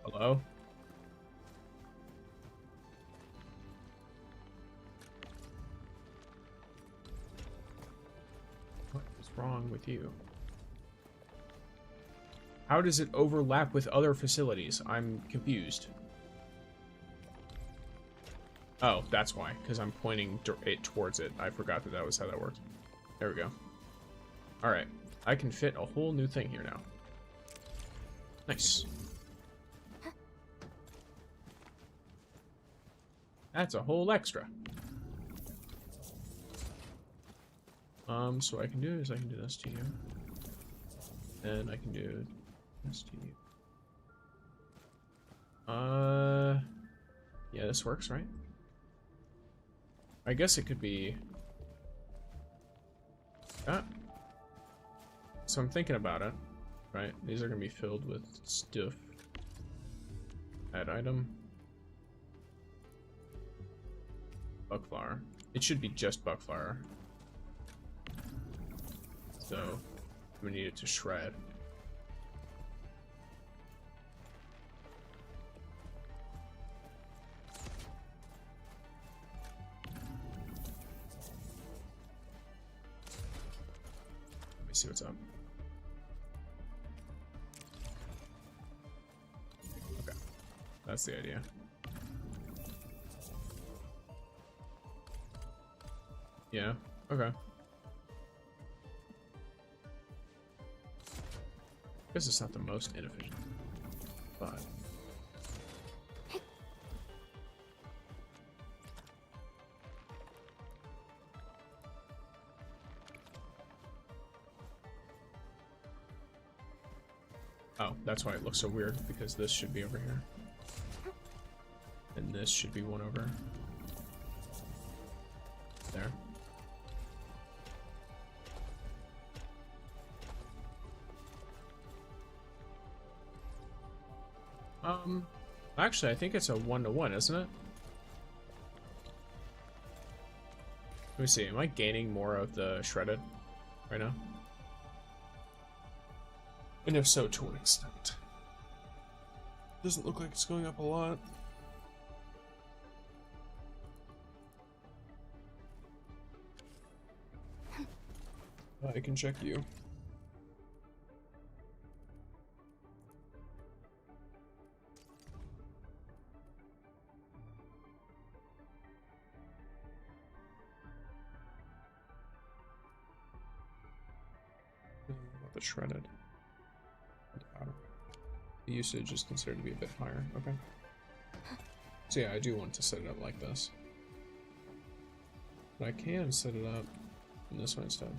Hello? What is wrong with you? How does it overlap with other facilities? I'm confused. Oh, that's why, because I'm pointing it towards it. I forgot that that was how that worked. There we go. Alright, I can fit a whole new thing here now. Nice. That's a whole extra. So what I can do is I can do this to you. And I can do this to you. Yeah, this works, right? I guess it could be... Ah. So I'm thinking about it, right? These are gonna be filled with stuff. Add item. Buckflower. It should be just buckflower. So we need it to shred. Let me see what's up. Okay, that's the idea. Yeah, okay. I guess it's not the most inefficient, but... Oh, that's why it looks so weird, because this should be over here. And this should be one over there. Actually, I think it's a 1-to-1, isn't it? Let me see, am I gaining more of the shredded right now? And if so, to what extent? Doesn't look like it's going up a lot. I can check you. The shredded. The usage is considered to be a bit higher. Okay. So yeah, I do want to set it up like this. But I can set it up in this one instead.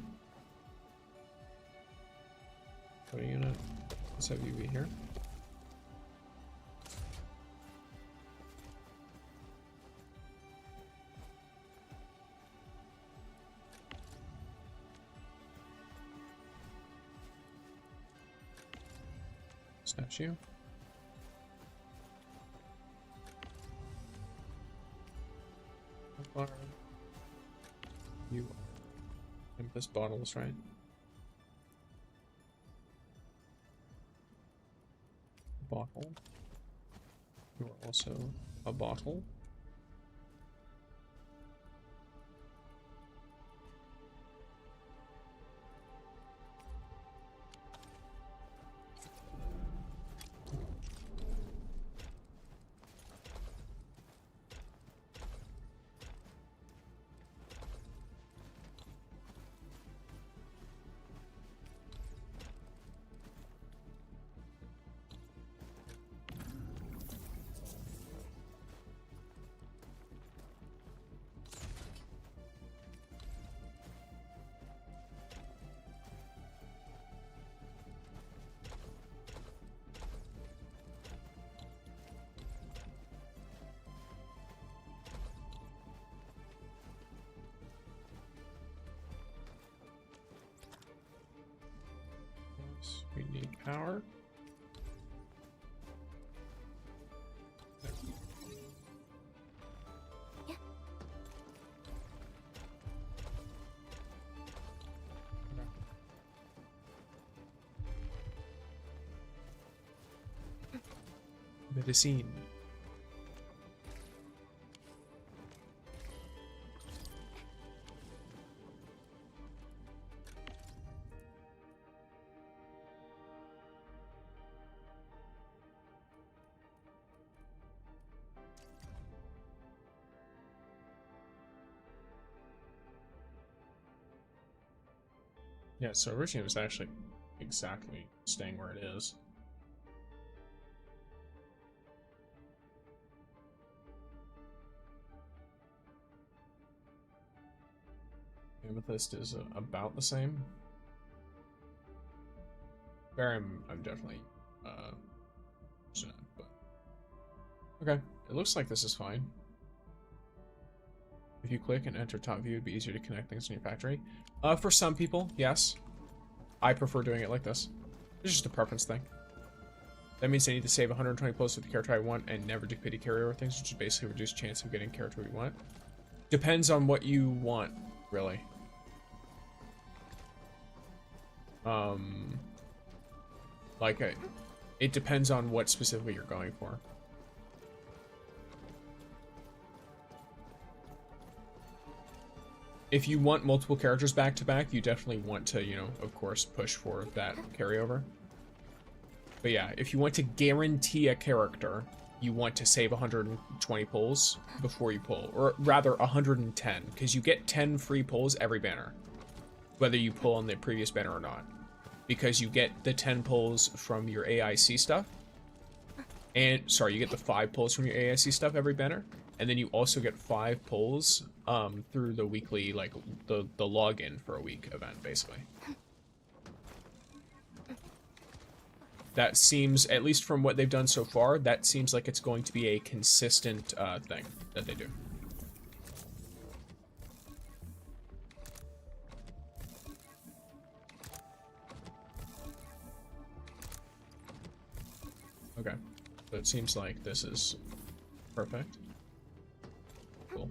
Putting in it. Let's have you be here. Snatch you. How far? You are. And this bottles, right? Bottle. You are also a bottle. We need power. Yeah. Medicine. Yeah, so originally it was actually exactly staying where it is. Amethyst is about the same. Fair, I'm definitely but okay, it looks like this is fine. If you click and enter top view, it'd be easier to connect things in your factory. For some people, yes. I prefer doing it like this. It's just a preference thing. That means I need to save 120 pulls with the character I want and never duplicate carryover things, which is basically reduced chance of getting character we want. Depends on what you want, really. It depends on what specifically you're going for. If you want multiple characters back to back, you definitely want to, you know, of course, push for that carryover. But yeah, if you want to guarantee a character, you want to save 120 pulls before you pull, or rather 110, because you get 10 free pulls every banner, whether you pull on the previous banner or not, because you get the 10 pulls from your AIC stuff, and sorry, you get the 5 pulls from your AIC stuff every banner, and then you also get 5 pulls through the weekly, like the login for a week event, basically. That seems, at least from what they've done so far, that seems like it's going to be a consistent thing that they do. Okay, so it seems like this is perfect. Cool.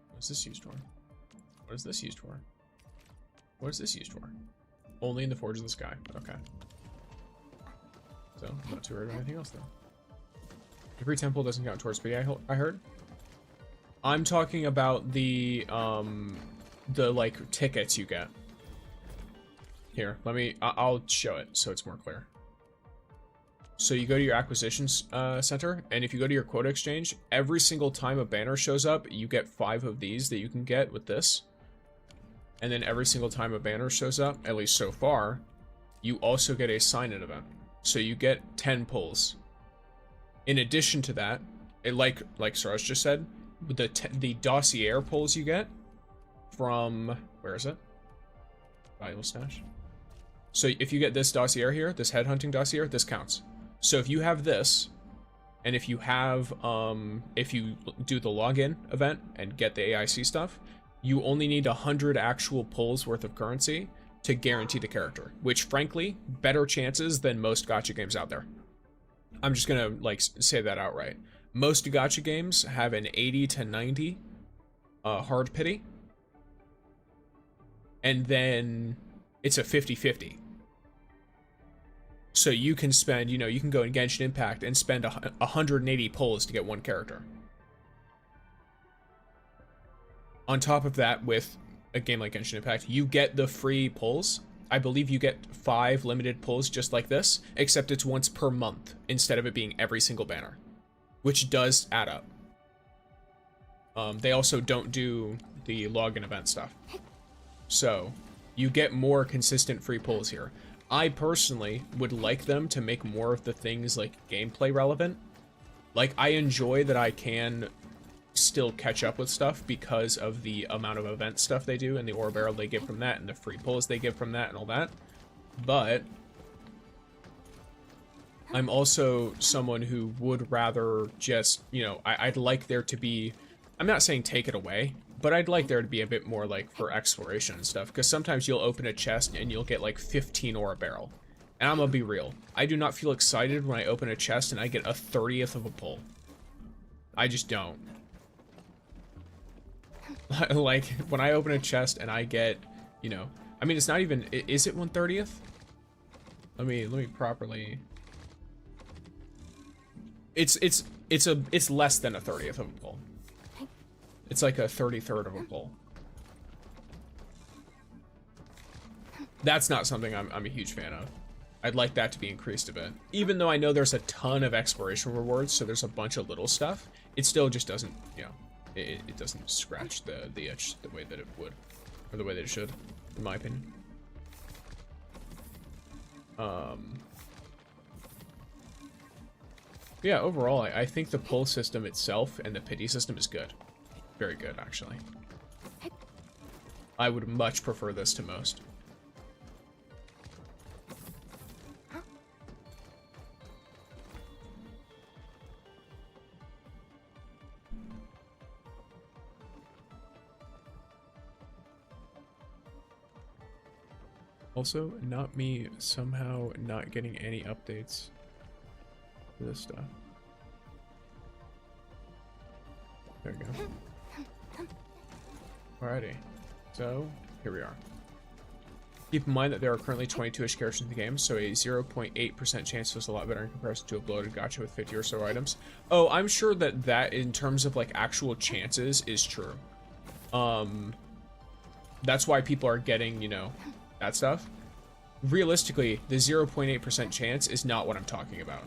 What is this used for? What is this used for? What is this used for? Only in the Forge of the Sky. Okay. So, not too worried about anything else, though. Every temple doesn't count towards speed, I heard. I'm talking about the like, tickets you get. Here, I'll show it so it's more clear. So you go to your acquisitions center, and if you go to your quota exchange, every single time a banner shows up, you get 5 of these that you can get with this. And then every single time a banner shows up, at least so far, you also get a sign-in event. So you get 10 pulls. In addition to that, like Saraj just said, the dossier pulls you get from, where is it? Valuable stash. So if you get this dossier here, this headhunting dossier, this counts. So if you have this, and if you have, if you do the login event and get the AIC stuff, you only need 100 actual pulls worth of currency to guarantee the character, which frankly, better chances than most gacha games out there. I'm just gonna like say that outright. Most gacha games have an 80 to 90 hard pity, and then it's a 50-50. So you can spend, you know, you can go in Genshin Impact and spend 180 pulls to get one character. On top of that, with a game like Genshin Impact, you get the free pulls. I believe you get 5 limited pulls just like this, except it's once per month instead of it being every single banner, which does add up. They also don't do the login event stuff. So you get more consistent free pulls here. I personally would like them to make more of the things like gameplay relevant. Like, I enjoy that I can still catch up with stuff because of the amount of event stuff they do and the ore barrel they get from that and the free pulls they get from that and all that. But I'm also someone who would rather just, you know, I'd like there to be, I'm not saying take it away, but I'd like there to be a bit more, like, for exploration and stuff, because sometimes you'll open a chest and you'll get, like, 15 ore barrel. And I'm gonna be real. I do not feel excited when I open a chest and I get a 30th of a pull. I just don't. Like, when I open a chest and I get, you know, I mean, it's not even, is it 1/30th? Let me properly... It's It's less than a 30th of a pull. It's like a 33rd of a pull. That's not something I'm a huge fan of. I'd like that to be increased a bit. Even though I know there's a ton of exploration rewards, so there's a bunch of little stuff, it still just doesn't, you know, it doesn't scratch the itch the way that it would, or the way that it should, in my opinion. Yeah, overall, I think the pull system itself and the pity system is good. Very good, actually. I would much prefer this to most. Also, not me somehow not getting any updates for this stuff. There we go. Alrighty, so here we are. Keep in mind that there are currently 22-ish characters in the game, so a 0.8% chance is a lot better in comparison to a bloated gacha with 50 or so items. Oh, I'm sure that in terms of like actual chances is true. That's why people are getting, you know, that stuff. Realistically, the 0.8% chance is not what I'm talking about.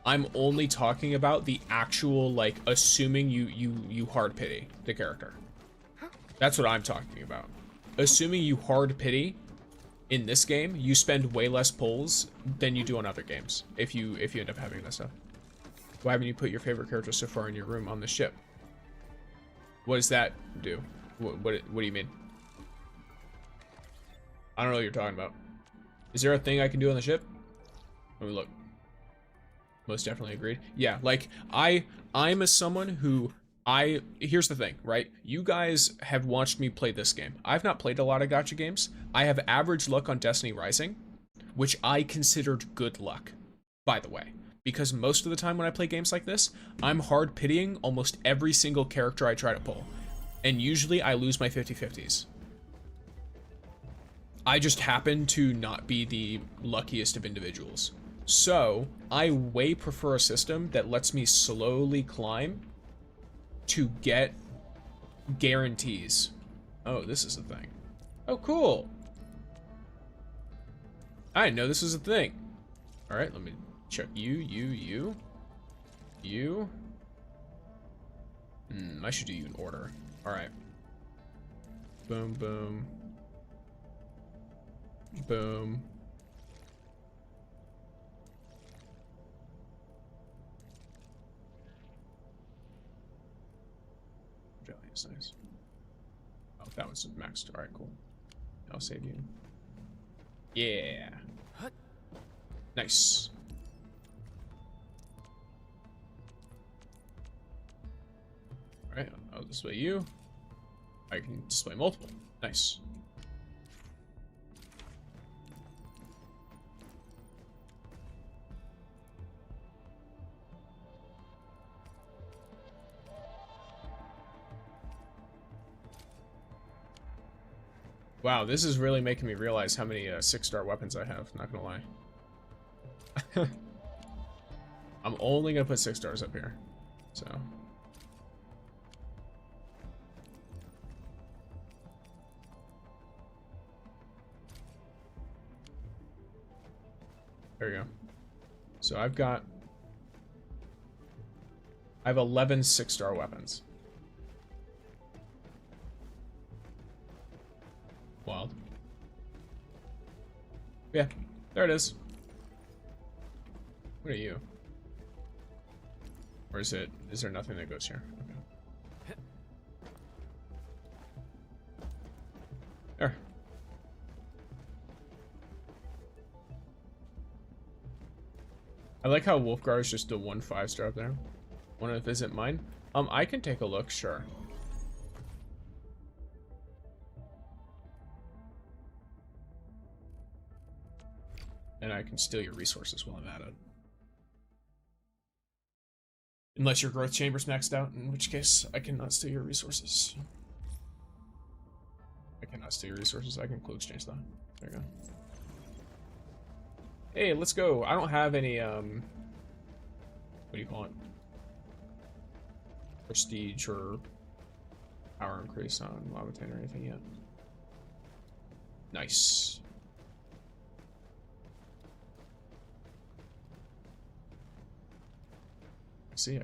I'm only talking about the actual, like, assuming you hard pity the character. That's what I'm talking about. Assuming you hard pity in this game, you spend way less pulls than you do on other games if you end up having that stuff. Why haven't you put your favorite character so far in your room on the ship? What does that do? What do you mean? I don't know what you're talking about. Is there a thing I can do on the ship? Let me look. Most definitely agreed. Yeah, like I'm as someone who here's the thing, right? You guys have watched me play this game. I've not played a lot of gacha games. I have average luck on Destiny Rising, which I considered good luck, by the way. Because most of the time when I play games like this, I'm hard pitying almost every single character I try to pull. And usually I lose my 50-50s. I just happen to not be the luckiest of individuals. So, I way prefer a system that lets me slowly climb to get guarantees. Oh, this is a thing. Oh, cool. I didn't know this was a thing. All right, let me check you. I should do you in order. All right. Boom, boom. Boom. Jelly is nice. Oh, that was maxed. Alright, cool. I'll save you. Yeah. Nice. Alright, I'll display you. I can display multiple. Nice. Wow, this is really making me realize how many 6-star weapons I have, not gonna lie. I'm only gonna put 6 stars up here, so. There we go. So I have 11 6-star weapons. Wild. Yeah, there it is. What are you? Or is there nothing that goes here? Okay. There. I like how Wolfgar is just the 1 5-star up there. Want to visit mine? I can take a look, sure. And I can steal your resources while I'm at it. Unless your growth chamber's maxed out, in which case I cannot steal your resources. I cannot steal your resources. I can close exchange that. There you go. Hey, let's go. I don't have any, what do you call it? prestige or power increase on Levitate or anything yet. Nice. I see.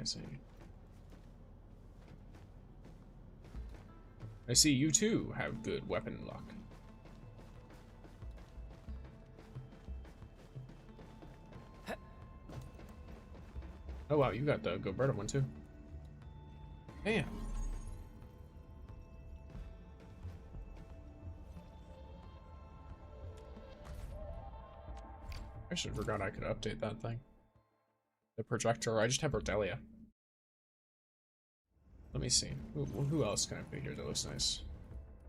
I see you too have good weapon luck. Oh wow, you got the Gilberta one too. Damn. I should have forgot I could update that thing. The projector. I just have Rodelia. Let me see. Who else can I pick here that looks nice?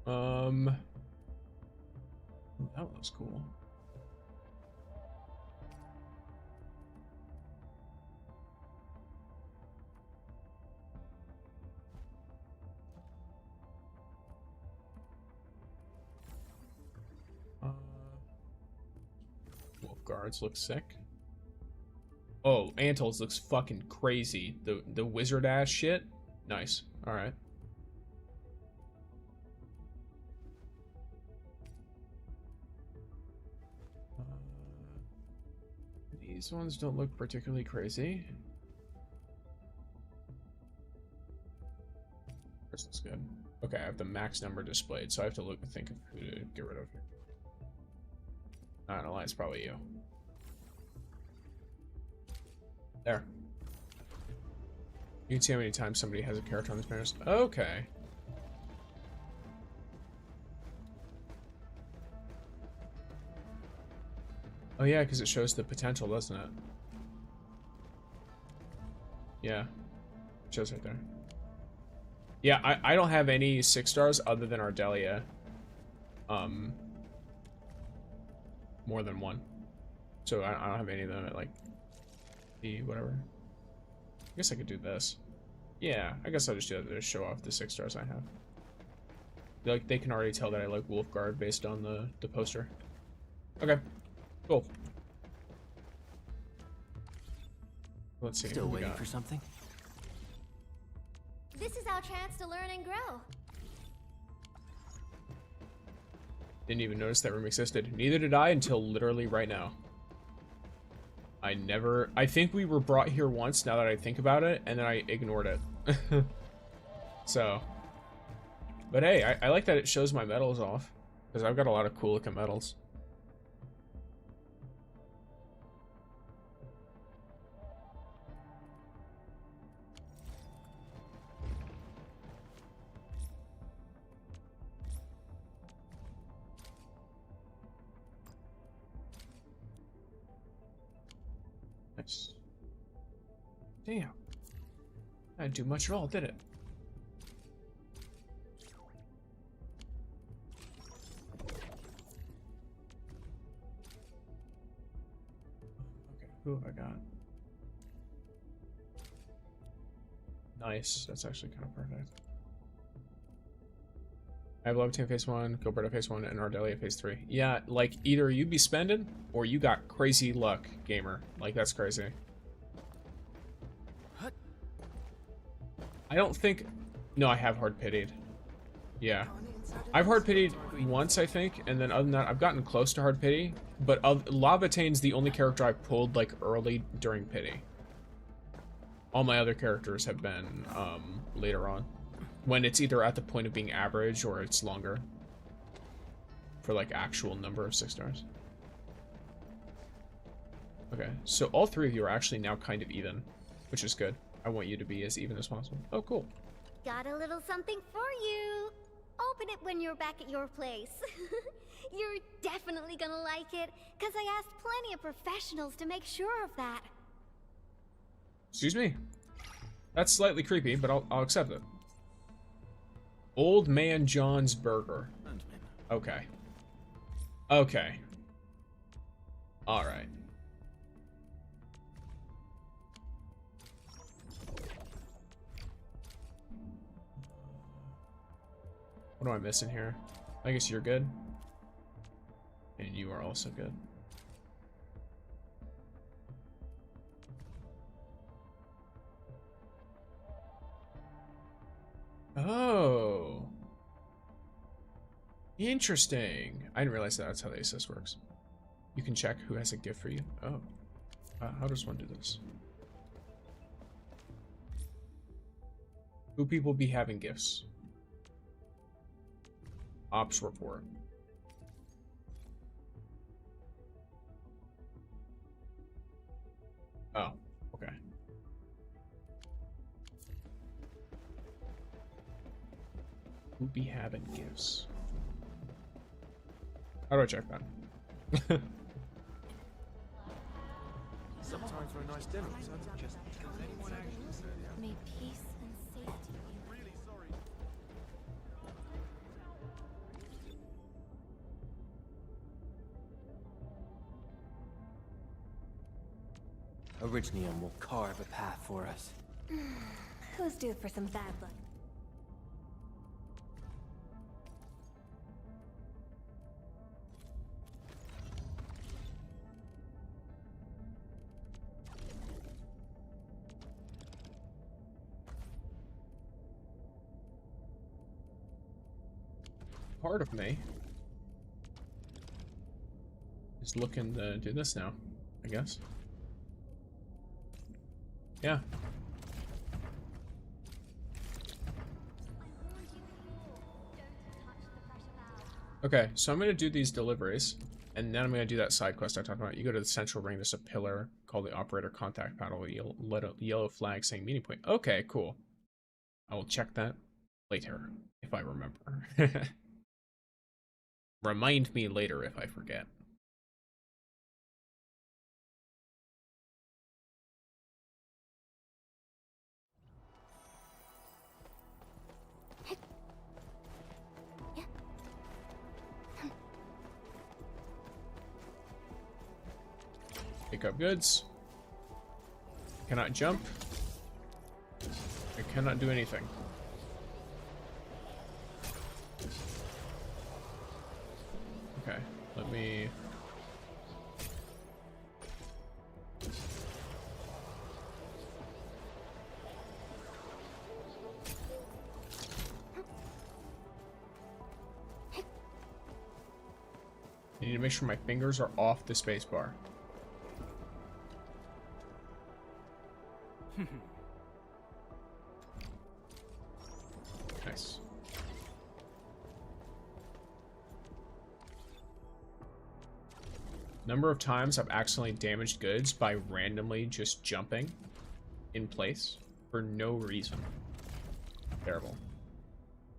Ooh, that one looks cool. Wolf Guards look sick. Oh, Antles looks fucking crazy. The wizard ass shit. Nice. All right. These ones don't look particularly crazy. This looks good. Okay, I have the max number displayed, so I have to think of who to get rid of here. I don't know, it's probably you. There. You can see how many times somebody has a character on this banners. Okay. Oh yeah, because it shows the potential, doesn't it? Yeah. It shows right there. Yeah, I don't have any 6 stars other than Ardelia. More than one. So I don't have any of them at like the whatever. I guess I could do this. Yeah, I guess I'll just do that to show off the 6 stars I have. Like they can already tell that I like Wolfguard based on the poster. Okay, cool. Let's see. Still waiting for something? This is our chance to learn and grow. Didn't even notice that room existed. Neither did I until literally right now. I think we were brought here once, now that I think about it, and then I ignored it. So. But hey, I like that it shows my medals off. Because I've got a lot of cool looking medals. Nice. Damn. I didn't do much at all, did it? Okay, who have I got? Nice. That's actually kind of perfect. I have Levitan phase 1, Gilberta phase 1, and Ardelia phase 3. Yeah, like, either you be spending, or you got crazy luck, gamer. Like, that's crazy. I don't think... No, I have hard pitied. Yeah. I've hard pitied once, I think, and then other than that, I've gotten close to hard pity, but Lavatane's the only character I pulled, like, early during pity. All my other characters have been, later on. When it's either at the point of being average or it's longer. For like actual number of 6 stars. Okay, so all 3 of you are actually now kind of even, which is good. I want you to be as even as possible. Oh, cool. Got a little something for you. Open it when you're back at your place. You're definitely gonna like it, because I asked plenty of professionals to make sure of that. Excuse me? That's slightly creepy, but I'll accept it. Old Man John's Burger. Okay. Okay. Alright. What am I missing here? I guess you're good. And you are also good. Interesting. I didn't realize that's how the assist works. You can check who has a gift for you. Oh. How does one do this? Who people be having gifts? Ops report. Oh, okay. Who be having gifts? How do I check that? Sometime for a nice dinner. Just anyone actually say the May peace and safety be really sorry. Orignium will carve a path for us. Who's due for some bad luck? Part of me is looking to do this now, I guess. Yeah. Okay, so I'm gonna do these deliveries, and then I'm gonna do that side quest I talked about. You go to the central ring, there's a pillar called the operator contact panel, yellow flag saying meeting point. Okay, cool. I will check that later, if I remember. Remind me later if I forget. Pick up goods. Cannot jump. I cannot do anything. Okay, let me... I need to make sure my fingers are off the spacebar. Nice. Number of times I've accidentally damaged goods by randomly just jumping in place for no reason. Terrible.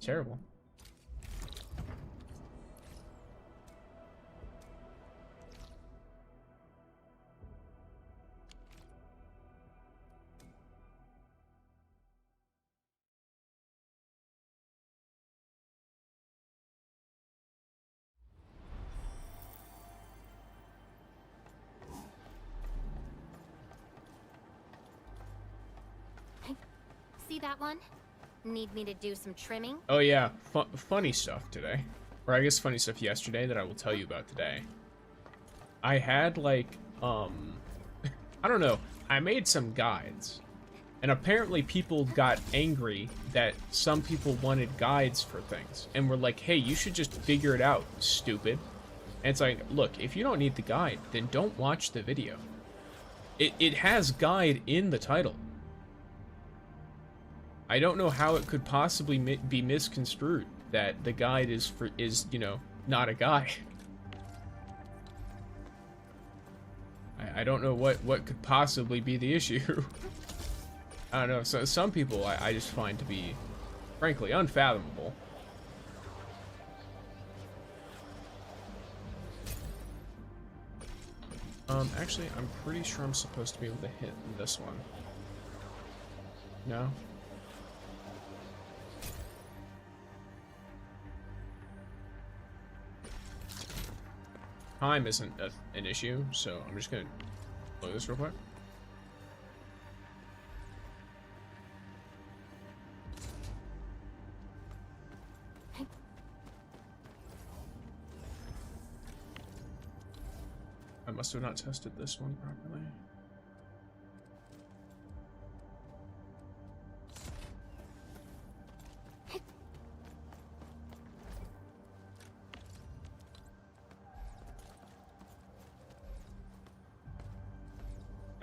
Terrible. See that one? Need me to do some trimming? Oh yeah, funny stuff today. Or I guess funny stuff yesterday that I will tell you about today. I had like, I don't know, I made some guides. And apparently people got angry that some people wanted guides for things. And were like, hey, you should just figure it out, stupid. And it's like, look, if you don't need the guide, then don't watch the video. It has guide in the title. I don't know how it could possibly be misconstrued that the guide is you know, not a guide. I don't know what could possibly be the issue. I don't know. So some people I just find to be, frankly, unfathomable. Actually, I'm pretty sure I'm supposed to be able to hit this one. No? Time isn't an issue, so I'm just gonna blow this real quick. I must have not tested this one properly.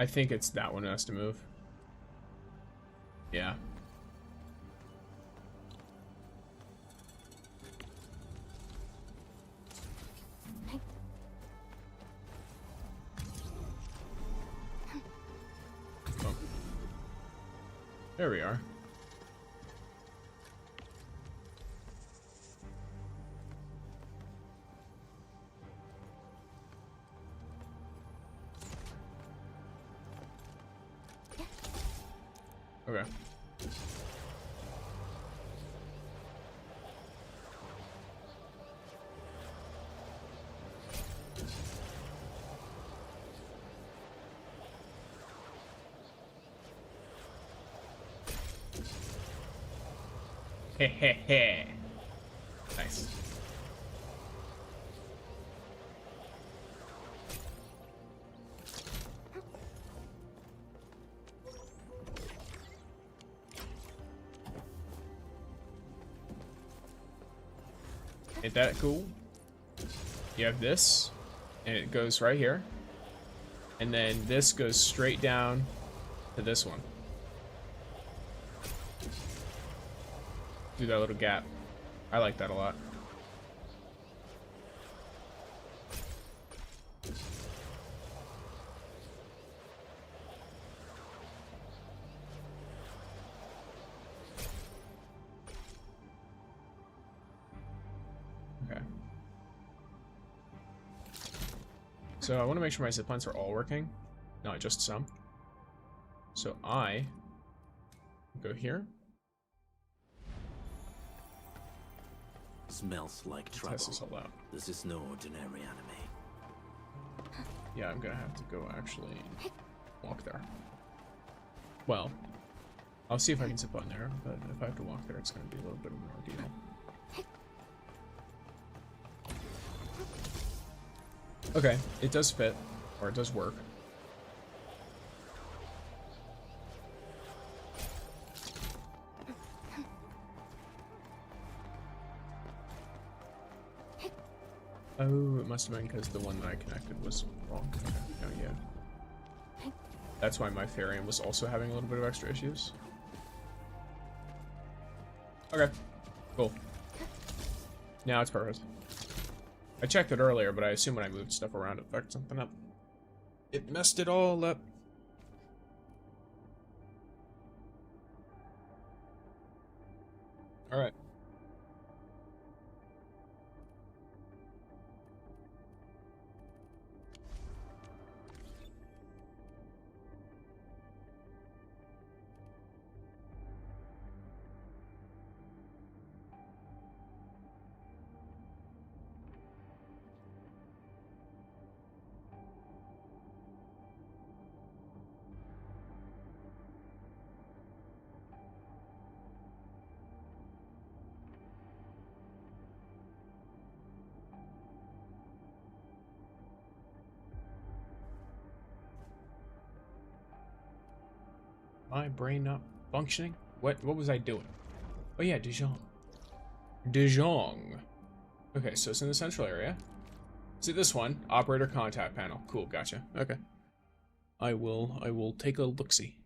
I think it's that one that has to move. Yeah. Oh. There we are. Okay. Hehehe. Nice. Ain't that cool? You have this, and it goes right here. And then this goes straight down to this one. Through that little gap. I like that a lot. Okay. So I want to make sure my zip lines are all working, not just some. So I go here. Smells like trouble. Test this all out. This is no ordinary anime. Yeah, I'm gonna have to go actually walk there. Well, I'll see if I can zip on there, but if I have to walk there, it's gonna be a little bit of an ordeal. Okay, it does fit, or it does work. Oh, it must have been because the one that I connected was wrong. Okay, oh yeah. That's why my Farian was also having a little bit of extra issues. Okay, cool. Now it's perfect. I checked it earlier, but I assume when I moved stuff around it fucked something up. It messed it all up. Alright. My brain not functioning? What was I doing? Oh yeah, Dijon. Dijon. Okay, so it's in the central area. See this one, operator contact panel. Cool, gotcha. Okay. I will take a look-see.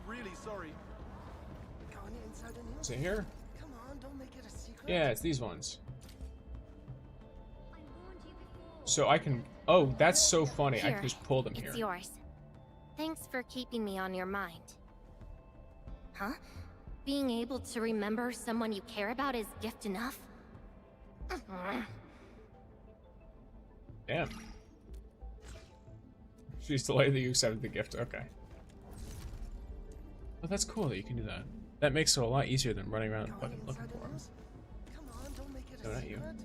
Really sorry. Going inside the news? Is it here? Come on, don't make it a secret. Yeah, it's these ones. I warned you before. So I can... Oh, that's so funny. I Here, can just pull them It's here. yours. Thanks for keeping me on your mind. Huh? Being able to remember someone you care about is gift enough? Damn. She's delayed that you accepted the gift. Okay. Oh, that's cool that you can do that. That makes it a lot easier than running around fucking looking Inside the for them. news? Come on, don't make it a No, not you. secret.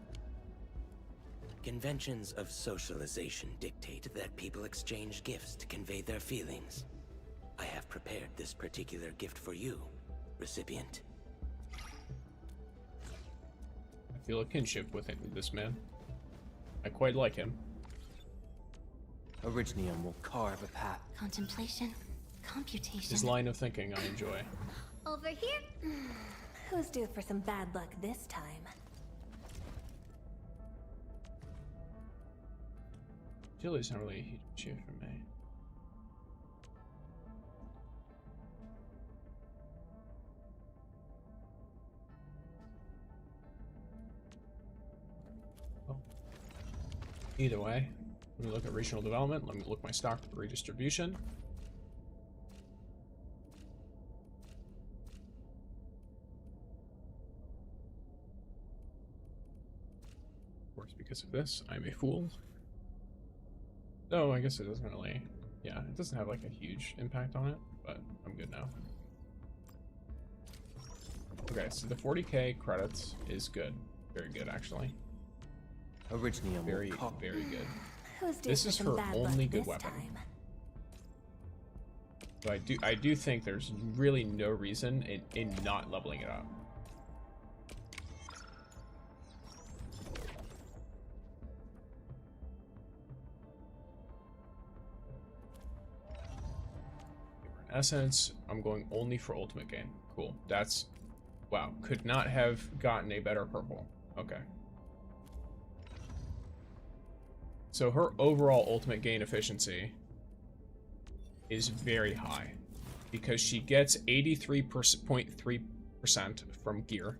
Conventions of socialization dictate that people exchange gifts to convey their feelings. I have prepared this particular gift for you, recipient. I feel a kinship with this man. I quite like him. Orignium will carve a path. Contemplation, computation. His line of thinking I enjoy. Over here. Who's due for some bad luck this time? Chili's not really a huge issue for me. Oh. Either way, let me look at regional development. Let me look at my stock redistribution. Of course, because of this, I'm a fool. No, I guess it doesn't really, yeah, it doesn't have like a huge impact on it, but I'm good now. Okay, so the 40k credits is good. Very good, actually. Orignium Very, will very good. Who's due This for is some her bad only luck good this weapon. time? So I do think there's really no reason in not leveling it up. Essence, I'm going only for ultimate gain. Cool. That's, wow, could not have gotten a better purple. Okay. So her overall ultimate gain efficiency is very high because she gets 83.3% from gear,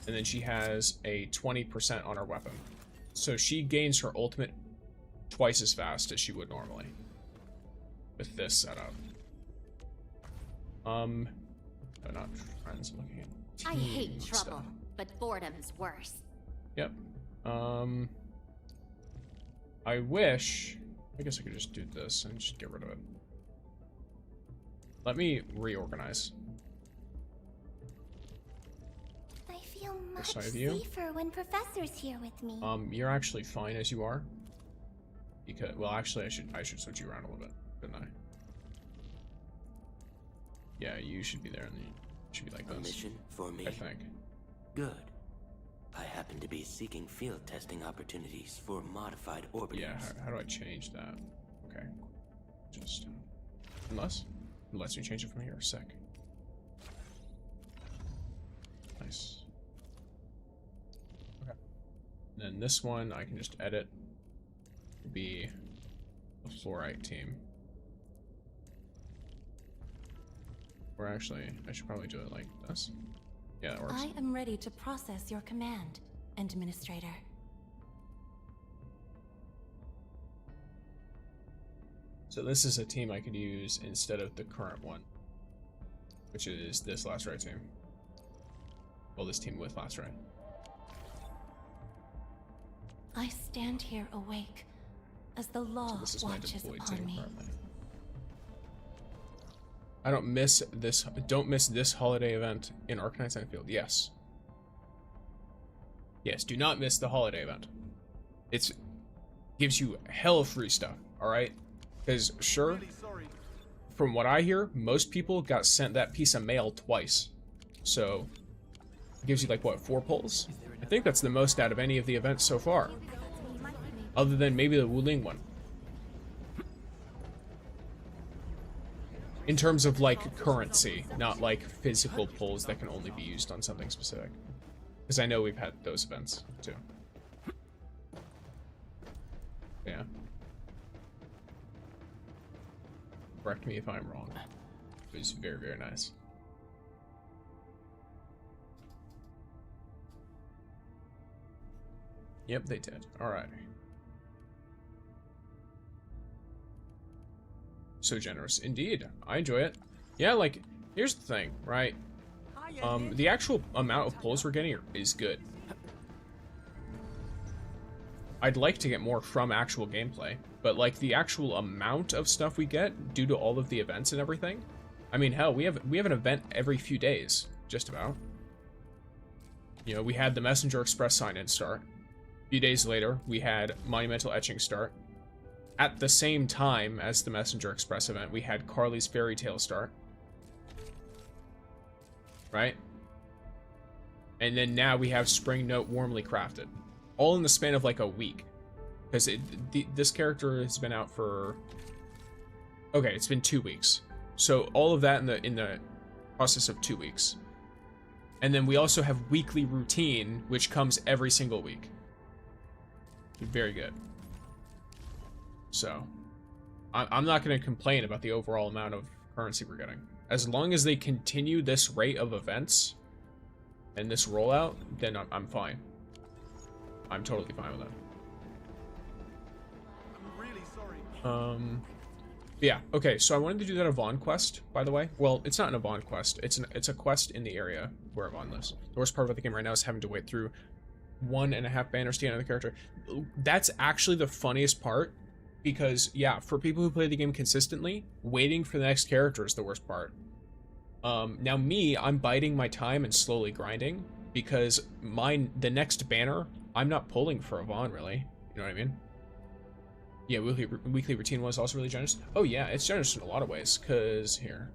and then she has a 20% on her weapon. So she gains her ultimate twice as fast as she would normally with this setup. No, not friends. Looking at I hate team trouble, stuff. but boredom's worse. Yep. I wish. I guess I could just do this and just get rid of it. Let me reorganize. I feel much side of you. safer when Professor's here with me. You're actually fine as you are. Because, well, actually, I should switch you around a little bit, shouldn't I? Yeah, you should be there, and you should be like A this. mission for me? I think. Good. I happen to be seeking field testing opportunities for modified orbiters. Yeah, how do I change that? Okay. Just... Unless we change it from here. Sick. Nice. Okay. And then this one, I can just edit. Be a fluorite team. Or actually, I should probably do it like this. Yeah, that works. I am ready to process your command, Administrator. So this is a team I could use instead of the current one, which is this last right team. Well, this team with last right. I stand here awake as the law So this is my watches deployed upon team me. currently. I don't miss this. Don't miss this holiday event in Arknights Endfield. Yes. Yes. Do not miss the holiday event. It's gives you hell free stuff. All right. Because sure, from what I hear, most people got sent that piece of mail twice. So it gives you like what, 4 pulls? I think that's the most out of any of the events so far, other than maybe the Wuling one. In terms of, like, currency, not, like, physical pulls that can only be used on something specific. Because I know we've had those events, too. Yeah. Correct me if I'm wrong. It was very, very nice. Yep, they did. Alright. So generous. Indeed. I enjoy it. Yeah, like, here's the thing, right? The actual amount of pulls we're getting is good. I'd like to get more from actual gameplay, but like the actual amount of stuff we get due to all of the events and everything. I mean, hell, we have an event every few days, just about. You know, we had the Messenger Express sign-in start. A few days later, we had Monumental Etching start. At the same time as the Messenger Express event, we had Carly's Fairy Tale start. Right? And then now we have Spring Note Warmly Crafted. All in the span of like a week. Because this character has been out for... Okay, it's been 2 weeks. So all of that in the process of 2 weeks. And then we also have weekly routine, which comes every single week. Very good. So, I'm not going to complain about the overall amount of currency we're getting. As long as they continue this rate of events and this rollout, then I'm fine. I'm totally fine with that. I'm really sorry. Yeah, okay, so I wanted to do that Yvonne quest, by the way. Well, it's not an Yvonne quest. It's a quest in the area where Yvonne lives. The worst part about the game right now is having to wait through 1.5 banners to get another character. That's actually the funniest part, because, yeah, for people who play the game consistently, waiting for the next character is the worst part. Now me, I'm biding my time and slowly grinding, because the next banner, I'm not pulling for Yvonne, really. You know what I mean? Yeah, weekly routine was also really generous. Oh yeah, it's generous in a lot of ways, because here.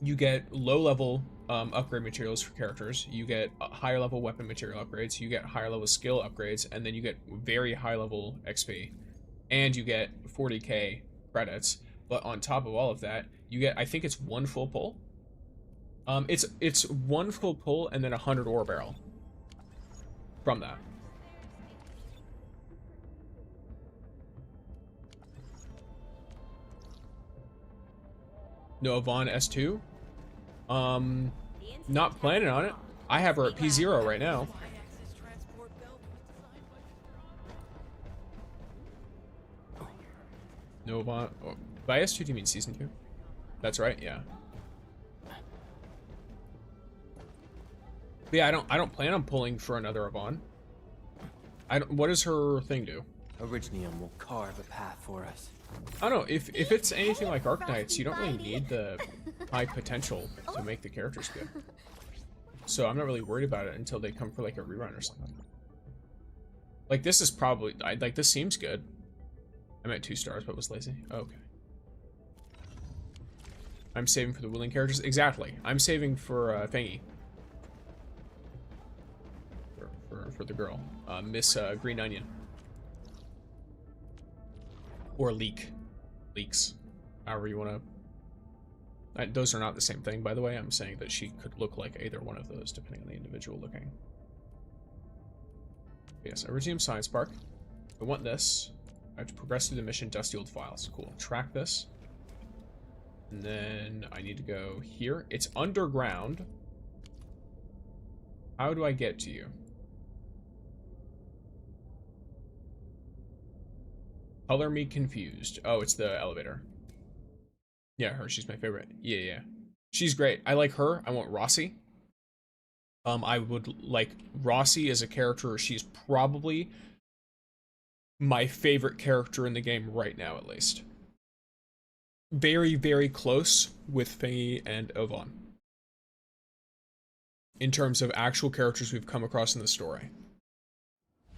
You get low-level upgrade materials for characters, you get higher-level weapon material upgrades, you get higher-level skill upgrades, and then you get very high-level XP. And you get 40k credits, but on top of all of that, you get, I think it's 1 full pull? It's 1 full pull and then 100 ore barrel from that. No, Yvonne S2? Not planning on it. I have her at P0 right now. No, Yvonne. Oh, by S2, do you mean Season 2? That's right, yeah. But yeah, I don't plan on pulling for another Yvonne. What does her thing do? Orignium will carve a path for us. I don't know, if it's anything like Arknights, you don't really need the high potential to make the characters good. So I'm not really worried about it until they come for like a rerun or something. Like this is probably, like this seems good. I'm at 2 stars but was lazy. Oh, okay. I'm saving for the willing characters. Exactly. I'm saving for Fangy. For the girl. Miss Green Onion. Or leaks, however you want to. Those are not the same thing, by the way. I'm saying that she could look like either one of those, depending on the individual looking. Yes, Iridium Science Park. I want this. I have to progress through the mission. Dusty old files. Cool. Track this. And then I need to go here. It's underground. How do I get to you? Color me confused. Oh, it's the elevator. Yeah, her. She's my favorite. Yeah. She's great. I like her. I want Rossi. I would like Rossi as a character. She's probably my favorite character in the game right now, at least. Very, very close with Fangy and Yvonne. In terms of actual characters we've come across in the story.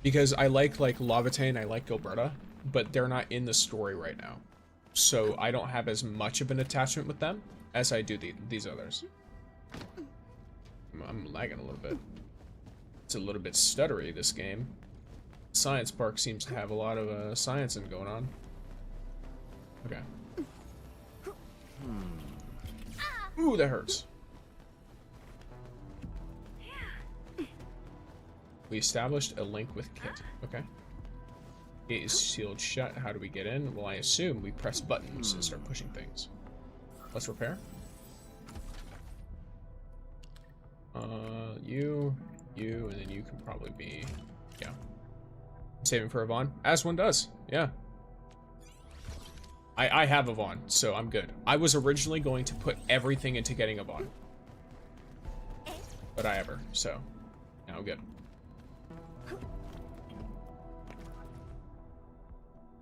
Because I like Lavate and I like Gilberta, but they're not in the story right now. So I don't have as much of an attachment with them as I do these others. I'm lagging a little bit. It's a little bit stuttery, this game. Science Park seems to have a lot of science going on. Okay. Ooh, that hurts. We established a link with Kit. Okay. Gate is sealed shut. How do we get in? Well, I assume we press buttons and start pushing things. Let's repair. You, and then you can probably be, yeah. Saving for Yvonne, as one does, yeah. I have Yvonne, so I'm good. I was originally going to put everything into getting Yvonne. But I have her, so now I'm good.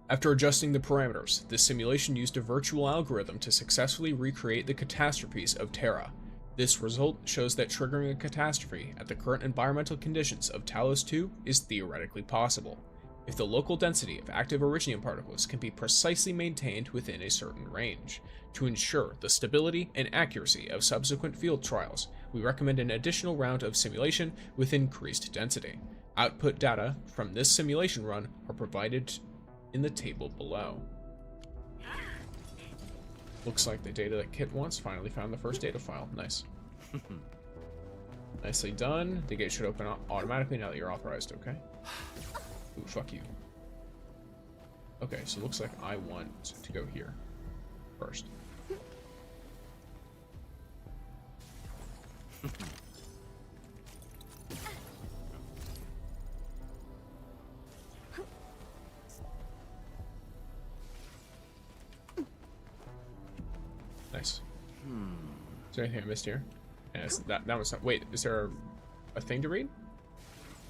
After adjusting the parameters, the simulation used a virtual algorithm to successfully recreate the catastrophes of Terra. This result shows that triggering a catastrophe at the current environmental conditions of Talos 2 is theoretically possible, if the local density of active originium particles can be precisely maintained within a certain range. To ensure the stability and accuracy of subsequent field trials, we recommend an additional round of simulation with increased density. Output data from this simulation run are provided in the table below. Looks like the data that Kit wants finally found the first data file. Nice. Nicely done. The gate should open automatically now that you're authorized, okay? Ooh, fuck you. Okay, so it looks like I want to go here first. Nice. Is there anything I missed here? Yeah, that was not. Wait, is there a thing to read?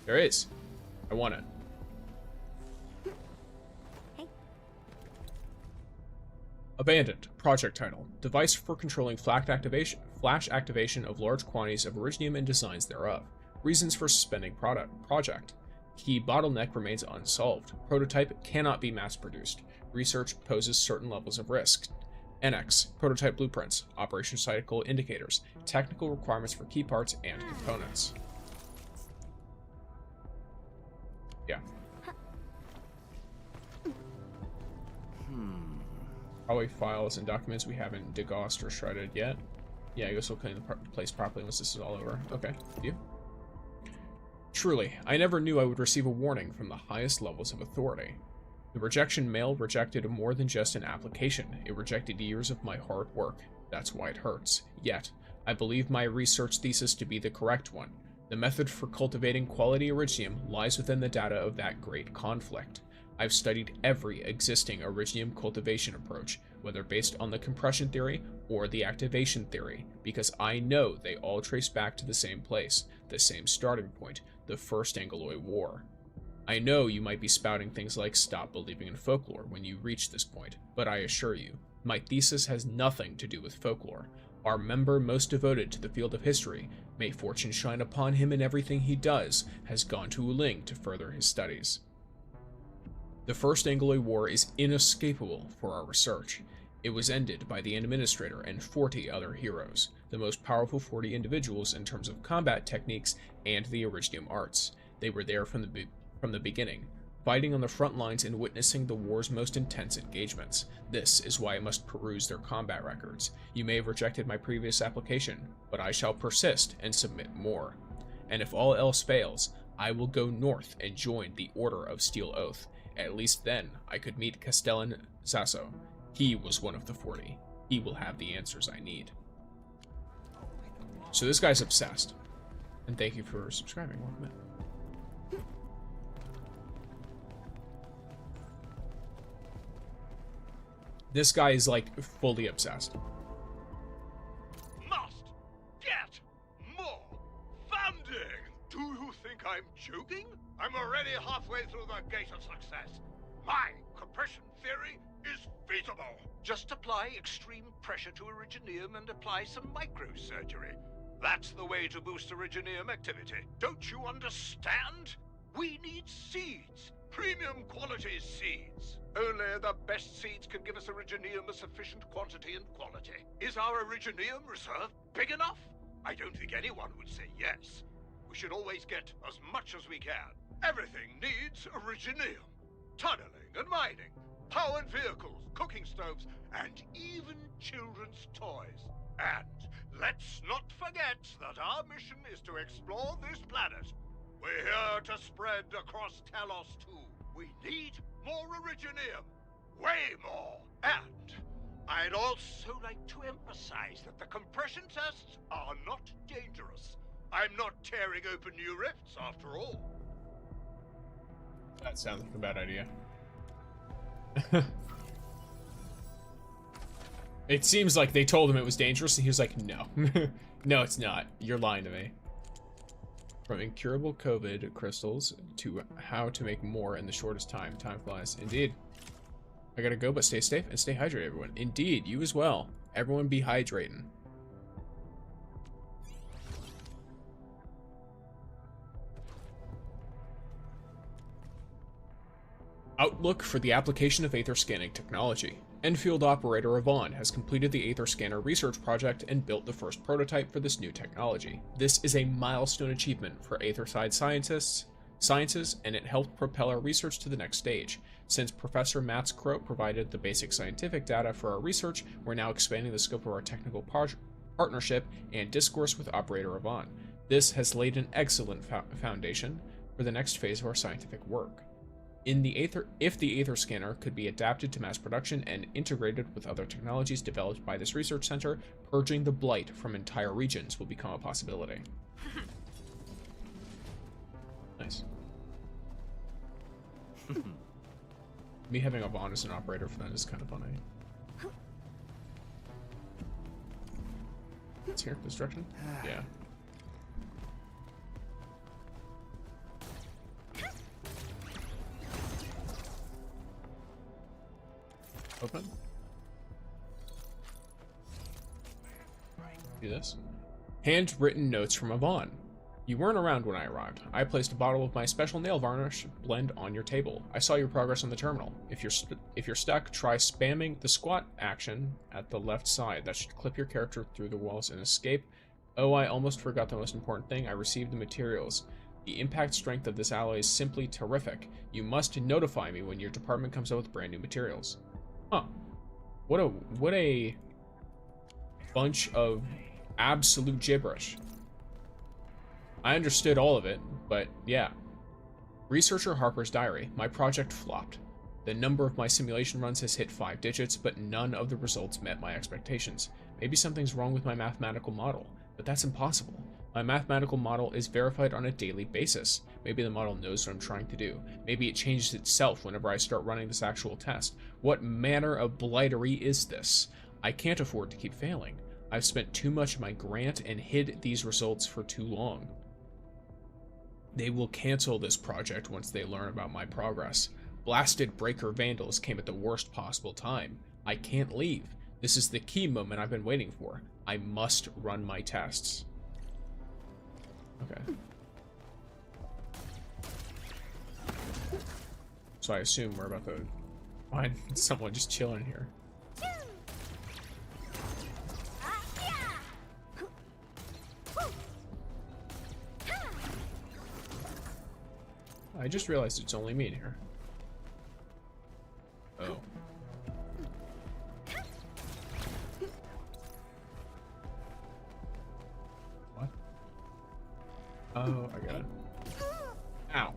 There is. I want it. Hey. Abandoned. Project title. Device for controlling flash activation of large quantities of Originium and designs thereof. Reasons for suspending project. Key bottleneck remains unsolved. Prototype cannot be mass-produced. Research poses certain levels of risk. NX, prototype blueprints, operation cycle indicators, technical requirements for key parts and components. Yeah. Probably files and documents we haven't degaussed or shredded yet. Yeah, I guess we'll clean the place properly once this is all over. Okay, you. Truly, I never knew I would receive a warning from the highest levels of authority. The rejection mail rejected more than just an application. It rejected years of my hard work. That's why it hurts. Yet, I believe my research thesis to be the correct one. The method for cultivating quality Originium lies within the data of that great conflict. I've studied every existing Originium cultivation approach, whether based on the compression theory or the activation theory, because I know they all trace back to the same place, the same starting point, the First Angloid War. I know you might be spouting things like stop believing in folklore when you reach this point, but I assure you, my thesis has nothing to do with folklore. Our member most devoted to the field of history, may fortune shine upon him in everything he does, has gone to Uling to further his studies. The First Angloid War is inescapable for our research. It was ended by the Administrator and 40 other heroes, the most powerful 40 individuals in terms of combat techniques and the Originium arts. They were there from the beginning, fighting on the front lines and witnessing the war's most intense engagements. This is why I must peruse their combat records. You may have rejected my previous application, but I shall persist and submit more. And if all else fails, I will go north and join the Order of Steel Oath. At least then, I could meet Castellan Sasso. He was one of the 40. He will have the answers I need. So this guy's obsessed. And thank you for subscribing. Welcome in. This guy is like fully obsessed. Must get more funding. Do you think I'm joking? I'm already halfway through the gate of success. My compression theory is feasible. Just apply extreme pressure to Originium and apply some microsurgery. That's the way to boost Originium activity. Don't you understand? We need seeds. Premium quality seeds. Only the best seeds can give us Originium of sufficient quantity and quality. Is our Originium reserve big enough? I don't think anyone would say yes. We should always get as much as we can. Everything needs Originium. Tunneling and mining, powered vehicles, cooking stoves, and even children's toys. And let's not forget that our mission is to explore this planet. We're here to spread across Talos too. We need more Originium. Way more. And I'd also like to emphasize that the compression tests are not dangerous. I'm not tearing open new rifts after all. That sounds like a bad idea. It seems like they told him it was dangerous and he was like, no. No, it's not. You're lying to me. From incurable COVID crystals to how to make more in the shortest time. Time flies. Indeed. I gotta go, but stay safe and stay hydrated, everyone. Indeed, you as well. Everyone be hydrating. Outlook for the application of Aether scanning technology. Endfield operator Yvonne has completed the Aether scanner research project and built the first prototype for this new technology. This is a milestone achievement for Aetherside scientists, sciences, and it helped propel our research to the next stage. Since Professor Mats Kroot provided the basic scientific data for our research, we're now expanding the scope of our technical partnership and discourse with Operator Yvonne. This has laid an excellent foundation for the next phase of our scientific work. If the Aether Scanner could be adapted to mass production and integrated with other technologies developed by this research center, purging the blight from entire regions will become a possibility. Nice. Me having Yvonne as an operator for that is kind of funny. It's here, destruction? Yeah. Open. Do this. Handwritten notes from Yvonne. You weren't around when I arrived. I placed a bottle of my special nail varnish blend on your table. I saw your progress on the terminal. If you're stuck, try spamming the squat action at the left side. That should clip your character through the walls and escape. Oh, I almost forgot the most important thing. I received the materials. The impact strength of this alloy is simply terrific. You must notify me when your department comes up with brand new materials. Huh. What a bunch of absolute gibberish. I understood all of it, but yeah. Researcher Harper's diary. My project flopped. The number of my simulation runs has hit 5 digits, but none of the results met my expectations. Maybe something's wrong with my mathematical model, but that's impossible. My mathematical model is verified on a daily basis. Maybe the model knows what I'm trying to do. Maybe it changes itself whenever I start running this actual test. What manner of blightery is this? I can't afford to keep failing. I've spent too much of my grant and hid these results for too long. They will cancel this project once they learn about my progress. Blasted breaker vandals came at the worst possible time. I can't leave. This is the key moment I've been waiting for. I must run my tests. Okay. So I assume we're about to find someone just chilling here. I just realized it's only me in here. Oh. What? Oh, I got it. Ow.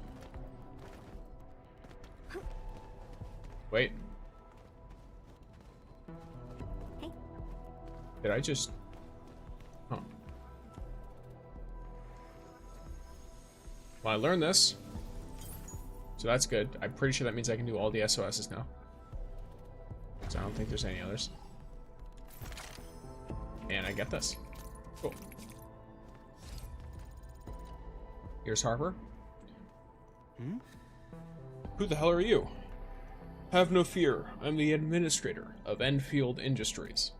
Wait. Did I just... Huh. Well, I learned this. So that's good. I'm pretty sure that means I can do all the SOSs now. So I don't think there's any others. And I get this. Cool. Here's Harper. Who the hell are you? Have no fear. I'm the administrator of Endfield Industries.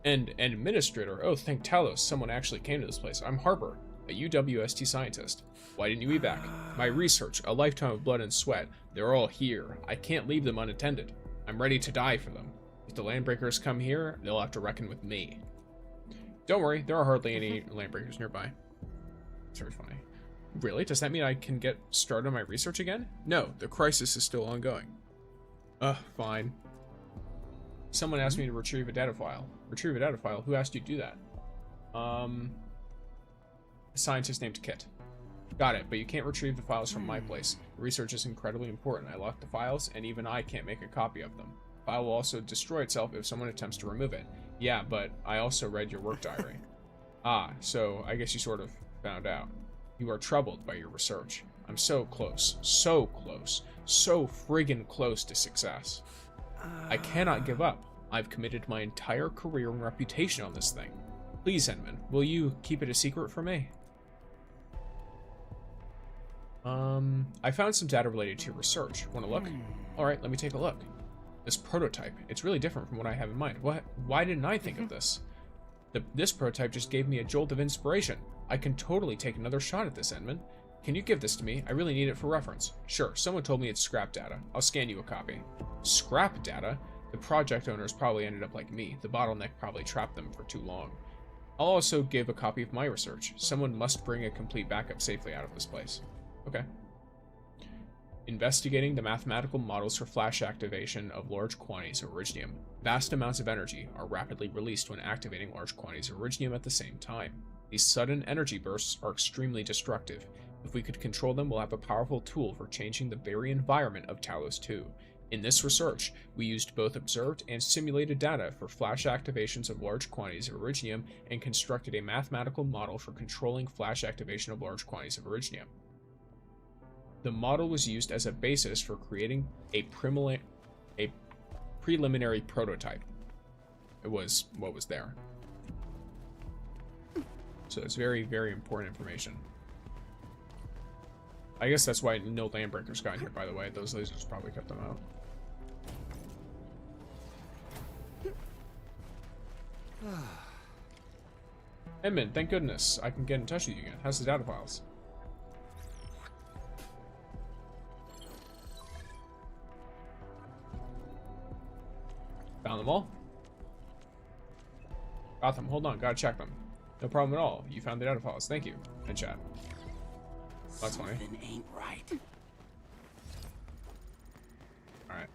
Administrator? Oh, thank Talos. Someone actually came to this place. I'm Harper, a UWST scientist. Why didn't you evac? My research, a lifetime of blood and sweat. They're all here. I can't leave them unattended. I'm ready to die for them. If the Landbreakers come here, they'll have to reckon with me. Don't worry, there are hardly any Landbreakers nearby. It's very funny. Really? Does that mean I can get started on my research again? No, the crisis is still ongoing. Fine. Someone asked me to retrieve a data file. Retrieve a data file? Who asked you to do that? A scientist named Kit. Got it, but you can't retrieve the files from my place. Research is incredibly important. I locked the files, and even I can't make a copy of them. The file will also destroy itself if someone attempts to remove it. Yeah, but I also read your work diary. Ah, so I guess you sort of found out. You are troubled by your research. I'm so close, so friggin' close to success. I cannot give up. I've committed my entire career and reputation on this thing. Please, Edmund, will you keep it a secret for me? I found some data related to your research. Want to look? Alright, let me take a look. This prototype, it's really different from what I have in mind. Why didn't I think of this? This prototype just gave me a jolt of inspiration. I can totally take another shot at this, Edmund. Can you give this to me? I really need it for reference. Sure, someone told me it's scrap data. I'll scan you a copy. Scrap data? The project owners probably ended up like me. The bottleneck probably trapped them for too long. I'll also give a copy of my research. Someone must bring a complete backup safely out of this place. Okay. Investigating the mathematical models for flash activation of large quantities of Originium. Vast amounts of energy are rapidly released when activating large quantities of Originium at the same time. These sudden energy bursts are extremely destructive. If we could control them, we'll have a powerful tool for changing the very environment of Talos 2. In this research, we used both observed and simulated data for flash activations of large quantities of Originium and constructed a mathematical model for controlling flash activation of large quantities of Originium. The model was used as a basis for creating a preliminary prototype. It was what was there. So it's very, very important information. I guess that's why no landbreakers got in here, by the way. Those lasers probably kept them out. Edmund, thank goodness I can get in touch with you again. How's the data files? Found them all? Got them. Hold on. Gotta check them. No problem at all. You found the data files. Thank you. In chat. That's funny. Something ain't right. Alright.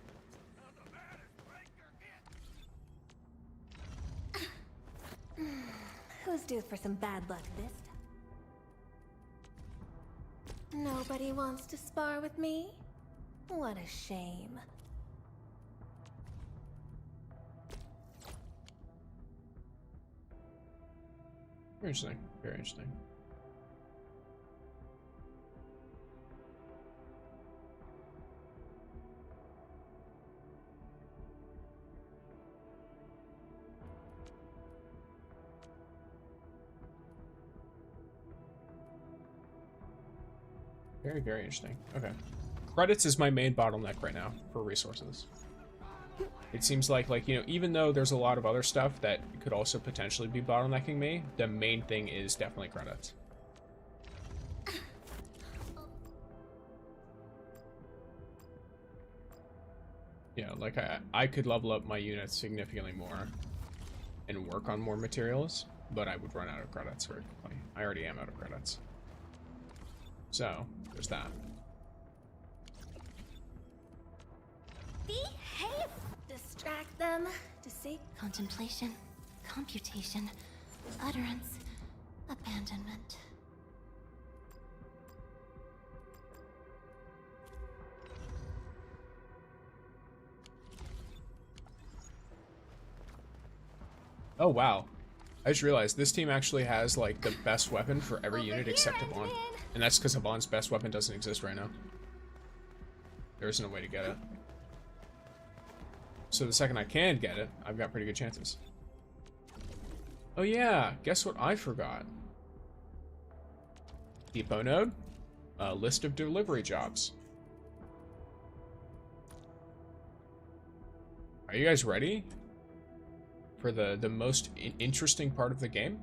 Who's due for some bad luck this time? Nobody wants to spar with me? What a shame. Very interesting. Very interesting. Very, very interesting. Okay. Credits is my main bottleneck right now for resources. It seems like, you know, even though there's a lot of other stuff that could also potentially be bottlenecking me, the main thing is definitely credits. Yeah, like I could level up my units significantly more and work on more materials, but I would run out of credits very quickly. I already am out of credits. So, there's that. Behave! Distract them. Deceit. Contemplation, computation, utterance, abandonment. Oh wow. I just realized this team actually has like the best weapon for every unit except Yvonne. And that's because Yvonne's best weapon doesn't exist right now. There isn't a way to get it. So the second I can get it, I've got pretty good chances. Oh yeah, guess what I forgot? Depot node, a list of delivery jobs. Are you guys ready for the most interesting part of the game?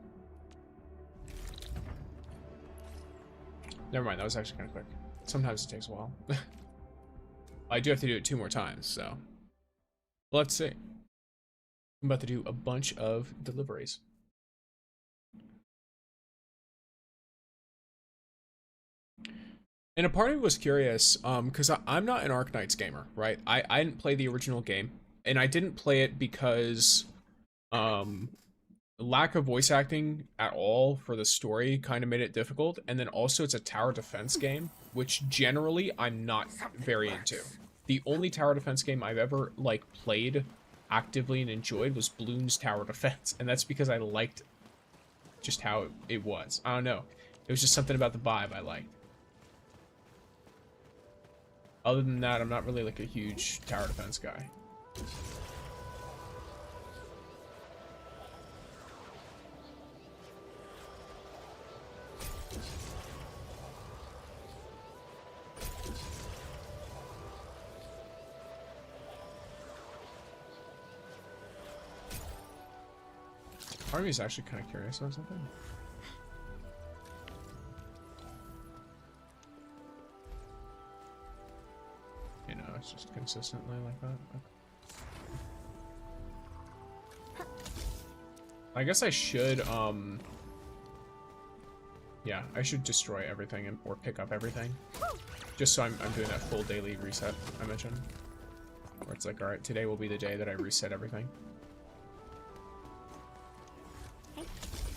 Never mind, that was actually kind of quick. Sometimes it takes a while. I do have to do it 2 more times, so let's see. I'm about to do a bunch of deliveries. And a part of me was curious, because I'm not an Arknights gamer, right? I didn't play the original game, and I didn't play it because lack of voice acting at all for the story kind of made it difficult, and then also it's a tower defense game, which generally I'm not very into. The only tower defense game I've ever like played actively and enjoyed was Bloons Tower Defense, and that's because I liked just how it was. I don't know. It was just something about the vibe I liked. Other than that, I'm not really like a huge tower defense guy. Part of me is actually kind of curious about something. You know, it's just consistently like that. Okay. I guess I should, Yeah, I should destroy everything or pick up everything. Just so I'm doing that full daily reset I mentioned. Where it's like, alright, today will be the day that I reset everything.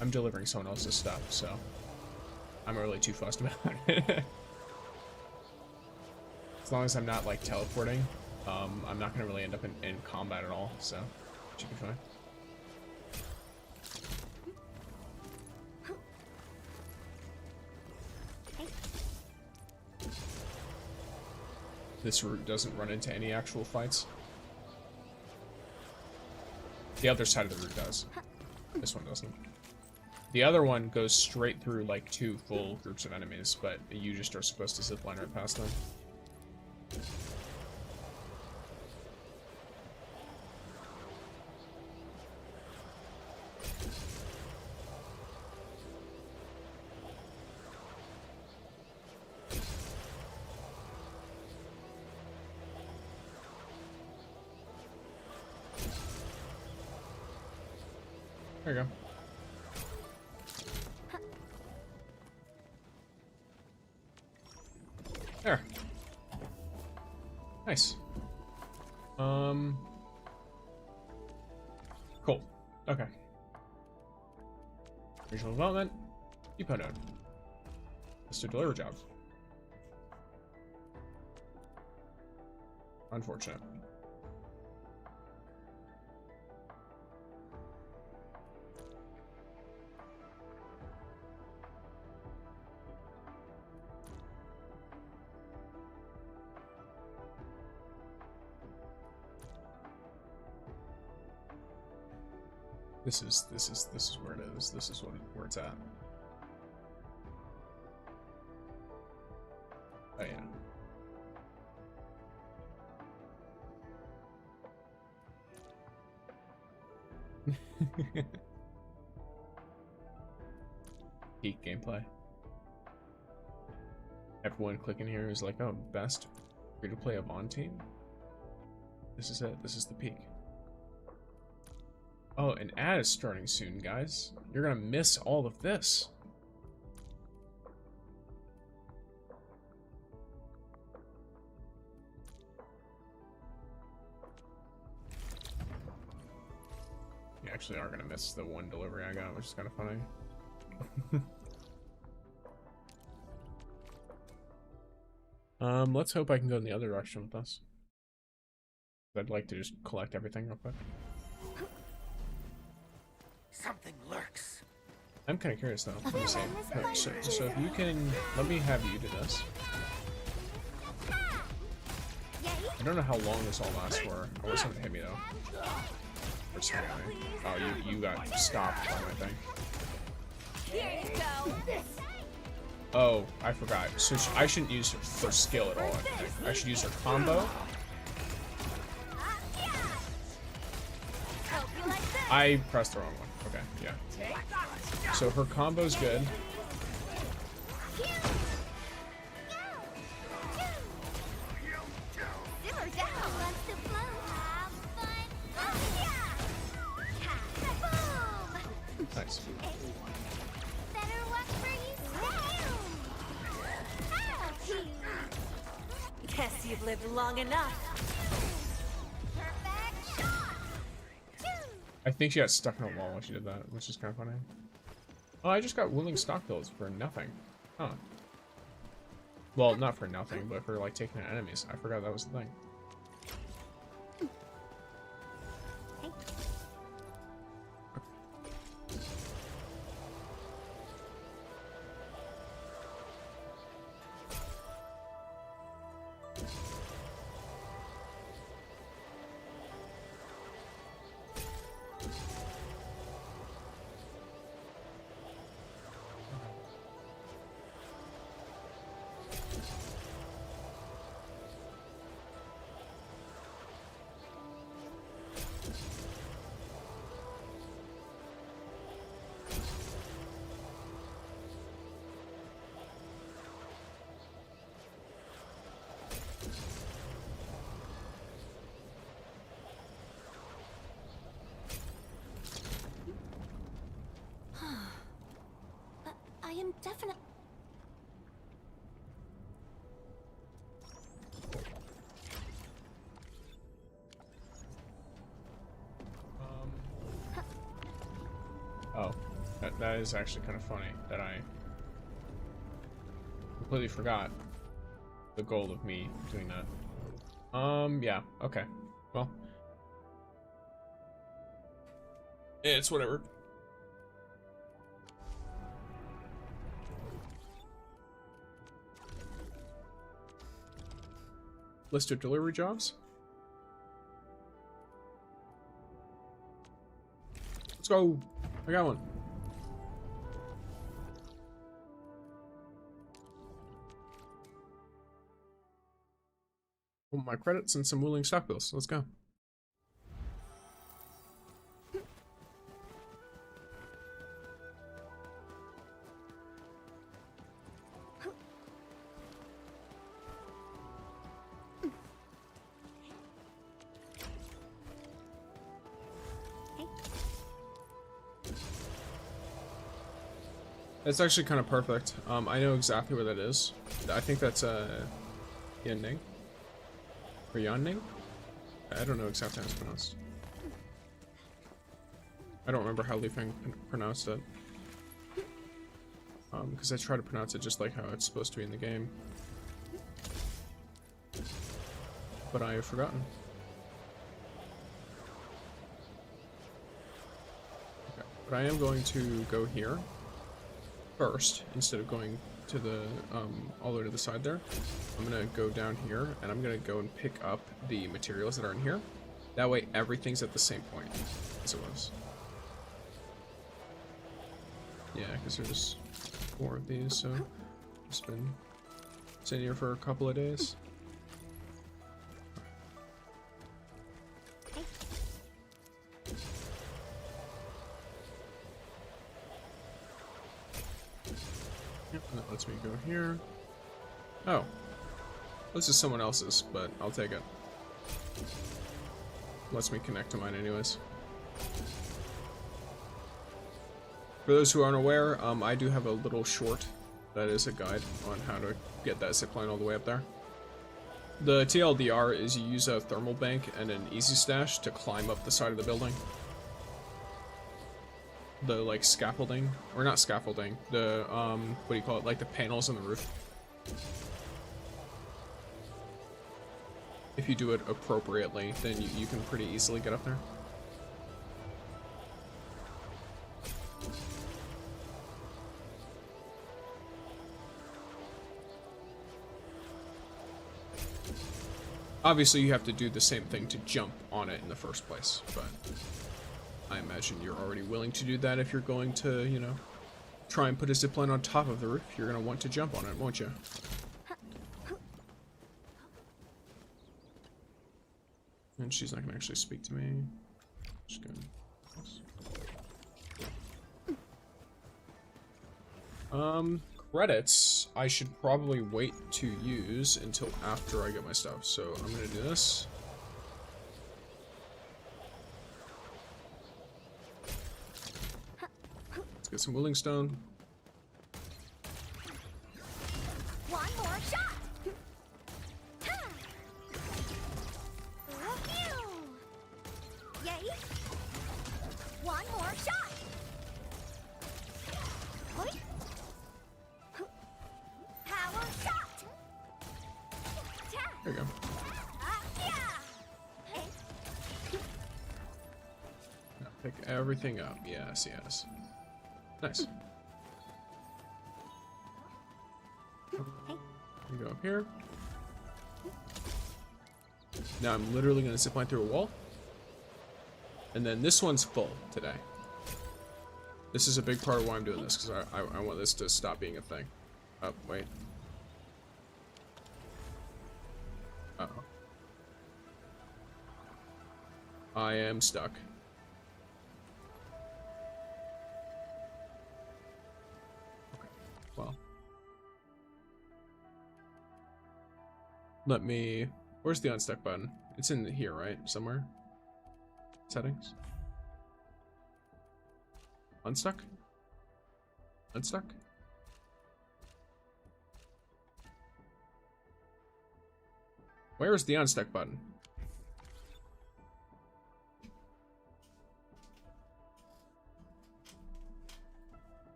I'm delivering someone else's stuff, so I'm not really too fussed about it. As long as I'm not, like, teleporting, I'm not going to really end up in combat at all, so should be fine. This route doesn't run into any actual fights. The other side of the route does. This one doesn't. The other one goes straight through like 2 full groups of enemies, but you just are supposed to zipline right past them. There you go. There. Nice. Cool. Okay. Regional development. Depot node. Let's do deliver job. Unfortunate. This is where it is. This is where it's at. Oh yeah. Peak gameplay. Everyone clicking here is like, oh, best free-to-play Yvonne team. This is it. This is the peak. Oh, an ad is starting soon, guys. You're gonna miss all of this. You actually are gonna miss the one delivery I got, which is kind of funny. Let's hope I can go in the other direction with us. I'd like to just collect everything real quick. Something lurks. I'm kind of curious though. Let me see. So if you can, let me have you do this. I don't know how long this all lasts for. Oh, it's gonna hit me though. Or something. Oh, you got stopped by my thing. Here you go. Oh, I forgot. So I shouldn't use her skill at all. I think I should use her combo. I pressed the wrong one. Okay, yeah. So her combo's good. Nice. Guess you've lived long enough. I think she got stuck in a wall when she did that, which is kind of funny. Oh, I just got willing stock builds for nothing. Huh. Well, not for nothing, but for like taking out enemies. I forgot that was the thing. that is actually kind of funny that I completely forgot the goal of me doing that. Yeah, okay. Well, it's whatever. List of delivery jobs. Let's go. I got one. Oh, my credits and some willing stock bills. Let's go. It's actually kind of perfect. I know exactly where that is. I think that's Yanning or Yanning. I don't know exactly how it's pronounced. I don't remember how Li Feng pronounced it. Because I try to pronounce it just like how it's supposed to be in the game. But I have forgotten. Okay. But I am going to go here first, instead of going to the all the way to the side there. I'm gonna go down here and I'm gonna go and pick up the materials that are in here. That way everything's at the same point as it was. Yeah, because there's 4 of these, so it's been sitting here for a couple of days. And that lets me go here. Oh. This is someone else's, but I'll take it. Lets me connect to mine anyways. For those who aren't aware, I do have a little short that is a guide on how to get that zipline all the way up there. The TLDR is you use a thermal bank and an easy stash to climb up the side of the building. The like scaffolding, or not scaffolding, the what do you call it, like the panels on the roof. If you do it appropriately, then you can pretty easily get up there. Obviously you have to do the same thing to jump on it in the first place, but I imagine you're already willing to do that if you're going to, you know, try and put a zipline on top of the roof. You're going to want to jump on it, won't you? And she's not going to actually speak to me. Just gonna... Credits, I should probably wait to use until after I get my stuff. So I'm going to do this. Get some willing stone. One more shot. Yay! One more shot. Power shot. There you go. Now pick everything up. Yes, yes. Nice. You go up here. Now I'm literally going to zipline through a wall. And then this one's full today. This is a big part of why I'm doing this, because I want this to stop being a thing. Oh, wait. Uh-oh. I am stuck. Well, let me... Where's the unstuck button? It's in here, right? Somewhere? Settings? Unstuck? Unstuck? Where is the unstuck button?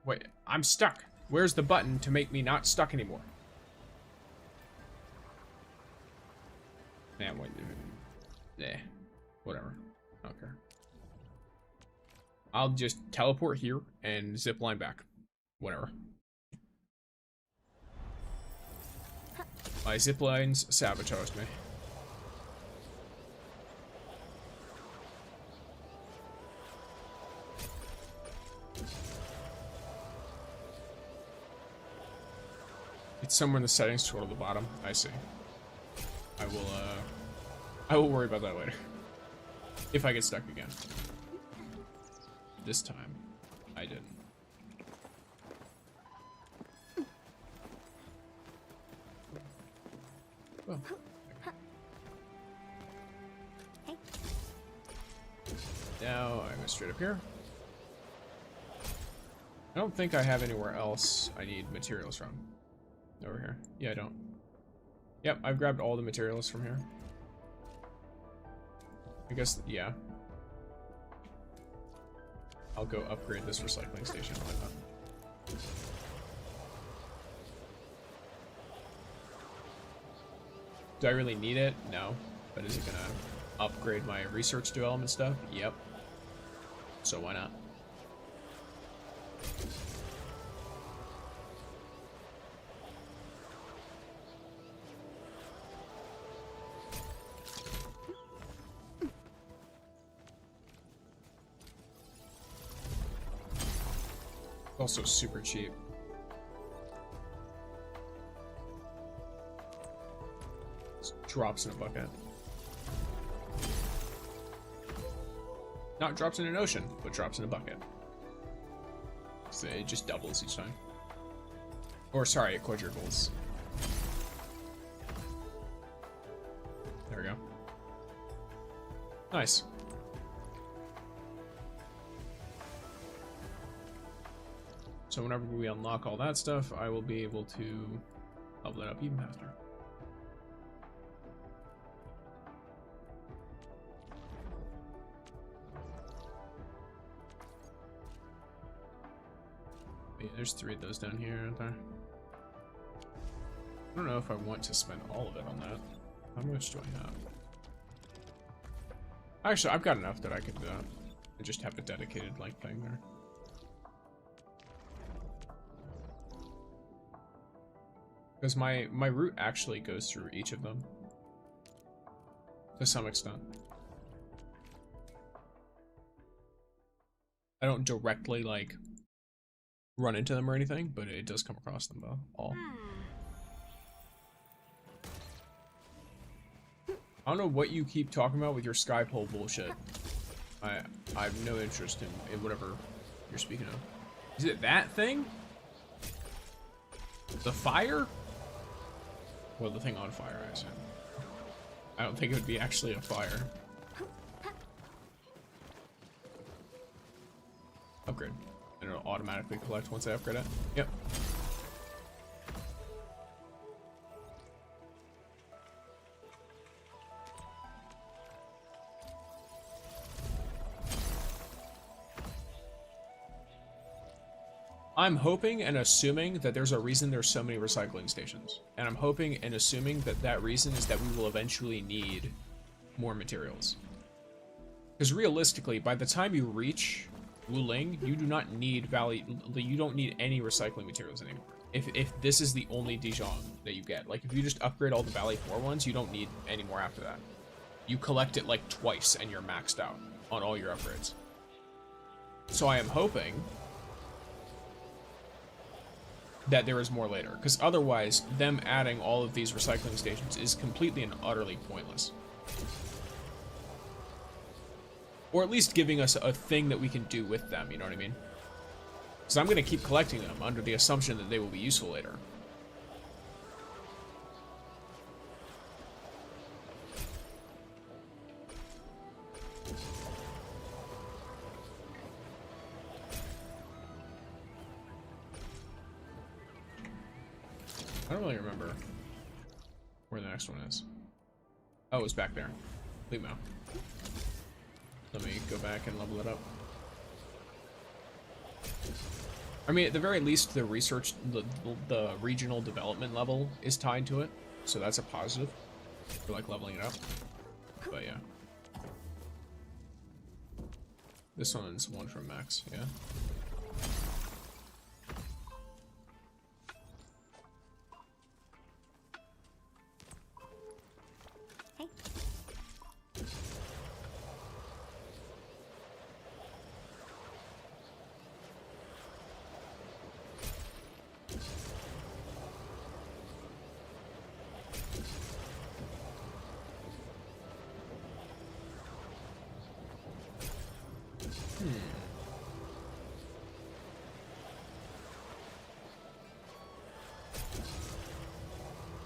Wait, I'm stuck. Where's the button to make me not stuck anymore? Yeah, wait. Whatever. I don't care. I'll just teleport here and zip line back. Whatever. My zip lines sabotaged me. It's somewhere in the settings toward the bottom. I see. I will worry about that later. If I get stuck again. This time, I didn't. Oh. Now I go straight up here. I don't think I have anywhere else I need materials from. Over here. Yeah, I don't. Yep, I've grabbed all the materials from here. I guess, yeah. I'll go upgrade this recycling station like that. Do I really need it? No. But is it gonna upgrade my research development stuff? Yep. So why not? Also super cheap. Just drops in a bucket. Not drops in an ocean, but drops in a bucket. So it just doubles each time. Or sorry, it quadruples. There we go. Nice. So whenever we unlock all that stuff, I will be able to level it up even faster. Wait, there's 3 of those down here, aren't there? I don't know if I want to spend all of it on that. How much do I have? Actually, I've got enough that I could just have a dedicated like thing there. Because my route actually goes through each of them. To some extent. I don't directly, like, run into them or anything, but it does come across them, though, all. I don't know what you keep talking about with your Skypole bullshit. I have no interest in whatever you're speaking of. Is it that thing? The fire? Well, the thing on fire, I assume. I don't think it would be actually a fire. Upgrade. And it'll automatically collect once I upgrade it. Yep. I'm hoping and assuming that there's a reason there's so many recycling stations. And I'm hoping and assuming that that reason is that we will eventually need more materials. Because realistically, by the time you reach Wuling, you do not need you don't need any recycling materials anymore. If this is the only Dijon that you get. Like, if you just upgrade all the Valley 4 ones, you don't need any more after that. You collect it like twice and you're maxed out on all your upgrades. So I am hoping that there is more later, because otherwise them adding all of these recycling stations is completely and utterly pointless. Or at least giving us a thing that we can do with them, you know what I mean? Because I'm going to keep collecting them under the assumption that they will be useful later. I don't really remember where the next one is. Oh, it's back there. Limo. Let me go back and level it up. I mean, at the very least, the research, the regional development level is tied to it, so that's a positive for like leveling it up. But yeah, this one's one from Max. Yeah. Hey.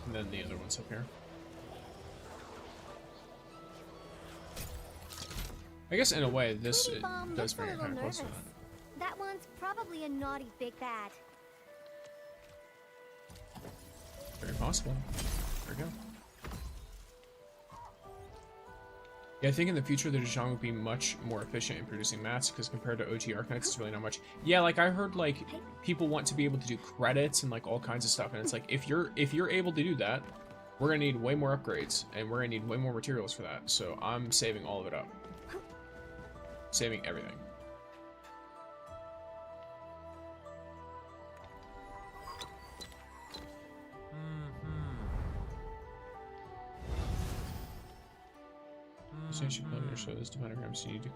And then the other one's up here. I guess in a way, this does bring it kind of closer. That one's probably a naughty big bad. Very possible. There we go. Yeah, I think in the future the Dijon will be much more efficient in producing mats because compared to OG Arknights, it's really not much. Yeah, like I heard like people want to be able to do credits and like all kinds of stuff, and it's like if you're able to do that, we're gonna need way more upgrades and we're gonna need way more materials for that. So I'm saving all of it up. Saving everything. Station failure shows the diagrams you need to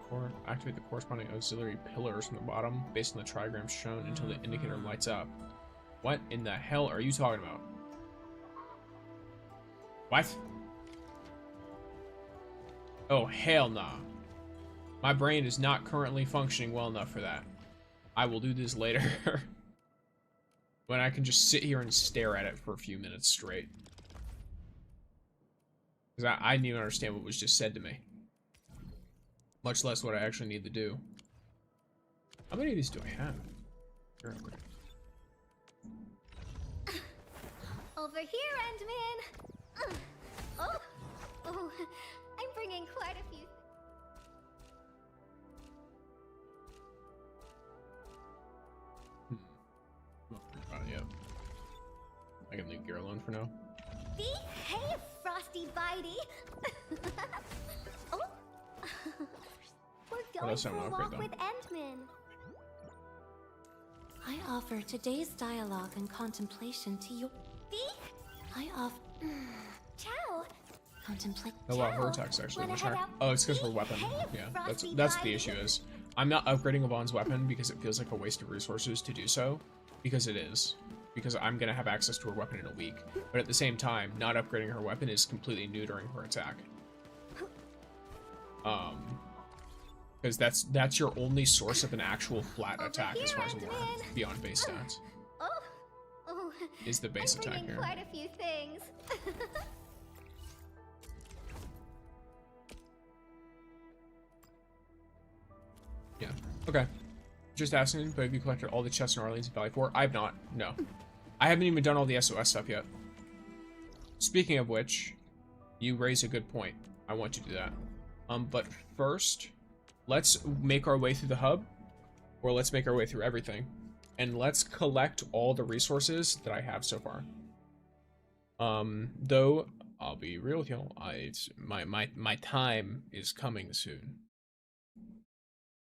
activate the corresponding auxiliary pillars from the bottom based on the trigrams shown until the indicator lights up. What in the hell are you talking about? What? Oh, hell nah. My brain is not currently functioning well enough for that. I will do this later. When I can just sit here and stare at it for a few minutes straight. Because I didn't even understand what was just said to me. Much less what I actually need to do. How many of these do I have? Here, Over here, Endman! Oh, I'm bringing quite a few. Yeah. I can leave Gear alone for now. Hey, Frosty Bitey! Oh! We're going for a walk with Endman. I offer today's dialogue and contemplation to you. I offer... Ciao! Contemplate... Oh wow, her attack's actually much higher. Oh, it's because of her weapon. Yeah, that's what the issue is. I'm not upgrading Yvonne's weapon because it feels like a waste of resources to do so. Because it is. Because I'm going to have access to her weapon in a week. But at the same time, not upgrading her weapon is completely neutering her attack. Because that's your only source of an actual flat attack as far as I'm aware, beyond base stats. Oh, is the base attack here. Quite a few things. Yeah. Okay. Just asking, but have you collected all the chests in Orleans and Valley 4? I've not. No. I haven't even done all the SOS stuff yet. Speaking of which, you raise a good point. I want to do that. But first, let's make our way through the hub, or let's make our way through everything, and let's collect all the resources that I have so far. Though I'll be real with y'all, my time is coming soon.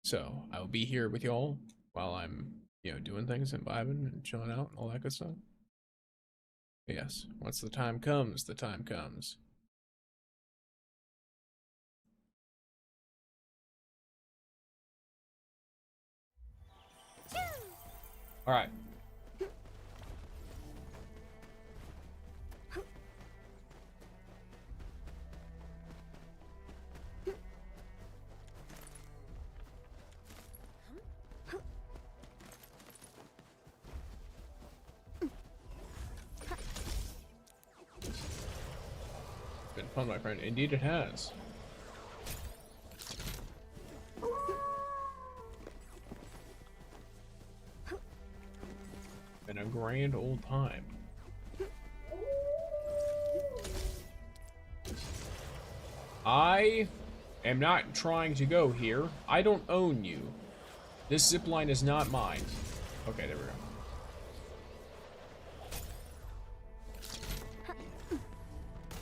So I will be here with y'all while I'm, doing things and vibing and chilling out and all that good stuff. But yes, once the time comes, the time comes. All right. Been fun, my friend. Indeed it has. Been a grand old time. I am not trying to go here. I don't own you. This zipline is not mine. Okay, there we go.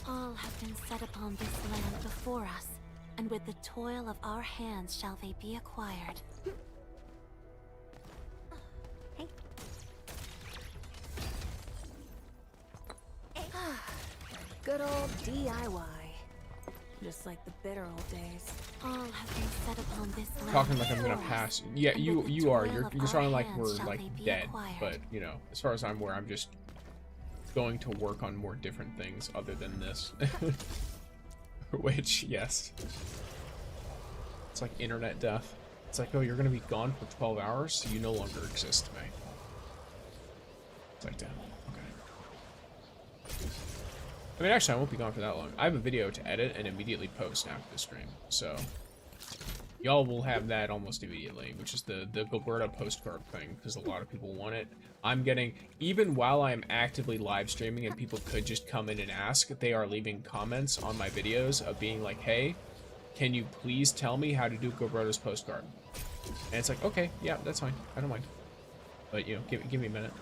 All have been set upon this land before us, and with the toil of our hands shall they be acquired. Good old DIY. Just like the bitter old days. All have been set upon this land. Talking like I'm gonna before us, pass. Yeah, and you with the are. toil You're of our sounding like hands we're shall like they be dead. acquired. But you know, as far as I'm aware, I'm just going to work on more different things other than this. Which, yes. It's like internet death. It's like, oh, you're gonna be gone for 12 hours, so you no longer exist to me. It's like, damn. Okay. I mean, actually, I won't be gone for that long. I have a video to edit and immediately post after the stream, so y'all will have that almost immediately, which is the Gilberta postcard thing, because a lot of people want it. I'm getting, even while I'm actively live streaming and people could just come in and ask, they are leaving comments on my videos of being like, hey, can you please tell me how to do Gilberta's postcard? And it's like, okay, yeah, that's fine. I don't mind. But, you know, give me a minute.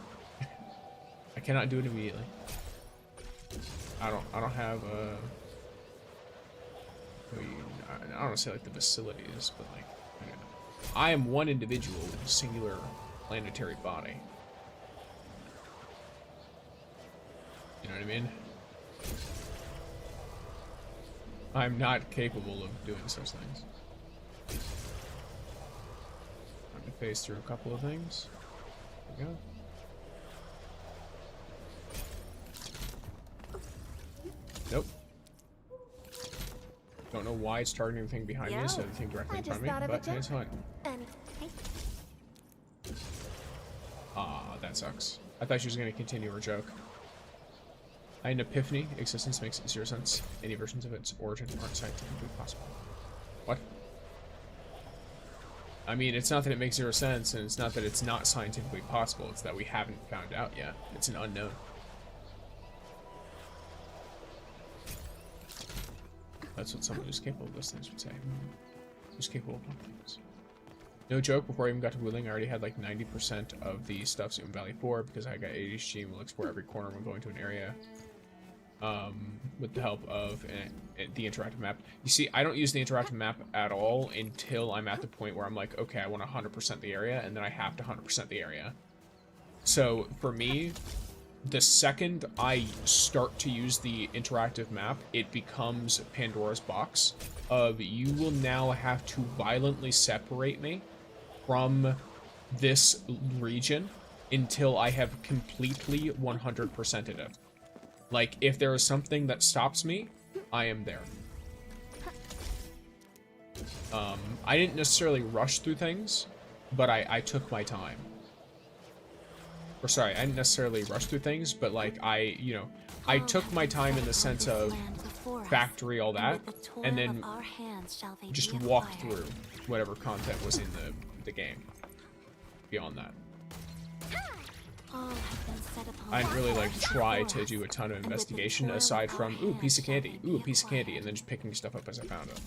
I cannot do it immediately. I don't have I don't want to say like the facilities, but like, I am one individual with a singular planetary body. You know what I mean? I'm not capable of doing such things. I'm gonna phase through a couple of things. There we go. Nope. Don't know why it's targeting anything behind me, so anything directly in front of me, but it's fine. Ah, that sucks. I thought she was going to continue her joke. I had an epiphany. Existence makes zero sense. Any versions of its origin aren't scientifically possible. What? I mean, it's not that it makes zero sense, and it's not that it's not scientifically possible. It's that we haven't found out yet. It's an unknown. That's what someone who's capable of those things would say. Who's capable of things. No joke, before I even got to wheeling, I already had like 90% of the stuffs in Valley 4 because I got ADHD and will explore every corner when going to an area. With the help of the interactive map. You see, I don't use the interactive map at all until I'm at the point where I'm like, okay, I want to 100% the area, and then I have to 100% the area. So, for me, the second I start to use the interactive map, it becomes Pandora's box of you will now have to violently separate me from this region until I have completely 100%ed it. Like, if there is something that stops me, I am there. I didn't necessarily rush through things, but I took my time. Or sorry, I didn't necessarily rush through things, but like I took my time in the sense of factory all that, and then just walked through whatever content was in the game. Beyond that, I didn't really like try to do a ton of investigation aside from ooh, piece of candy, ooh, a piece of candy, and then just picking stuff up as I found it.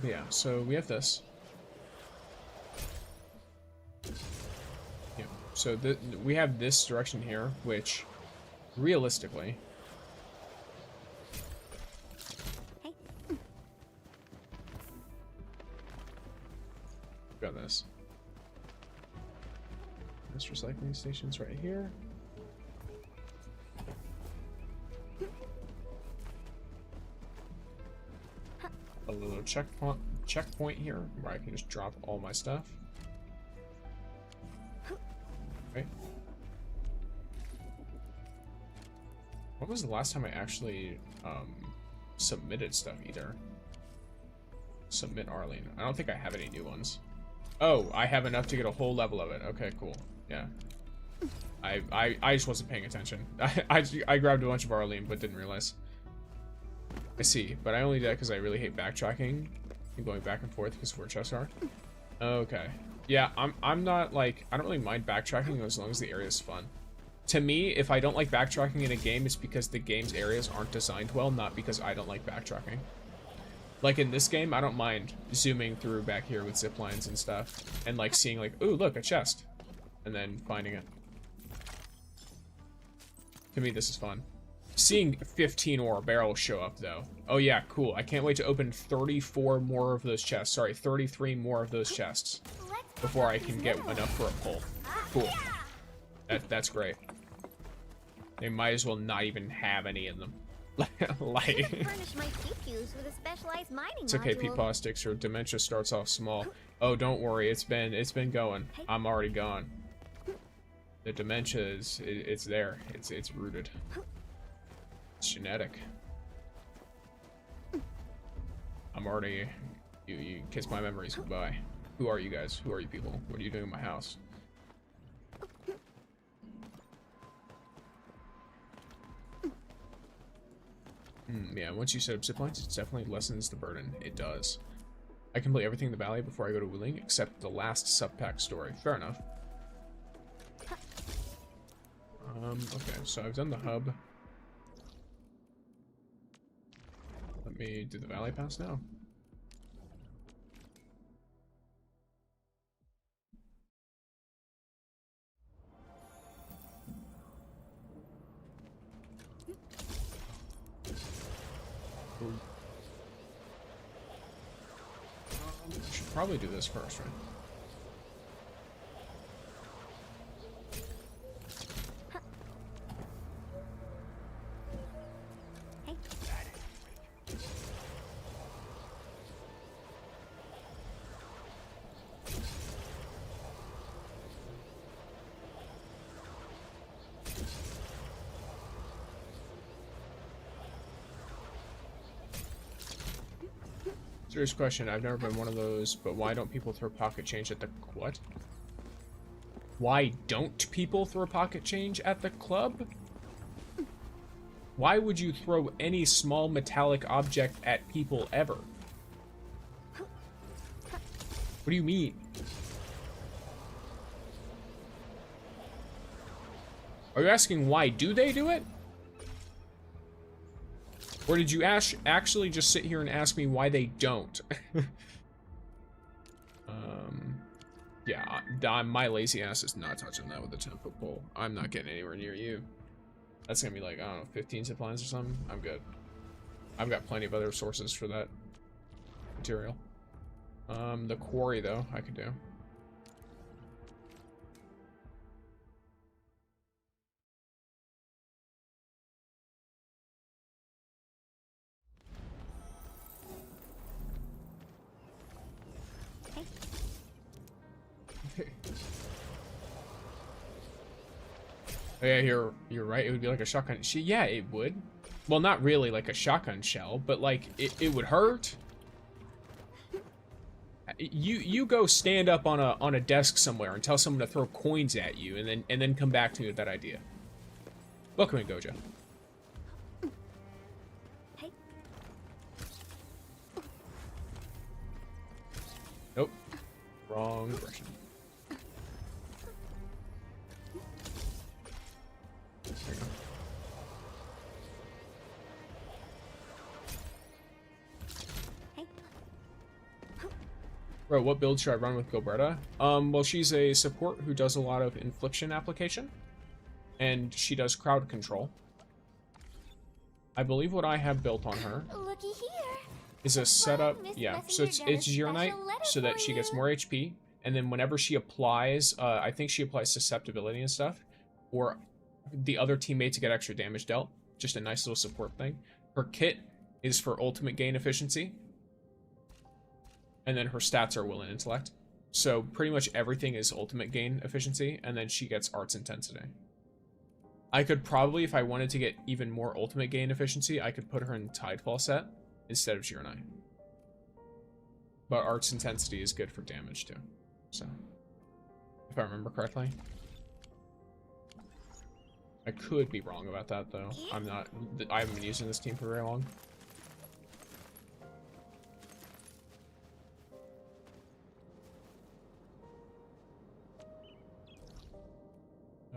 But yeah, so we have this. Yeah, so we have this direction here, which realistically, got this. This recycling station's right here. A little checkpoint here where I can just drop all my stuff. Okay. When was the last time I actually submitted stuff either? Submit Arlene. I don't think I have any new ones. Oh, I have enough to get a whole level of it. Okay, cool. Yeah. I just wasn't paying attention. I grabbed a bunch of Arlene but didn't realize. I see, but I only did that because I really hate backtracking and going back and forth because where chests are. Okay. Yeah, I'm not like, I don't really mind backtracking as long as the area is fun. To me, if I don't like backtracking in a game, it's because the game's areas aren't designed well, not because I don't like backtracking. Like in this game, I don't mind zooming through back here with zip lines and stuff, and like seeing like, ooh, look, a chest, and then finding it. To me, this is fun. Seeing 15 ore barrels show up though. Oh yeah, cool. I can't wait to open 34 more of those chests. Sorry, 33 more of those chests before I can get enough for a pull. Cool. That's great. They might as well not even have any in them. Like, Furnish my CPUs with a specialized mining it's okay, module. Peepaw sticks. Your dementia starts off small. Oh, don't worry. It's been going. I'm already gone. The dementia is it's there. It's rooted. It's genetic. I'm already. You kiss my memories goodbye. Who are you guys? Who are you people? What are you doing in my house? Yeah, once you set up zip lines, it definitely lessens the burden. It does. I complete everything in the valley before I go to Wuling, except the last sub-pack story. Fair enough. Okay, so I've done the hub. Let me do the valley pass now. I should probably do this first, right? Serious question, I've never been one of those, but why don't people throw pocket change at the... what? Why don't people throw pocket change at the club? Why would you throw any small metallic object at people ever? What do you mean? Are you asking why do they do it? Or did you actually just sit here and ask me why they don't? Yeah, my lazy ass is not touching that with a 10-foot pole. I'm not getting anywhere near you. That's gonna be like, I don't know, 15 zip lines or something. I'm good. I've got plenty of other sources for that material. The quarry, though, I could do. Oh, yeah, you're right. It would be like a shotgun. Yeah, it would. Well, not really like a shotgun shell, but like it would hurt. You go stand up on a desk somewhere and tell someone to throw coins at you, and then come back to me with that idea. Welcome in, Gojo. Hey. Nope. Wrong direction. There you go. Bro, what build should I run with Gilberta? Well, she's a support who does a lot of infliction application, and she does crowd control. I believe what I have built on her Looky here. is a setup. Yeah, so it's Zero-Knight, so that she gets more HP, and then whenever she applies, I think she applies susceptibility and stuff, or the other teammates get extra damage dealt. Just a nice little support thing. Her kit is for ultimate gain efficiency. And then her stats are will and intellect. So pretty much everything is ultimate gain efficiency, and then she gets arts intensity. I could probably, if I wanted to get even more ultimate gain efficiency, I could put her in Tidefall set instead of Zero-Knight. But arts intensity is good for damage too. So, if I remember correctly. I could be wrong about that though. I haven't been using this team for very long.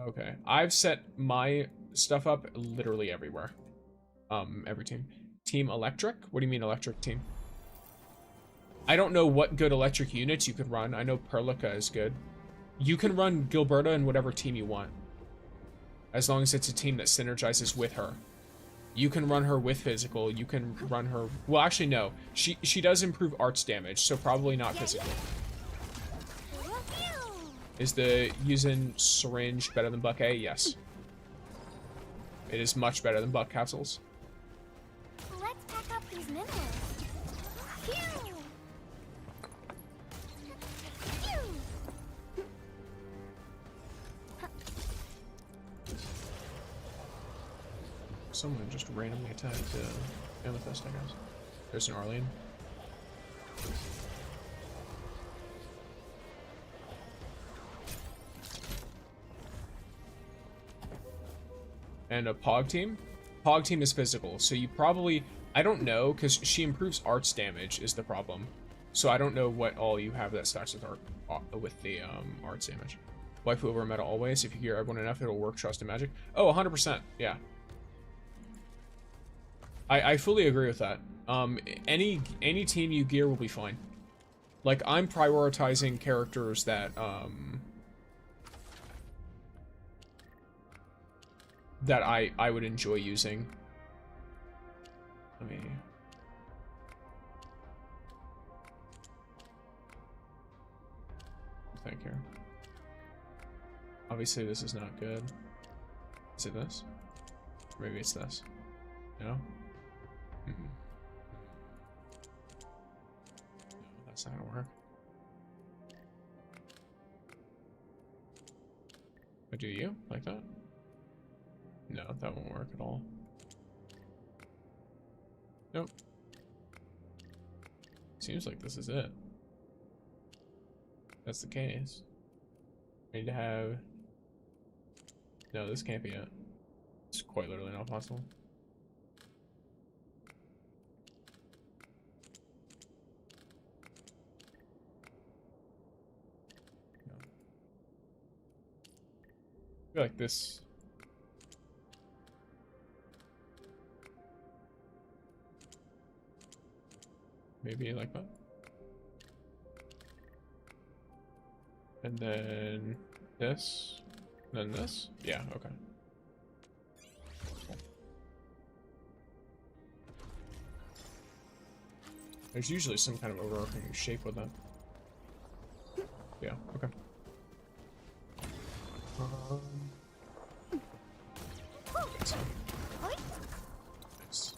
Okay, I've set my stuff up literally everywhere. Every team. Team Electric? What do you mean electric team? I don't know what good electric units you could run. I know Perlica is good. You can run Gilberta in whatever team you want, as long as it's a team that synergizes with her. You can run her with physical. You can run her... Well, actually, no. She does improve arts damage, so probably not physical. Is the using syringe better than Buck A? Yes. It is much better than Buck capsules. Let's pack up these minerals. Phew! Phew! Someone just randomly attacked Amethyst, I guess. There's an Arlene. And a Pog team? Pog team is physical, so you probably... I don't know, because she improves arts damage is the problem. So I don't know what all you have that stacks with the arts damage. Waifu over meta always. If you gear everyone enough, it'll work trust and magic. Oh, 100%. Yeah. I fully agree with that. Any team you gear will be fine. Like, I'm prioritizing characters that, that I would enjoy using. Let me... think here. Obviously this is not good. Is it this? Maybe it's this. No? No, that's not gonna work. But do you? Like that? No, that won't work at all. Nope. Seems like this is it. That's the case. I need to have... No, this can't be it. It's quite literally not possible. No. I feel like this... Maybe like that. And then this. Then this. Yeah, okay. Cool. There's usually some kind of overarching shape with that. Yeah, okay. So. Nice.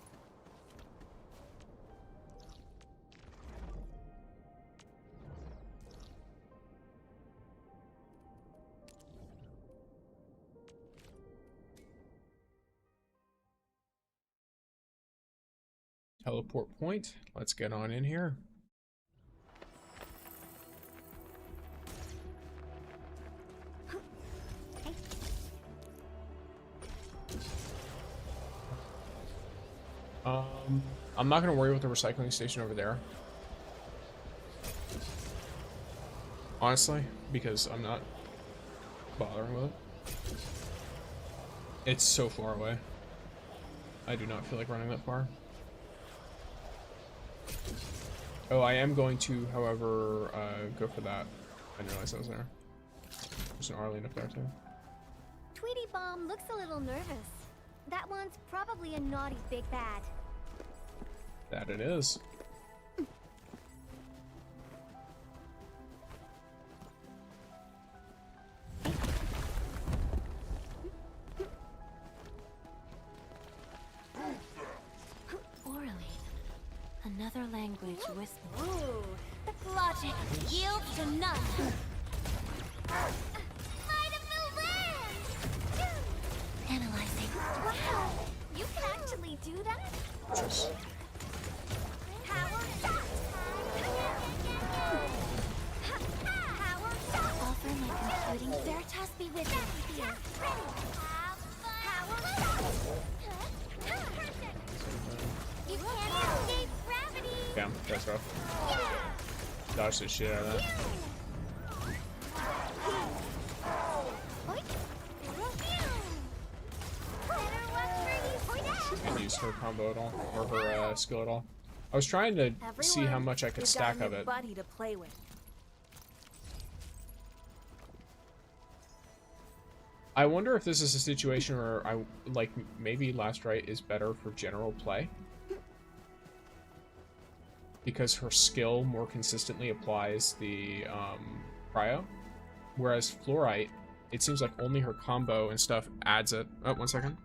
Teleport point. Let's get on in here. I'm not gonna worry with the recycling station over there. Honestly, because I'm not bothering with it. It's so far away. I do not feel like running that far. Oh, I am going to, however, go for that. I didn't realize I was there. There's an Arlene up there, too. Tweety Bomb looks a little nervous. That one's probably a naughty big bad. That it is. Another language whisper. Ooh, the logic yields to none. Might of the land! Analyzing. Wow, you can actually do that? Just... Power shot! Power shot! Offer my computing. Veritas be with you. Power shot! You can't escape gravity! Damn, that's rough. Dodge the shit out of that. Didn't use her combo at all, or her skill at all. I was trying to see how Everyone, much I could we've stack got a of new it. buddy to play with. I wonder if this is a situation where like, maybe Last Rite is better for general play. Because her skill more consistently applies the, cryo. Whereas Fluorite, it seems like only her combo and stuff adds it. Oh, 1 second.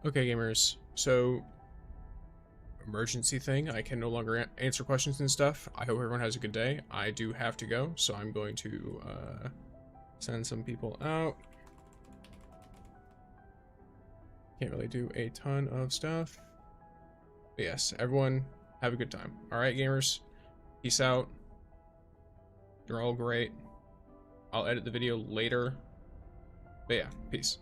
Okay, gamers. So, emergency thing. I can no longer answer questions and stuff. I hope everyone has a good day. I do have to go, so I'm going to send some people out. Can't really do a ton of stuff. But yes, everyone have a good time. Alright, gamers. Peace out. You're all great. I'll edit the video later. But yeah, peace.